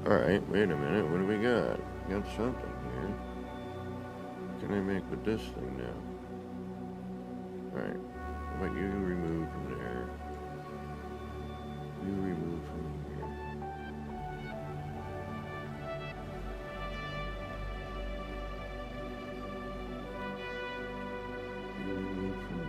Alright, wait a minute, what do we got? We got something here. What can I make with this thing now? Alright, how about you remove from there? You remove from here. You remove from there.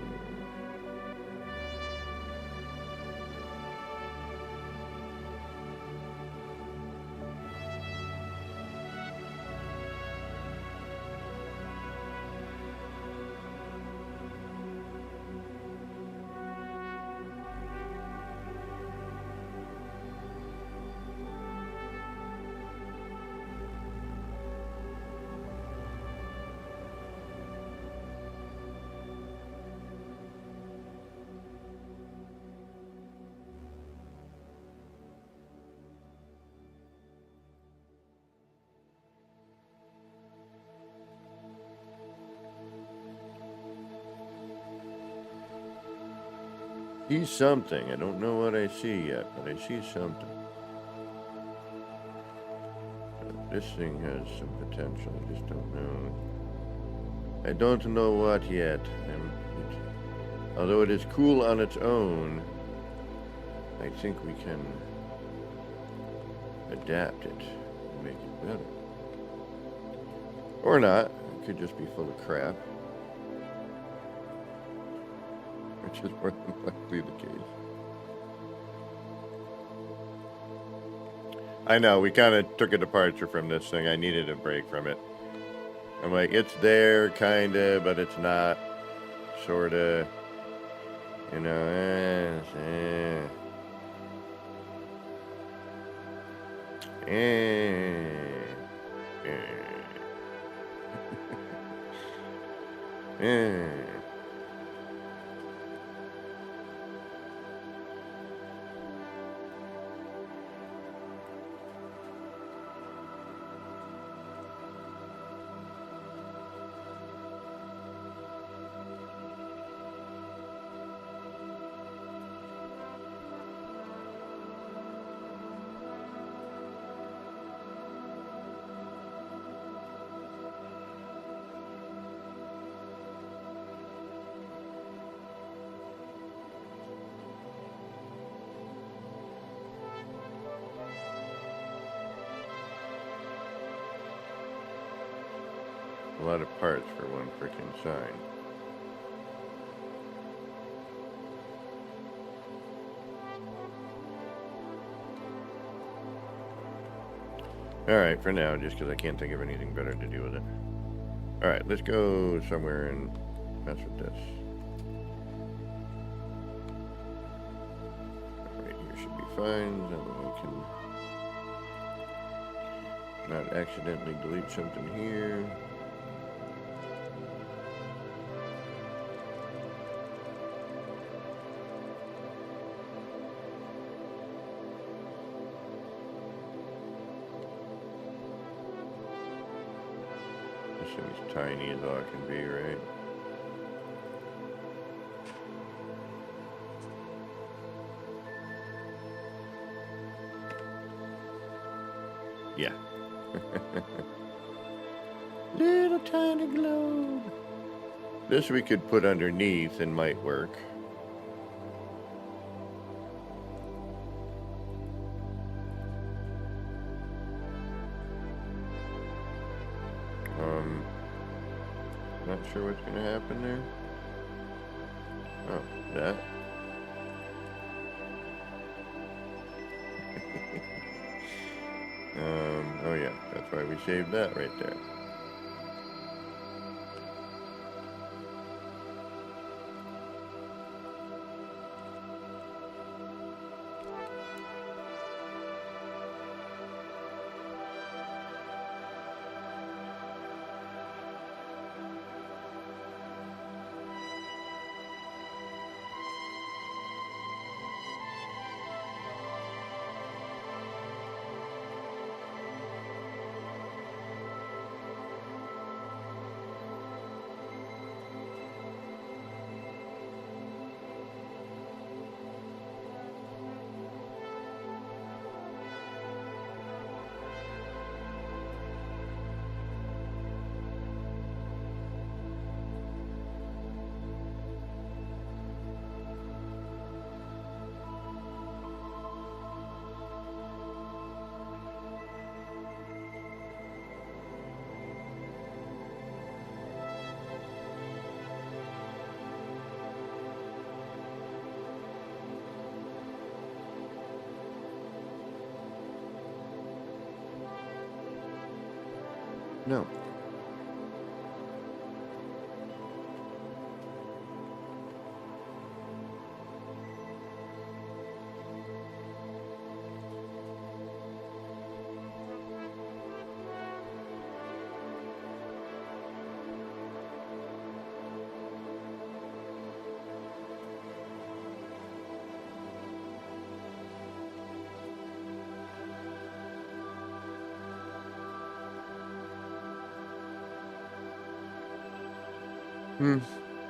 See something. I don't know what I see yet, but I see something. This thing has some potential. I just don't know. I don't know what yet. Although it is cool on its own, I think we can adapt it and make it better. Or not. It could just be full of crap. Which is more than likely the case. I know, we kind of took a departure from this thing. I needed a break from it. I'm like, it's there, kind of, but it's not, sort of, you know, a lot of parts for one freaking sign. Alright, for now, just because I can't think of anything better to do with it. Alright, let's go somewhere and mess with this. Right here should be fine, that way I can not accidentally delete something here. This thing's tiny as all it can be, right? Yeah. Little tiny globe. This we could put underneath and might work. Not sure what's going to happen there. Oh, that. Oh yeah, that's why we saved that right there. No.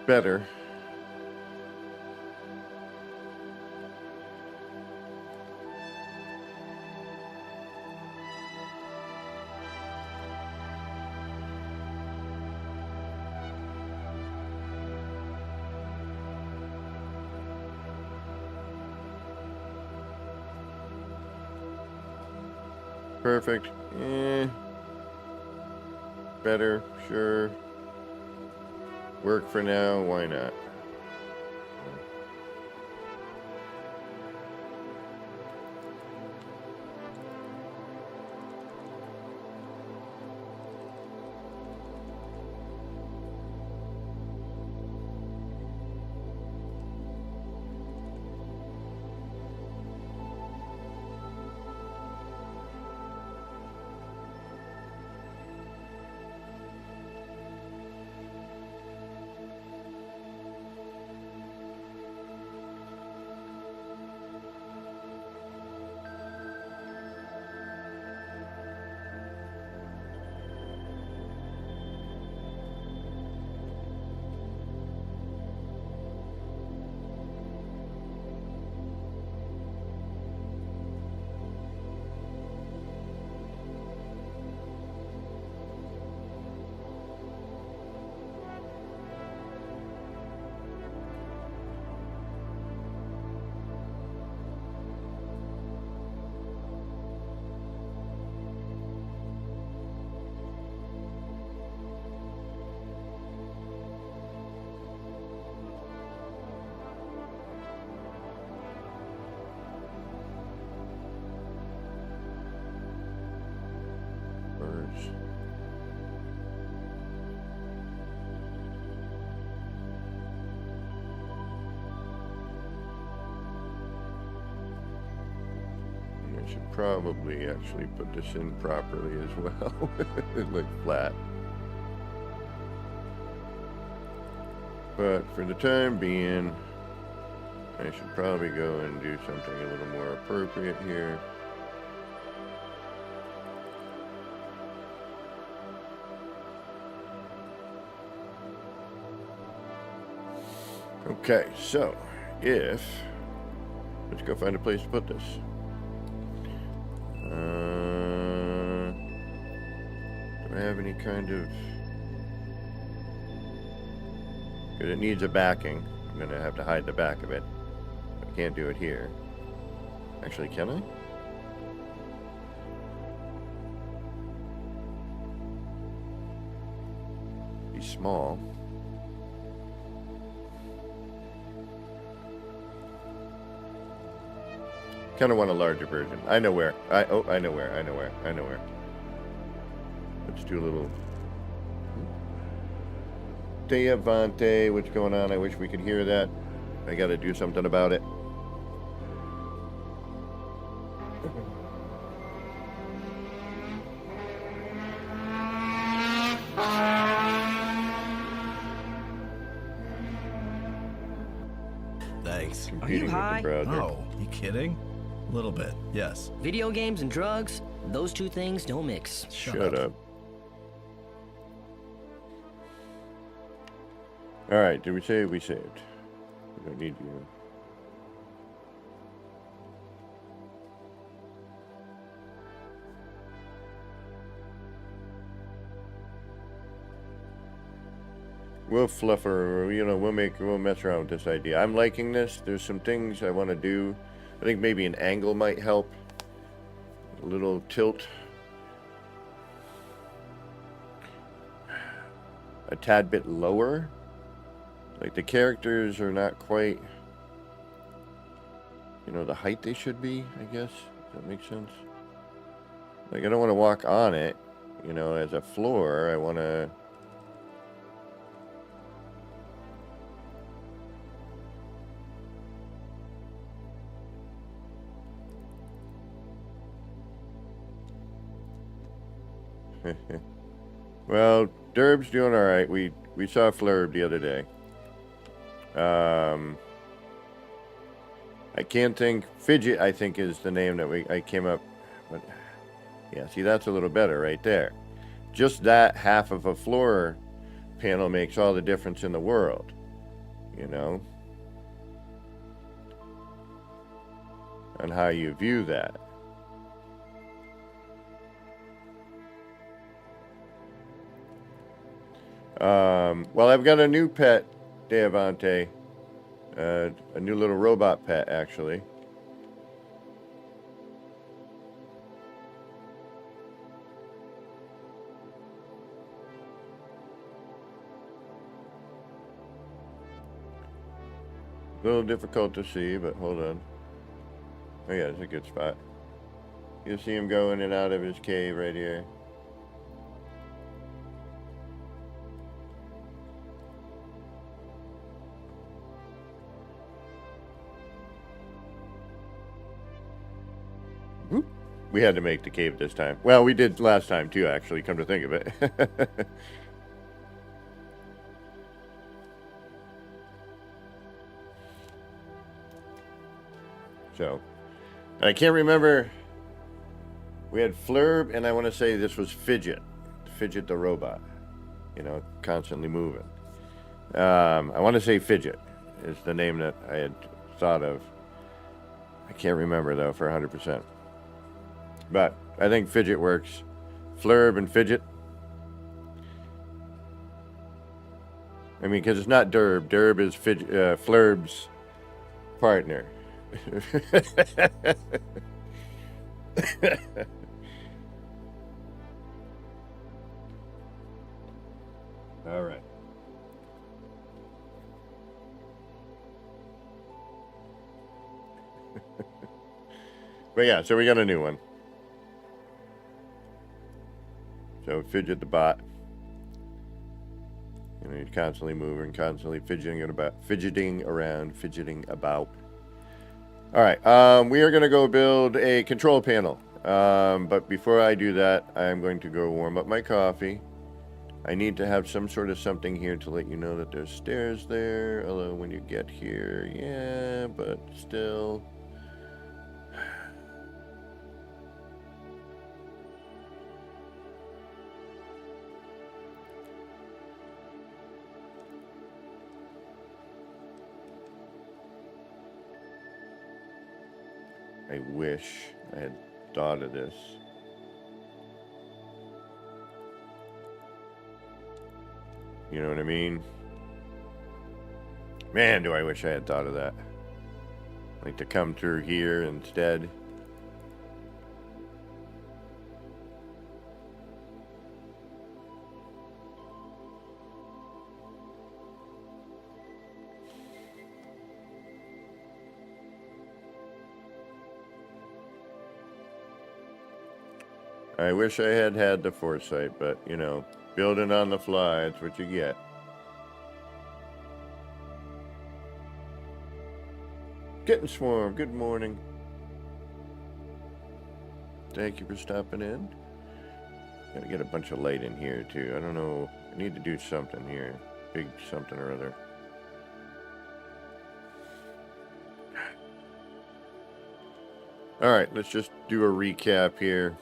Better. Perfect. Better, sure. Work for now, why not? Birds. I should probably actually put this in properly as well. It looks flat. But for the time being, I should probably go and do something a little more appropriate here. Okay, so let's go find a place to put this. Do I have any kind of... Because it needs a backing. I'm going to have to hide the back of it. I can't do it here. Actually, can I? Be small. Kind of want a larger version. I know where. I know where. Let's do a little Devante. What's going on? I wish we could hear that. I got to do something about it. Thanks. Are you high? Oh, you kidding? A little bit, yes. Video games and drugs, those two things don't mix. Shut up. All right, did we save? We saved. We don't need you. We'll fluffer, we'll mess around with this idea. I'm liking this. There's some things I want to do. I think maybe an angle might help. A little tilt. A tad bit lower. Like the characters are not quite, the height they should be, I guess. Does that make sense? Like I don't want to walk on it, as a floor. I want to... Well, Derb's doing all right. We saw Flurb the other day. I can't think. Fidget, I think, is the name that I came up. But yeah, see, that's a little better right there. Just that half of a floor panel makes all the difference in the world. On how you view that. Well, I've got a new pet, Devante. A new little robot pet, actually. A little difficult to see, but hold on. Oh yeah, it's a good spot. You'll see him go in and out of his cave right here. We had to make the cave this time. Well, we did last time too, actually, come to think of it. So, I can't remember. We had Flurb, and I want to say this was Fidget. Fidget the robot. Constantly moving. I want to say Fidget is the name that I had thought of. I can't remember, though, for 100%. But I think Fidget works. Flurb and Fidget. I mean, because it's not Derb. Derb is Flurb's partner. All right. But yeah, so we got a new one. So Fidget the bot. He's constantly moving, constantly fidgeting around, fidgeting about. All right, we are going to go build a control panel. But before I do that, I'm going to go warm up my coffee. I need to have some sort of something here to let you know that there's stairs there. Although when you get here, yeah, but still. I wish I had thought of this. You know what I mean? Man, do I wish I had thought of that. Like to come through here instead. I wish I had had the foresight, but, you know, building on the fly, it's what you get. Getting Swarm, good morning. Thank you for stopping in. Gotta get a bunch of light in here, too. I don't know. I need to do something here. Big something or other. Alright, let's just do a recap here.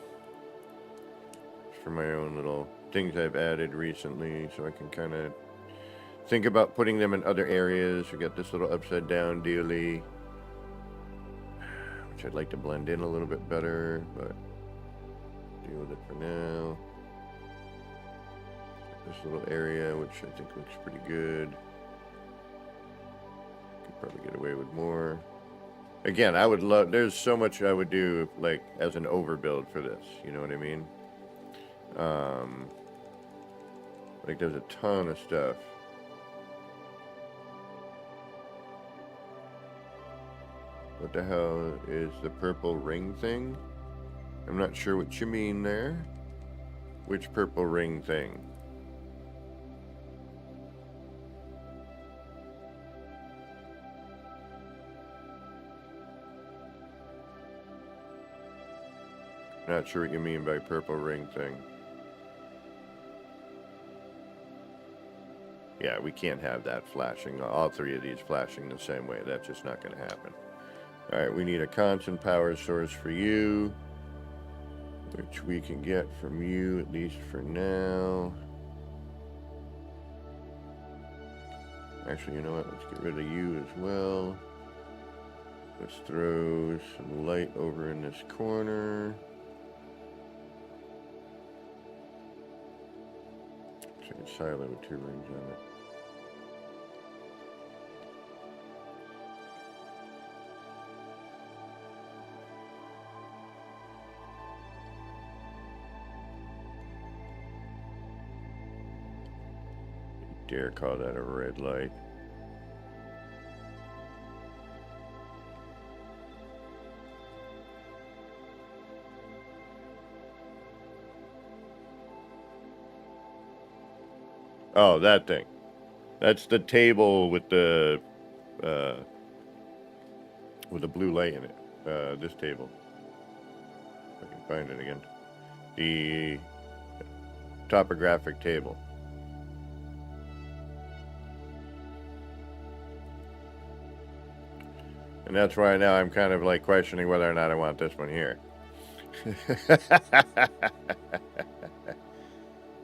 For my own little things I've added recently, so I can kind of think about putting them in other areas. We got this little upside down dealie, which I'd like to blend in a little bit better, but deal with it for now. This little area, which I think looks pretty good. Could probably get away with more. Again, I would love, there's so much I would do, like, as an overbuild for this, you know what I mean? Like, there's a ton of stuff. What the hell is the purple ring thing? I'm not sure what you mean there. Which purple ring thing? Not sure what you mean by purple ring thing. Yeah, we can't have that flashing, all three of these flashing the same way. That's just not going to happen. Alright, we need a constant power source for you, which we can get from you, at least for now. Actually, you know what? Let's get rid of you as well. Let's throw some light over in this corner. It's a silo with 2 rings on it. You dare call that a red light? Oh, that thing. That's the table with the blue light in it. This table. If I can find it again. The topographic table. And that's why now I'm kind of like questioning whether or not I want this one here.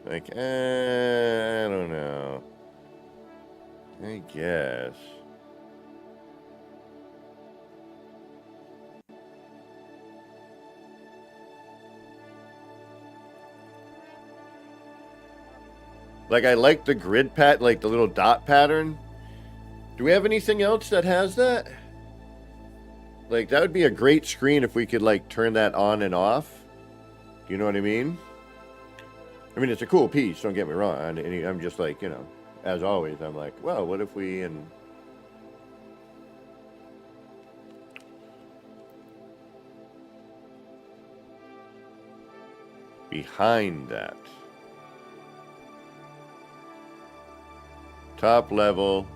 Like, I don't know. I guess. Like, I like the grid like the little dot pattern. Do we have anything else that has that? Like, that would be a great screen if we could, like, turn that on and off. Do you know what I mean? I mean, it's a cool piece, don't get me wrong. I'm just like, you know, as always, I'm like, well, what if we, and behind that, top level,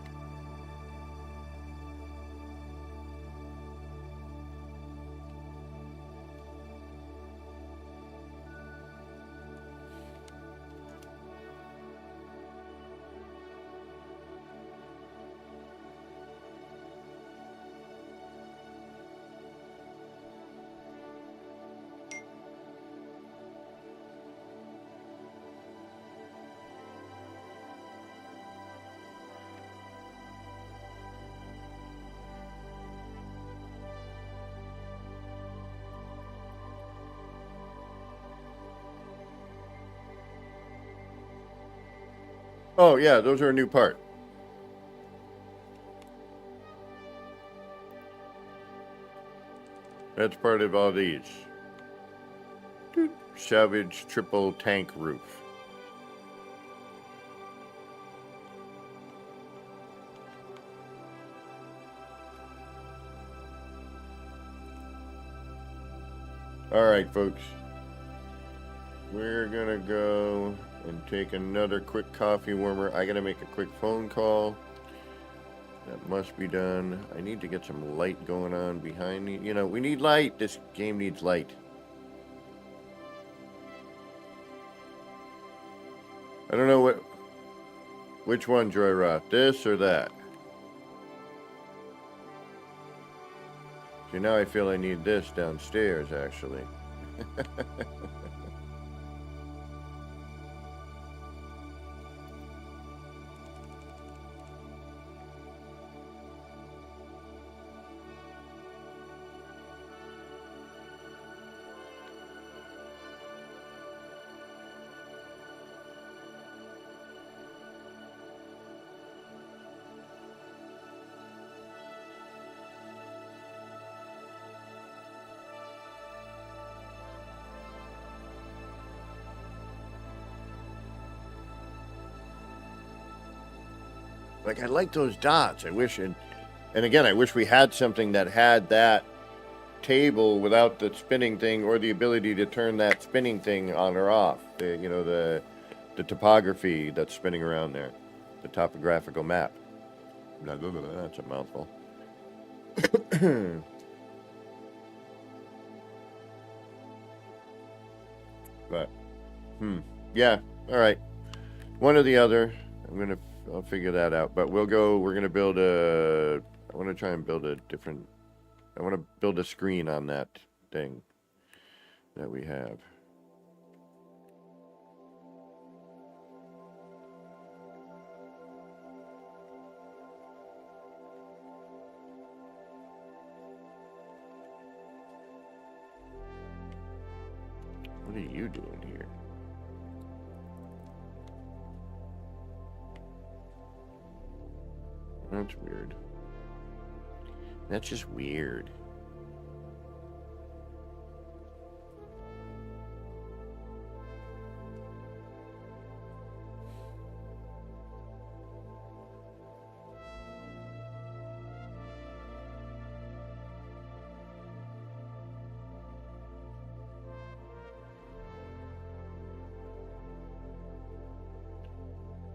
oh yeah, those are a new part. That's part of all these. Salvage triple tank roof. All right, folks. we're gonna go and take another quick coffee warmer. I gotta make a quick phone call. That must be done. I need to get some light going on behind me. You know, we need light. This game needs light. I don't know which one, Joy Roth, this or that. See, now I feel I need this downstairs, actually. Like, I like those dots. I wish, and again, I wish we had something that had that table without the spinning thing, or the ability to turn that spinning thing on or off. The topography that's spinning around there, the topographical map. Blah, blah, blah, blah. That's a mouthful. But, yeah, all right. One or the other. I'll figure that out. But we're gonna build I want to try and build I want to build a screen on that thing that we have. What are you doing here? That's weird. That's just weird.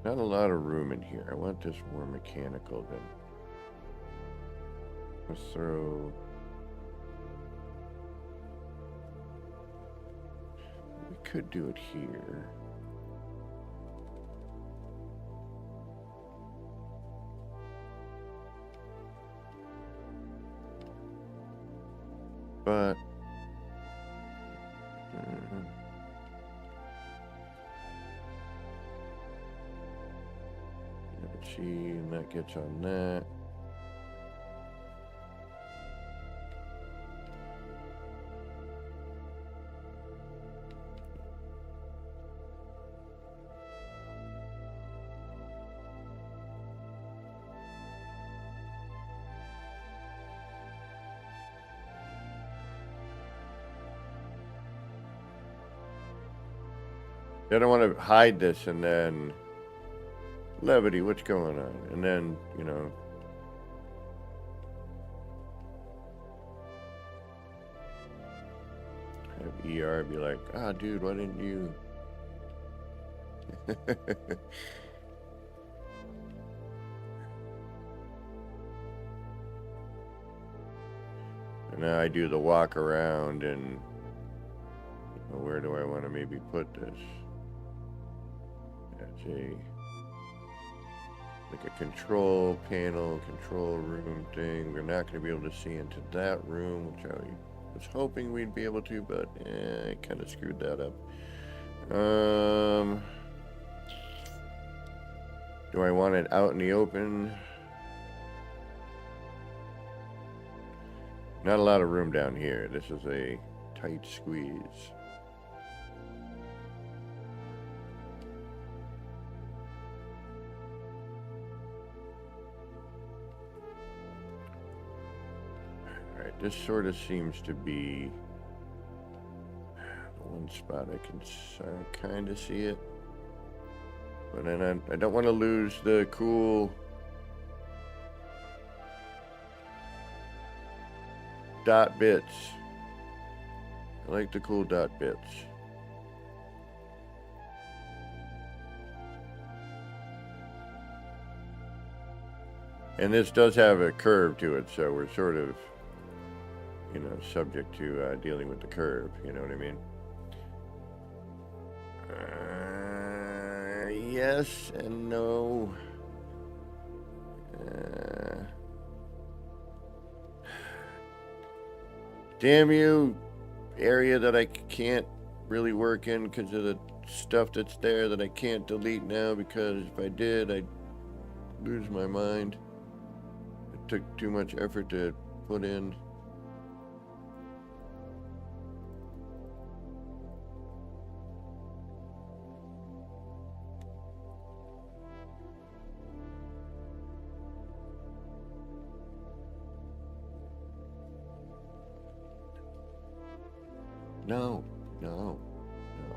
Not a lot of room in here. I want this more mechanical than... Let's throw... We could do it here. But... and that gets on that. I don't want to hide this and then... Levity, what's going on? And then, you know... Have ER be like, ah, dude, why didn't you... And now I do the walk around and... Well, where do I want to maybe put this? That's like a control panel, control room thing. We're not going to be able to see into that room, which I was hoping we'd be able to, but I kind of screwed that up. Do I want it out in the open? Not a lot of room down here. This is a tight squeeze. This sort of seems to be the one spot I can kind of see it. But then I don't want to lose the cool dot bits. I like the cool dot bits. And this does have a curve to it, so we're sort of, subject to dealing with the curve. You know what I mean? Yes and no. Damn you, area that I can't really work in because of the stuff that's there that I can't delete now, because if I did, I'd lose my mind. It took too much effort to put in. No, no, no.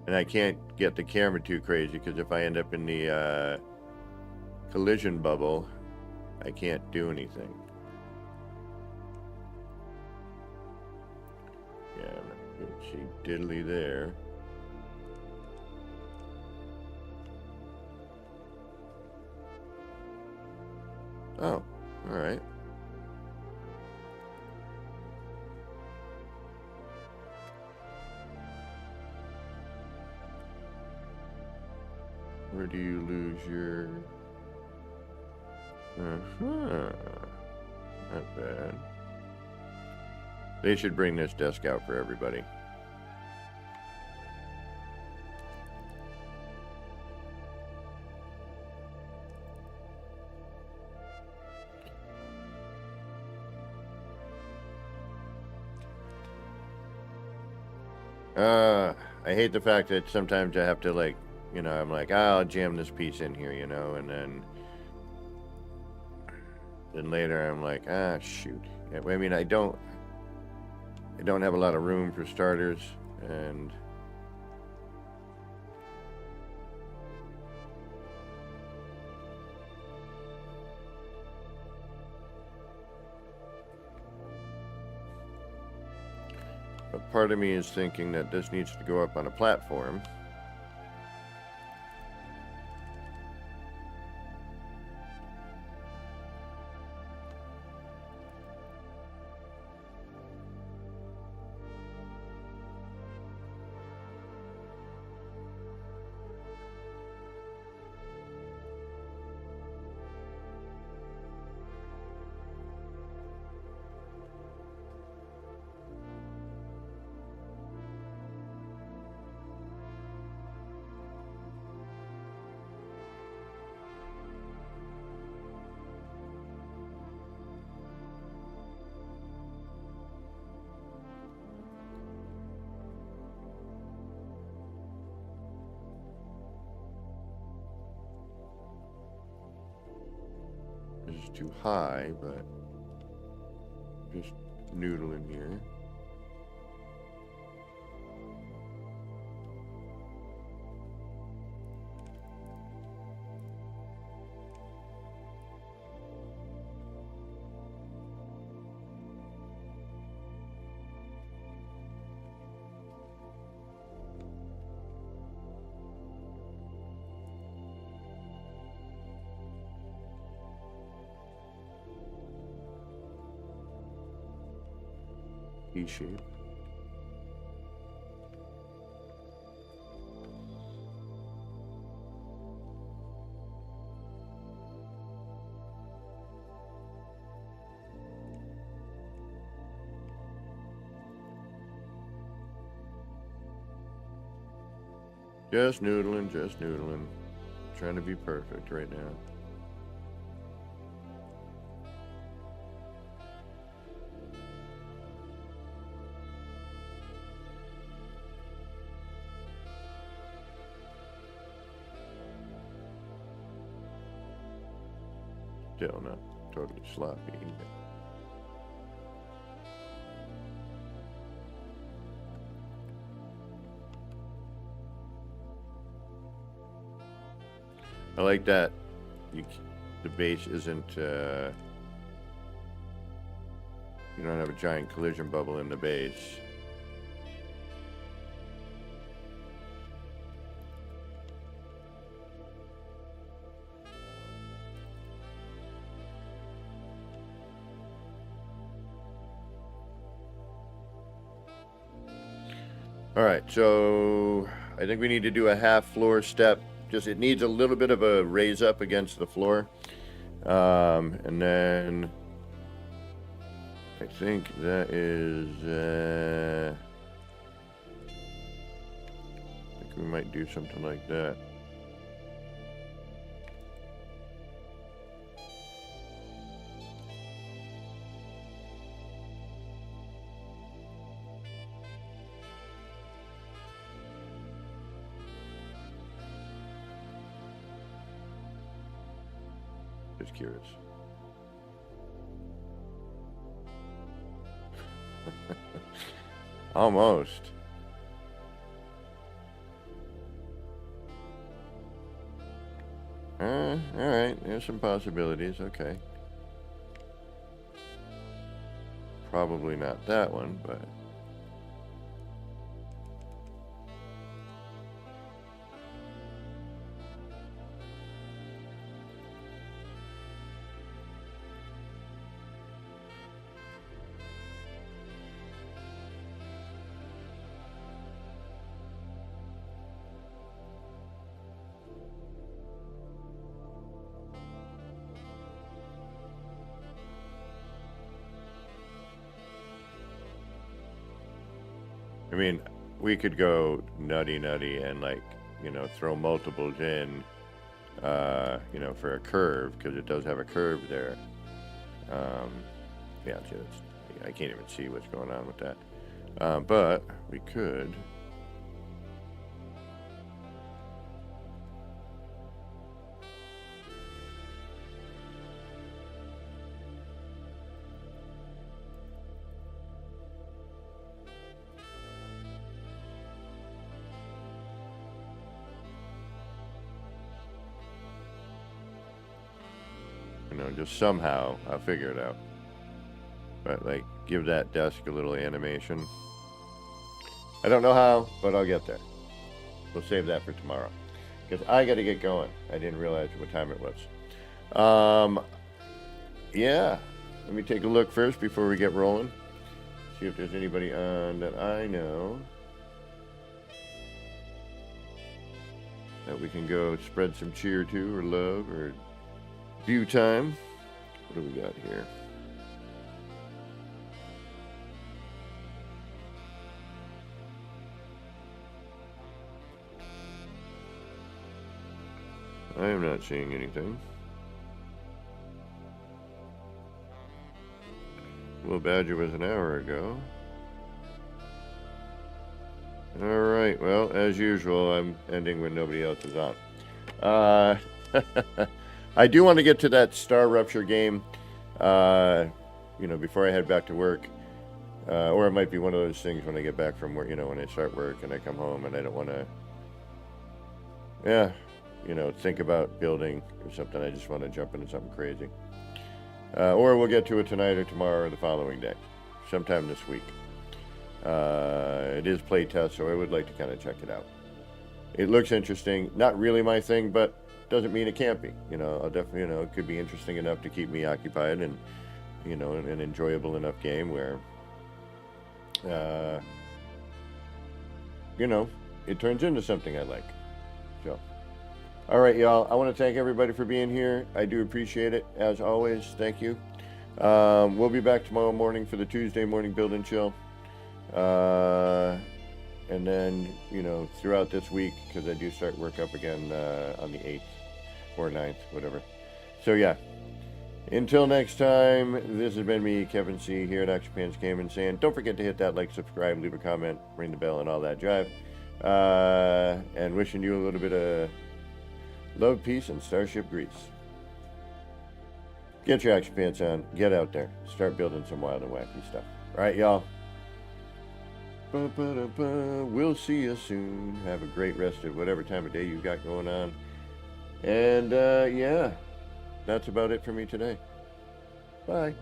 And I can't get the camera too crazy, because if I end up in the collision bubble, I can't do anything. Yeah, I'm not gonna see diddly there. Oh, alright. Where do you lose your... Uh-huh. Not bad. They should bring this desk out for everybody. I hate the fact that sometimes I have to, like, I'm like, I'll jam this piece in here, and then later I'm like, shoot. I mean, I don't have a lot of room for starters, and but part of me is thinking that this needs to go up on a platform. This is too high, but just noodling here. E shape. Just noodling, just noodling. Trying to be perfect right now. Still not totally sloppy either. I like that the base isn't, you don't have a giant collision bubble in the base. All right, so I think we need to do a half floor step. Just it needs a little bit of a raise up against the floor. And then I think that is, I think we might do something like that. Just curious. Almost. All right, there's some possibilities. Okay. Probably not that one, but. I mean, we could go nutty and like, you know, throw multiples in, you know, for a curve, because it does have a curve there. Yeah, see, I can't even see what's going on with that. But we could. You know, just somehow I'll figure it out. But like, give that desk a little animation. I don't know how, but I'll get there. We'll save that for tomorrow, because I got to get going. I didn't realize what time it was. Yeah, let me take a look first before we get rolling. See if there's anybody on that I know that we can go spread some cheer to, or love, or view time. What do we got here? I am not seeing anything. Well, Badger was an hour ago. Alright, well, as usual, I'm ending when nobody else is on. I do want to get to that Star Rupture game, you know, before I head back to work. Or it might be one of those things when I get back from work, you know, when I start work and I come home and I don't want to, you know, think about building or something. I just want to jump into something crazy. Or we'll get to it tonight or tomorrow or the following day, sometime this week. It is playtest, so I would like to kind of check it out. It looks interesting. Not really my thing, but doesn't mean it can't be. You know, I'll definitely, you know, it could be interesting enough to keep me occupied, and, you know, an enjoyable enough game where, you know, it turns into something I like. So, all right, y'all. I want to thank everybody for being here. I do appreciate it. As always, thank you. We'll be back tomorrow morning for the Tuesday morning build and chill. And then, you know, throughout this week, because I do start work up again on the 8th or 9th, whatever. So, yeah. Until next time, this has been me, Kevin C, here at Action Pants Gaming, saying don't forget to hit that like, subscribe, leave a comment, ring the bell, and all that jive. And wishing you a little bit of love, peace, and starship grease. Get your action pants on. Get out there. Start building some wild and wacky stuff. All right, y'all. We'll see you soon. Have a great rest of whatever time of day you've got going on. And, yeah. That's about it for me today. Bye.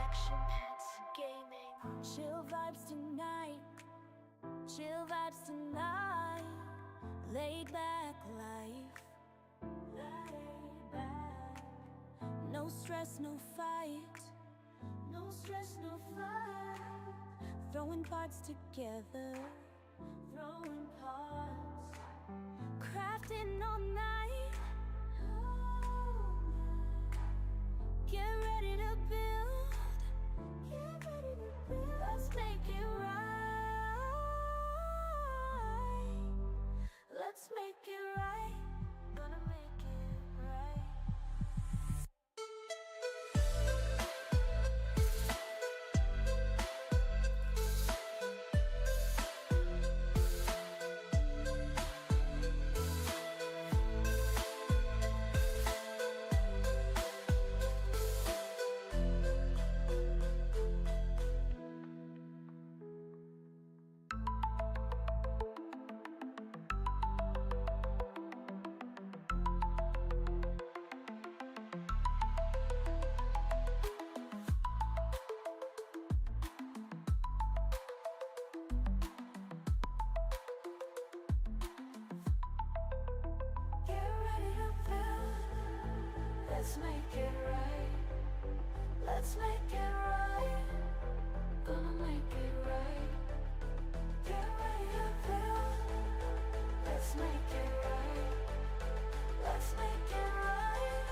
Action Pants Gaming. Chill vibes tonight. Chill vibes tonight. Laid back life. Laid back. No stress, no fight. No stress, no fight. Throwing parts together. Throwing parts. Crafting all night. Get ready to build. Get ready to build. Let's make it right. Let's make it right. Gonna make it right. Let's make it right. Let's make it right. Gonna make it right. Get ready to build. Let's make it right. Let's make it right.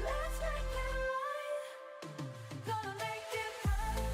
Let's make it right. Gonna make it right.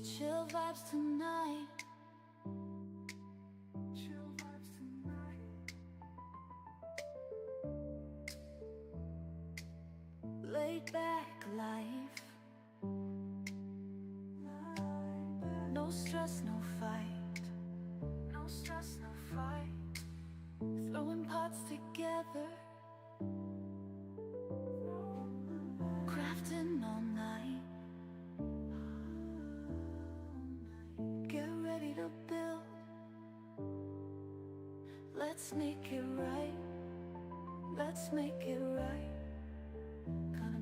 Chill vibes tonight. Chill vibes tonight. Laid back life. No stress, no fight. No stress, no fight. Throwing parts together. Crafting all night. Get ready to build. Let's make it right. Let's make it right. Gonna